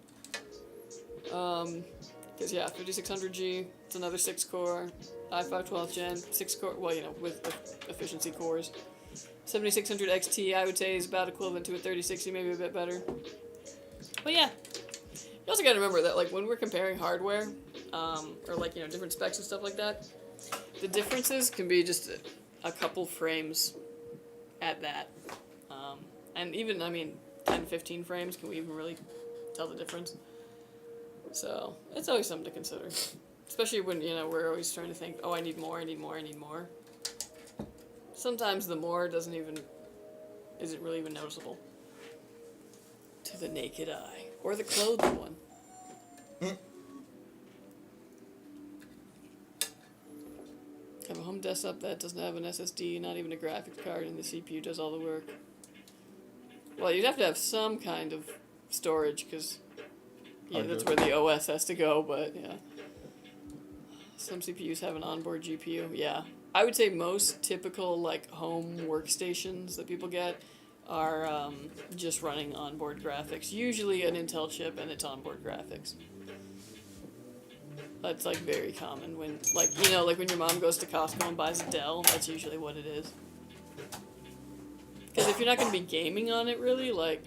Because, yeah, 5600G, it's another 6-core, i5 12th gen, 6-core, well, you know, with efficiency cores. 7600 XT, I would say, is about equivalent to a 3060, maybe a bit better. But yeah, you also gotta remember that, like, when we're comparing hardware, or, like, you know, different specs and stuff like that, the differences can be just a couple frames at that. And even, I mean, 10, 15 frames, can we even really tell the difference? So, it's always something to consider. Especially when, you know, we're always trying to think, oh, I need more, I need more, I need more. Sometimes the more isn't really even noticeable to the naked eye. Or the clothed one. I have a home desktop that doesn't have an SSD, not even a graphics card, and the CPU does all the work. Well, you'd have to have some kind of storage, because yeah, that's where the OS has to go, but yeah. Some CPUs have an onboard GPU, yeah. I would say most typical, like, home workstations that people get are just running onboard graphics. Usually an Intel chip and it's onboard graphics. That's, like, very common when, like, you know, like when your mom goes to Costco and buys a Dell, that's usually what it is. Because if you're not going to be gaming on it, really, like,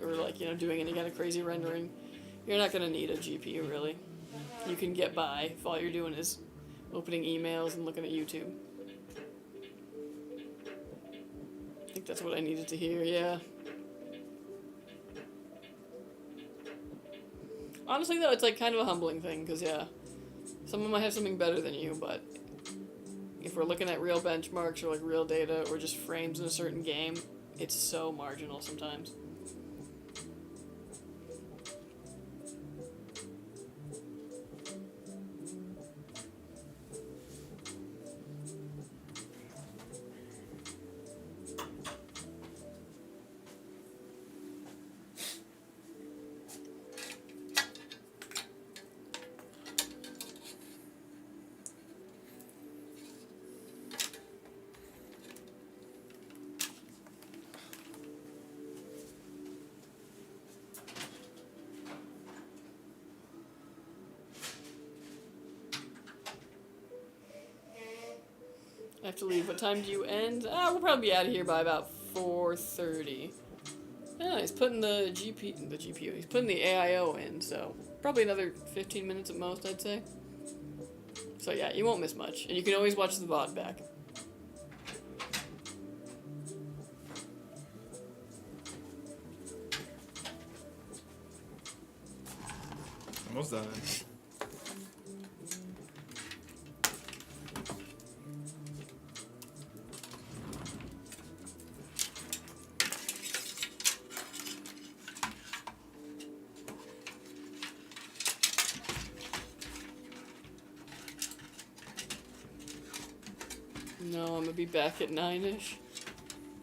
or, like, you know, doing any kind of crazy rendering, you're not going to need a GPU, really. You can get by if all you're doing is opening emails and looking at YouTube. I think that's what I needed to hear, yeah. Honestly, though, it's, like, kind of a humbling thing, because, yeah, someone might have something better than you, but if we're looking at real benchmarks or, like, real data or just frames in a certain game, it's so marginal sometimes. have to leave. What time do you end? We'll probably be out of here by about 4:30. Yeah, he's putting the GPU. He's putting the AIO in, so probably another 15 minutes at most, I'd say. So yeah, you won't miss much, and you can always watch the VOD back. Almost done. No, I'm gonna be back at 9-ish.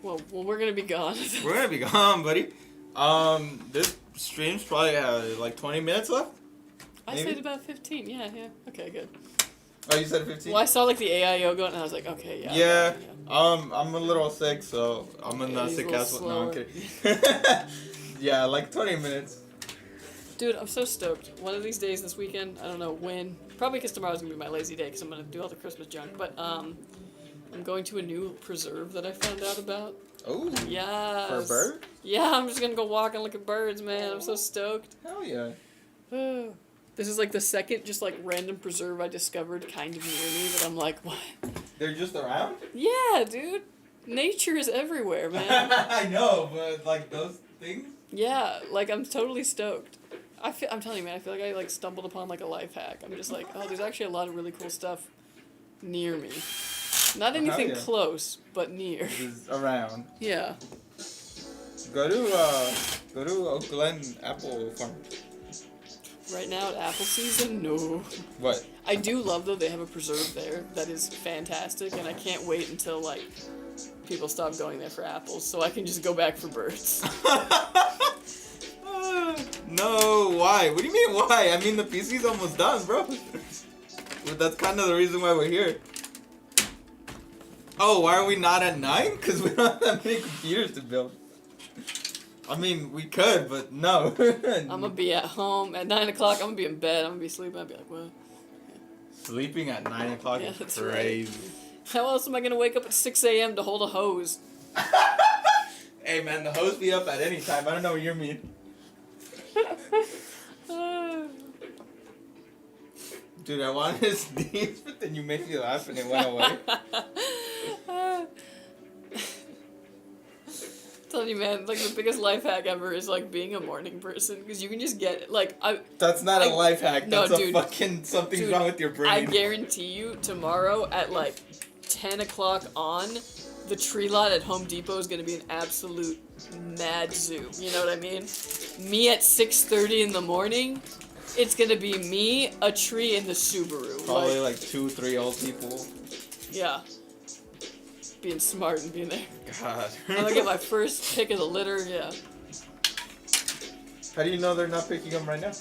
Well, we're gonna be gone. We're gonna be gone, buddy. This stream's probably like 20 minutes left. I Maybe? said about 15. Yeah. Okay, good. Oh, you said 15? Well, I saw like the AIO going, and I was like, okay, yeah. Yeah. I'm a little sick, so I'm in the he's a sick little ass. No, I'm slower. kidding. Yeah, like 20 minutes. Dude, I'm so stoked. One of these days this weekend, I don't know when. Probably because tomorrow's gonna be my lazy day, because I'm gonna do all the Christmas junk. But I'm going to a new preserve that I found out about. Oh. Yeah. For a bird? Yeah, I'm just gonna go walk and look at birds, man. I'm so stoked. Hell yeah. This is like the second just like random preserve I discovered kind of near me that I'm like, what? They're just around? Yeah, dude. Nature is everywhere, man. I know, but like those things? Yeah, like I'm totally stoked. I'm telling you, man, I feel like I like stumbled upon like a life hack. I'm just like, oh, there's actually a lot of really cool stuff near me. Not anything yeah. close, but near. Just around. Yeah. Go to Oak Glen Apple Farm. Right now at apple season, no. What? I do love though they have a preserve there that is fantastic, and I can't wait until like people stop going there for apples so I can just go back for birds. No, why? What do you mean why? I mean the PC's almost done, bro. But that's kind of the reason why we're here. Oh, why are we not at 9? Because we don't have that many computers to build. I mean, we could, but no. I'm gonna be at home at 9 o'clock. I'm gonna be in bed. I'm gonna be sleeping. I'll be like, what? Sleeping at 9 o'clock Yeah, is that's crazy. How else am I gonna wake up at 6 a.m. to hold a hose? Hey man, the hose be up at any time. I don't know what you mean. Dude, I wanted to sneeze, but then you made me laugh and it went away. Telling you, man, like the biggest life hack ever is like being a morning person because you can just get like That's not a life hack. No, That's dude. a fucking something's Dude, wrong with your brain. I guarantee you tomorrow at like 10 o'clock on, the tree lot at Home Depot is gonna be an absolute mad zoo. You know what I mean? Me at 6:30 in the morning, it's gonna be me, a tree, and the Subaru. Probably like 2-3 old people. Yeah. Being smart and being there. God. I'm gonna get my first pick of the litter, yeah. How do you know they're not picking them right now?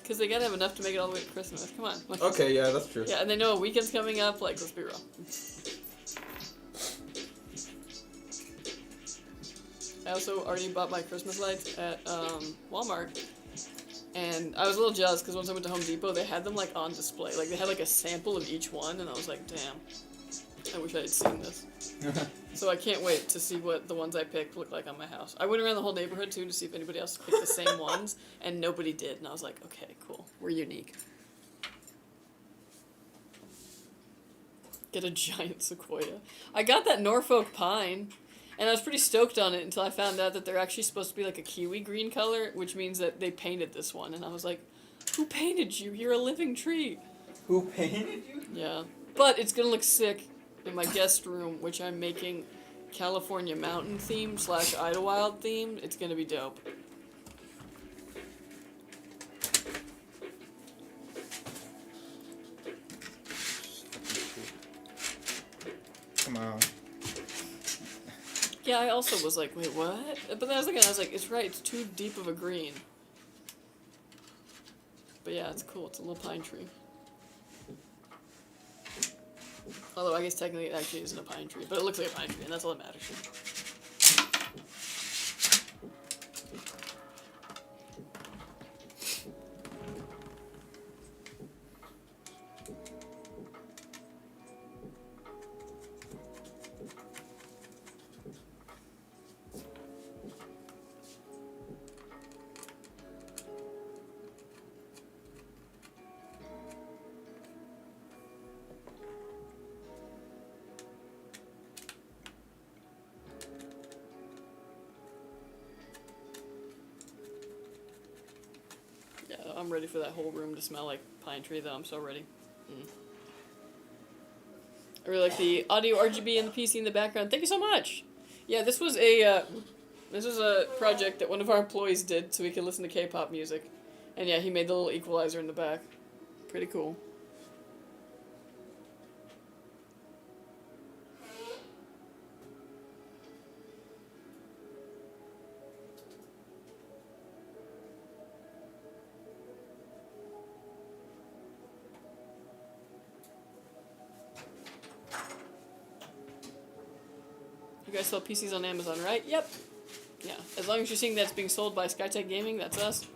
Because they gotta have enough to make it all the way to Christmas. Come on. Like, Okay, yeah, that's true. yeah, and they know a weekend's coming up, like, let's be real. I also already bought my Christmas lights at Walmart. And I was a little jealous because once I went to Home Depot, they had them, like, on display. Like, they had, like, a sample of each one, and I was like, damn. I wish I had seen this. So I can't wait to see what the ones I picked look like on my house. I went around the whole neighborhood, too, to see if anybody else picked the same ones, and nobody did. And I was like, okay, cool. We're unique. Get a giant sequoia. I got that Norfolk pine, and I was pretty stoked on it until I found out that they're actually supposed to be like a kiwi green color, which means that they painted this one. And I was like, who painted you? You're a living tree. Who painted you? Yeah. But it's gonna look sick in my guest room, which I'm making California mountain theme / Idlewild theme. It's gonna be dope. Come on. Yeah, I also was like, wait, what? But then I was like, it's right, it's too deep of a green. But yeah, it's cool, it's a little pine tree. Although I guess technically it actually isn't a pine tree, but it looks like a pine tree, and that's all that matters. I'm ready for that whole room to smell like pine tree, though. I'm so ready. I really like the audio RGB and the PC in the background. Thank you so much. Yeah, this was a project that one of our employees did so we could listen to K-pop music, and yeah, he made the little equalizer in the back. Pretty cool. You guys sell PCs on Amazon, right? Yep. Yeah, as long as you're seeing that's being sold by Skytech Gaming, that's us.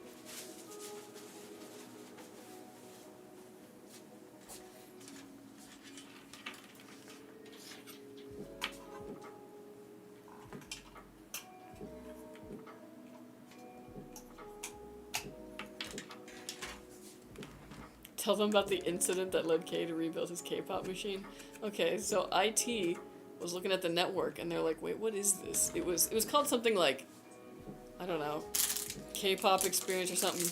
Tell them about the incident that led Kay to rebuild his K-pop machine. Okay, so IT was looking at the network and they're like, wait, what is this? It was called something like, I don't know, K-pop experience or something.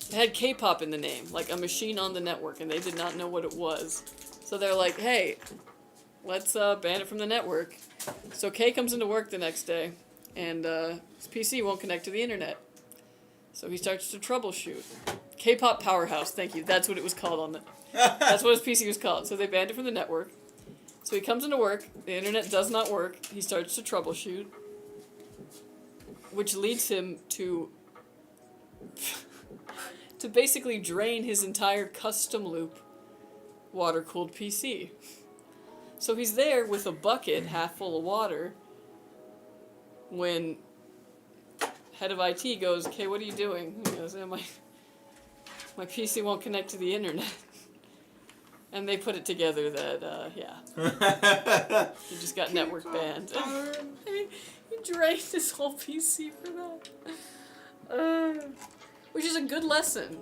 It had K-pop in the name, like a machine on the network, and they did not know what it was. So they're like, hey, let's ban it from the network. So Kay comes into work the next day and his PC won't connect to the internet. So he starts to troubleshoot. K-pop Powerhouse, thank you. That's what it was called on the... That's what his PC was called. So they banned it from the network. So he comes into work, the internet does not work, he starts to troubleshoot, which leads him to basically drain his entire custom loop water-cooled PC. So he's there with a bucket half full of water when head of IT goes, "Okay, what are you doing?" He goes, "My PC won't connect to the internet." And they put it together that, yeah. He just got network banned. I mean, he drained his whole PC for that. Which is a good lesson.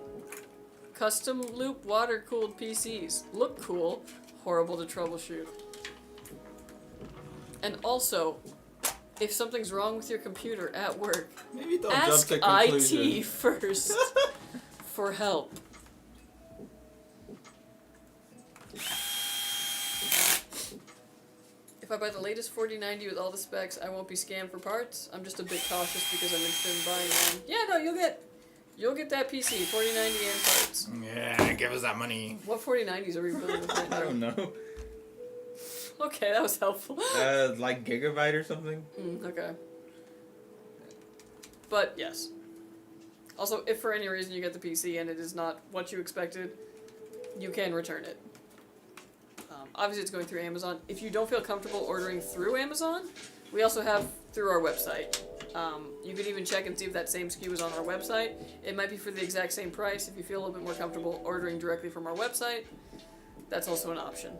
Custom loop water-cooled PCs. Look cool, horrible to troubleshoot. And also, if something's wrong with your computer at work, maybe don't ask jump to conclusions. IT first for help. If I buy the latest 4090 with all the specs, I won't be scammed for parts. I'm just a bit cautious because I'm interested in buying one. Yeah, no, you'll get that PC, 4090 and parts. Yeah, give us that money. What 4090s are we building with right now? I don't know. Okay, that was helpful. Like Gigabyte or something? Okay. But, yes. Also, if for any reason you get the PC and it is not what you expected, you can return it. Obviously, it's going through Amazon. If you don't feel comfortable ordering through Amazon, we also have through our website. You could even check and see if that same SKU is on our website. It might be for the exact same price. If you feel a little bit more comfortable ordering directly from our website, that's also an option.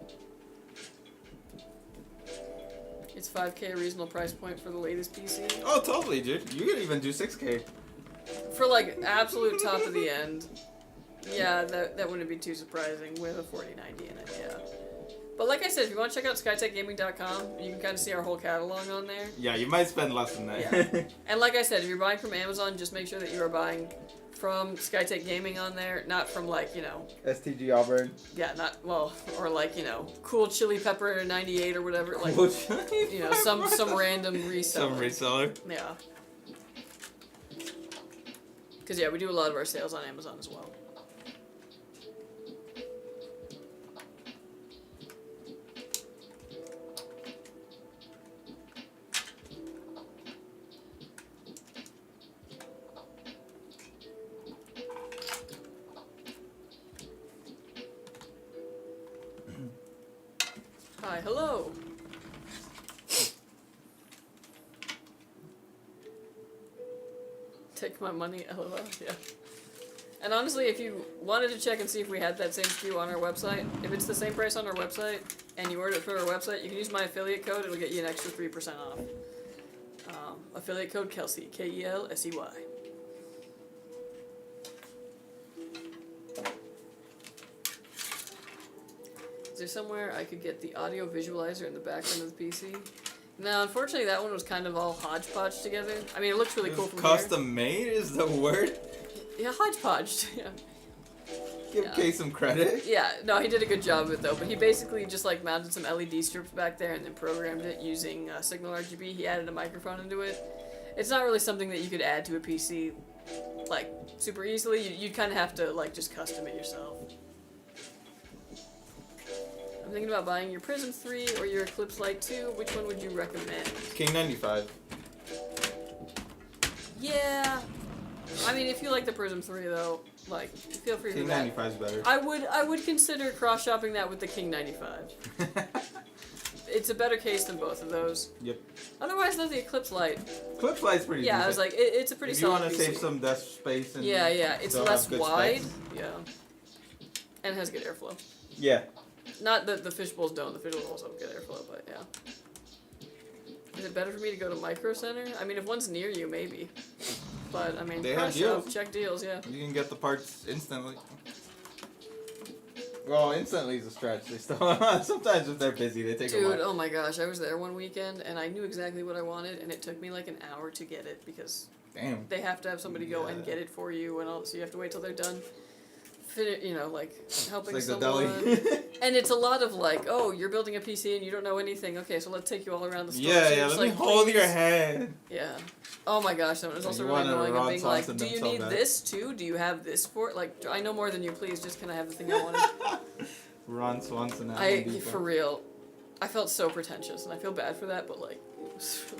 It's $5K a reasonable price point for the latest PC. Oh, totally, dude. You could even do 6K. For like absolute top of the end, yeah, that wouldn't be too surprising with a 4090 in it, yeah. But like I said, if you want to check out skytechgaming.com, you can kind of see our whole catalog on there. Yeah, you might spend less than that. Yeah. And like I said, if you're buying from Amazon, just make sure that you are buying from Skytech Gaming on there, not from like, you know... STG Auburn. Yeah, not, well, or like, you know, Cool Chili Pepper 98 or whatever. Like, Cool Chili you know, some random reseller. Some reseller. Yeah. Because, yeah, we do a lot of our sales on Amazon as well. Hi, hello. Take my money, lol, yeah. And honestly, if you wanted to check and see if we had that same SKU on our website, if it's the same price on our website, and you order it through our website, you can use my affiliate code, it'll get you an extra 3% off. Affiliate code Kelsey, K-E-L-S-E-Y. Is there somewhere I could get the audio visualizer in the background of the PC? No, unfortunately that one was kind of all hodgepodge together. I mean, it looks really cool from Custom made is the word? here. Yeah, hodgepodge. Yeah. Give Kay some credit. Yeah, no, he did a good job of it though. But he basically just like mounted some LED strips back there and then programmed it using Signal RGB. He added a microphone into it. It's not really something that you could add to a PC like super easily. You'd kind of have to like just custom it yourself. I'm thinking about buying your Prism 3 or your Eclipse Light 2. Which one would you recommend? King 95. Yeah. I mean, if you like the Prism 3 though, like, feel free to King that. 95 is better. I would consider cross-shopping that with the King 95. It's a better case than both of those. Yep. Otherwise, though, the Eclipse Light. Eclipse Light's pretty Yeah, decent. I was like, it's a pretty if you solid want to PC. save some desk space and Yeah, it's still less have good wide. specs. Yeah. And has good airflow. Yeah. Not that the fishbowls don't. The fishbowls have good airflow, but yeah. Is it better for me to go to Micro Center? I mean, if one's near you, maybe. But, I mean, They have cross-shop, deals. check deals, yeah. You can get the parts instantly. Well, instantly is a stretch. They still sometimes if they're busy, they take a while. Dude, oh my gosh, I was there one weekend and I knew exactly what I wanted, and it took me like an hour to get it because Damn. they have to have somebody go and get it for you, and all, so you have to wait till they're done. You know, like helping It's like someone. the deli. And it's a lot of like, oh, you're building a PC and you don't know anything. Okay, so let's take you all around the store. Yeah, So you're yeah. just Let me like, hold your please. hand. Yeah. Oh my gosh, that was also You really wanted annoying. Ron Of being like, Swanson do you them so need bad. this too? Do you have this for it? Like, I know more than you. Please, just can I have the thing I wanted? Ron Swanson. At Home I Depot. for real. I felt so pretentious, and I feel bad for that. But like,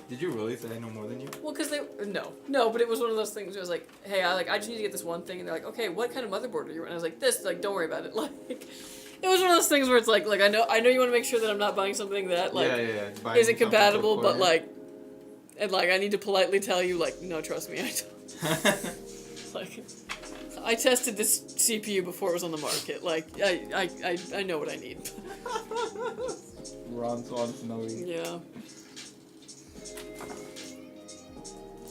Did you really say I know more than you? well, because they no, but it was one of those things where I was like, hey, I just need to get this one thing, and they're like, okay, what kind of motherboard are you? And I was like, this, like, don't worry about it. Like, it was one of those things where it's like I know you want to make sure that I'm not buying something that like yeah. Buying isn't something compatible, for but it. like, and like I need to politely tell you like, no, trust me, I don't. Like, I tested this CPU before it was on the market. Like, I know what I need. Ron Swanson. Yeah.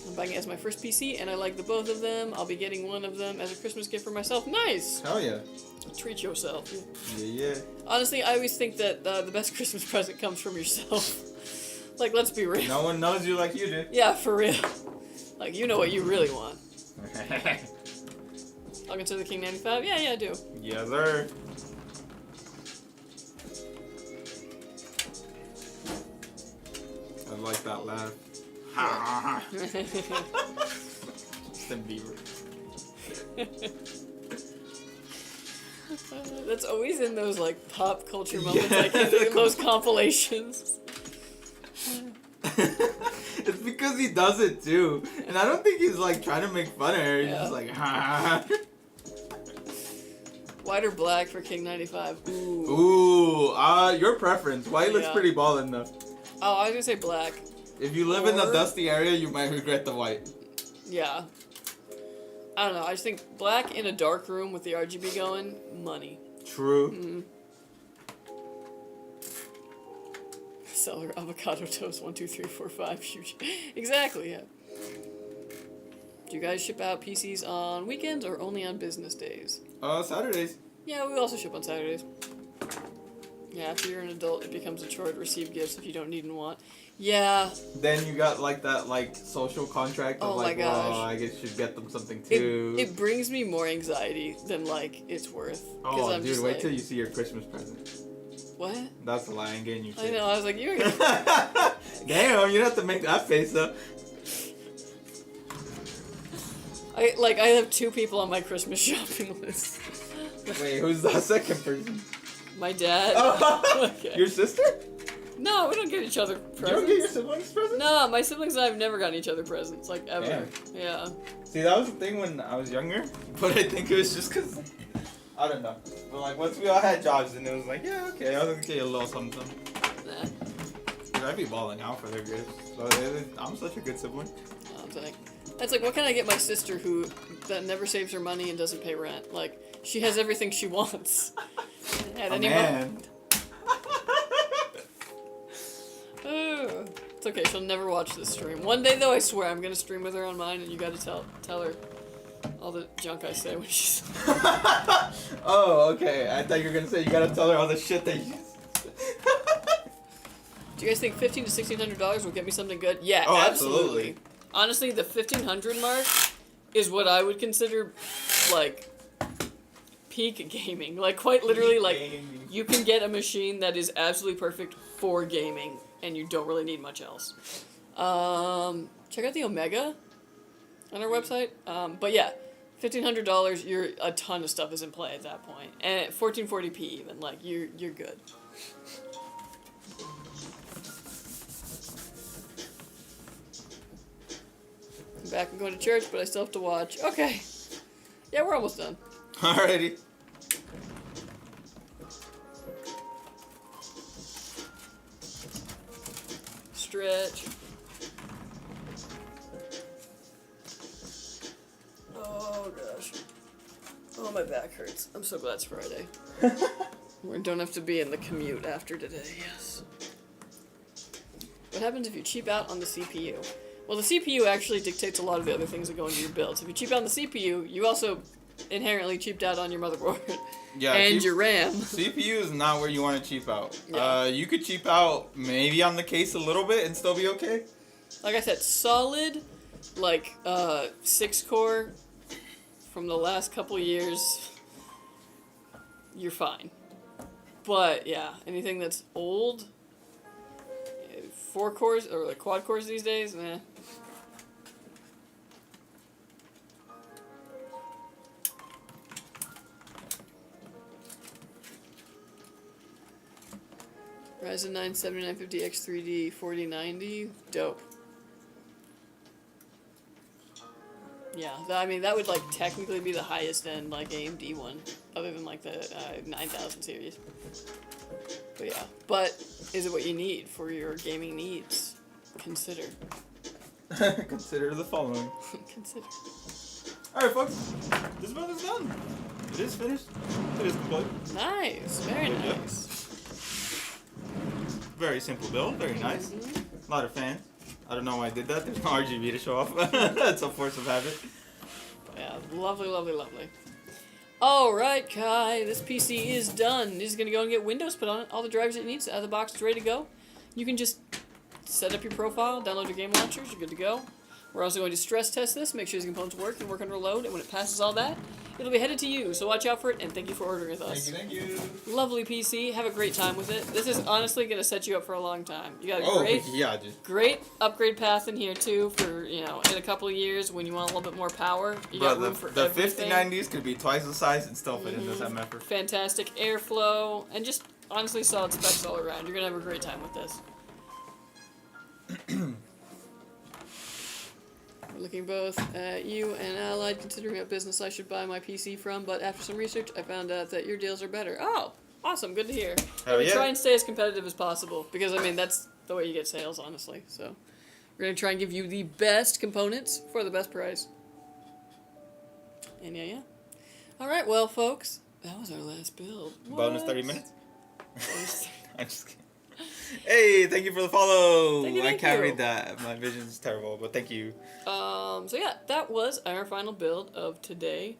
I'm buying it as my first PC, and I like the both of them. I'll be getting one of them as a Christmas gift for myself. Nice! Hell yeah. Treat yourself. Yeah. Honestly, I always think that the best Christmas present comes from yourself. Like, let's be real. No one knows you like you do. Yeah, for real. Like, you know what you really want. I'll consider the King 95? Yeah, I do. Yes, sir. I like that laugh. Justin Bieber. That's always in those, like, pop culture moments, like, in those compilations. It's because he does it too, and I don't think he's like trying to make fun of her. He's Yeah. just like, ha. White or black for King 95? Ooh. Ooh, your preference. White looks Yeah. pretty ballin' though. Oh, I was gonna say black. If you live in a Or- dusty area, you might regret the white. Yeah. I don't know, I just think black in a dark room with the RGB going, money. True. Mm. Seller avocado toast 1, 2, 3, 4, 5. Huge. Exactly. Yeah. Do you guys ship out PCs on weekends or only on business days? Saturdays. Yeah, we also ship on Saturdays. Yeah, after you're an adult, it becomes a chore to receive gifts if you don't need and want. Yeah. Then you got like that social contract of Oh my like, gosh. well, I guess you should get them something too. It brings me more anxiety than like it's worth. 'Cause Oh, I'm dude, just wait like, till you see your Christmas present. What? That's a lie. I ain't getting you I shit. know. I was like, you're gonna. Damn, you don't have to make that face up. I have 2 people on my Christmas shopping list. Wait, who's the second person? My dad. Oh, Okay. your sister? No, we don't get each other You presents. don't get your siblings presents? No, my siblings and I have never gotten each other presents, like, ever. Damn. Yeah. See, that was the thing when I was younger, but I think it was just because, I don't know. But like, once we all had jobs, and it was like, yeah, okay, I'll get you a little something. Nah. Dude, I'd be balling out for their gifts. So I'm such a good sibling. I'm saying. That's like, what can I get my sister that never saves her money and doesn't pay rent? Like, she has everything she wants. At any moment. Oh, it's okay, she'll never watch this stream. One day, though, I swear, I'm gonna stream with her on mine, and you gotta tell her all the junk I say when she's... Oh, okay. I thought you were gonna say you gotta tell her all the shit that you... Do you guys think $1,500 to $1,600 will get me something good? Yeah, Oh, absolutely. Honestly, the $1,500 mark is what I would consider, like, peak gaming. Like, quite literally, like, Gaming. you can get a machine that is absolutely perfect for gaming, and you don't really need much else. Check out the Omega on our website. But yeah, $1,500, a ton of stuff is in play at that point. And at 1440p even, like, you're good. I'm back and going to church, but I still have to watch. Okay. Yeah, we're almost done. Alrighty. Stretch. Oh gosh. Oh, my back hurts. I'm so glad it's Friday. We don't have to be in the commute after today, yes. What happens if you cheap out on the CPU? Well, the CPU actually dictates a lot of the other things that go into your build. So if you cheap out on the CPU, you also inherently cheaped out on your motherboard. Yeah, and your RAM. CPU is not where you want to cheap out. Yeah. You could cheap out maybe on the case a little bit and still be okay. Like I said, solid, like, 6-core from the last couple years, you're fine. But, yeah, anything that's old, 4 cores, or like quad cores these days, meh. Ryzen 9 7950X 3D 4090, dope. Yeah, I mean, that would, like, technically be the highest end, like, AMD one, other than, like, the 9000 series. But, yeah. But, is it what you need for your gaming needs? Consider. Consider the following. Consider. Alright, folks. This build is done. It is finished. It is complete. Nice. Very Yep. nice. Very simple build. Very nice. Mm-hmm. A lot of fans. I don't know why I did that. There's no RGB to show off. It's a force of habit. Yeah, lovely, lovely, lovely. Alright, Kai, this PC is done. He's gonna go and get Windows put on it. All the drivers it needs out of the box is ready to go. You can just set up your profile, download your game launchers, you're good to go. We're also going to stress test this, make sure these components work and work under load, and when it passes all that, it'll be headed to you. So watch out for it, and thank you for ordering with us. Thank you. Lovely PC. Have a great time with it. This is honestly going to set you up for a long time. You got a great upgrade path in here, too, for, you know, in a couple of years when you want a little bit more power. You got room for the everything. 5090s could be twice the size and still fit in this MF. Fantastic airflow, and just honestly solid specs all around. You're going to have a great time with this. We're looking both at you and Allied, considering what business I should buy my PC from, but after some research, I found out that your deals are better. Oh, awesome, good to hear. Hell yeah. Try and stay as competitive as possible, because, I mean, that's the way you get sales, honestly. So, we're going to try and give you the best components for the best price. And yeah. Alright, well, folks, that was our last build. Bonus What? 30 minutes? I'm just kidding. Hey, thank you for the follow. Thank you. I can't read that. My vision is terrible, but thank you. So yeah, that was our final build of today.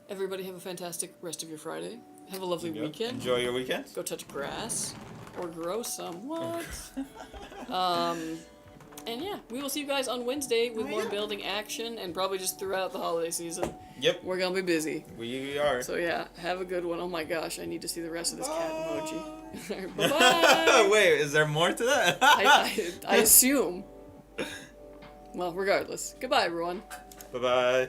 Everybody have a fantastic rest of your Friday. Have a lovely weekend. Enjoy your weekend. Go touch grass or grow some. What? And yeah, we will see you guys on Wednesday with more building action and probably just throughout the holiday season. Yep. We're gonna be busy. We are. So yeah, have a good one. Oh my gosh, I need to see the rest of this cat emoji. Bye-bye. Wait, is there more to that? I assume. Well, regardless. Goodbye, everyone. Bye-bye.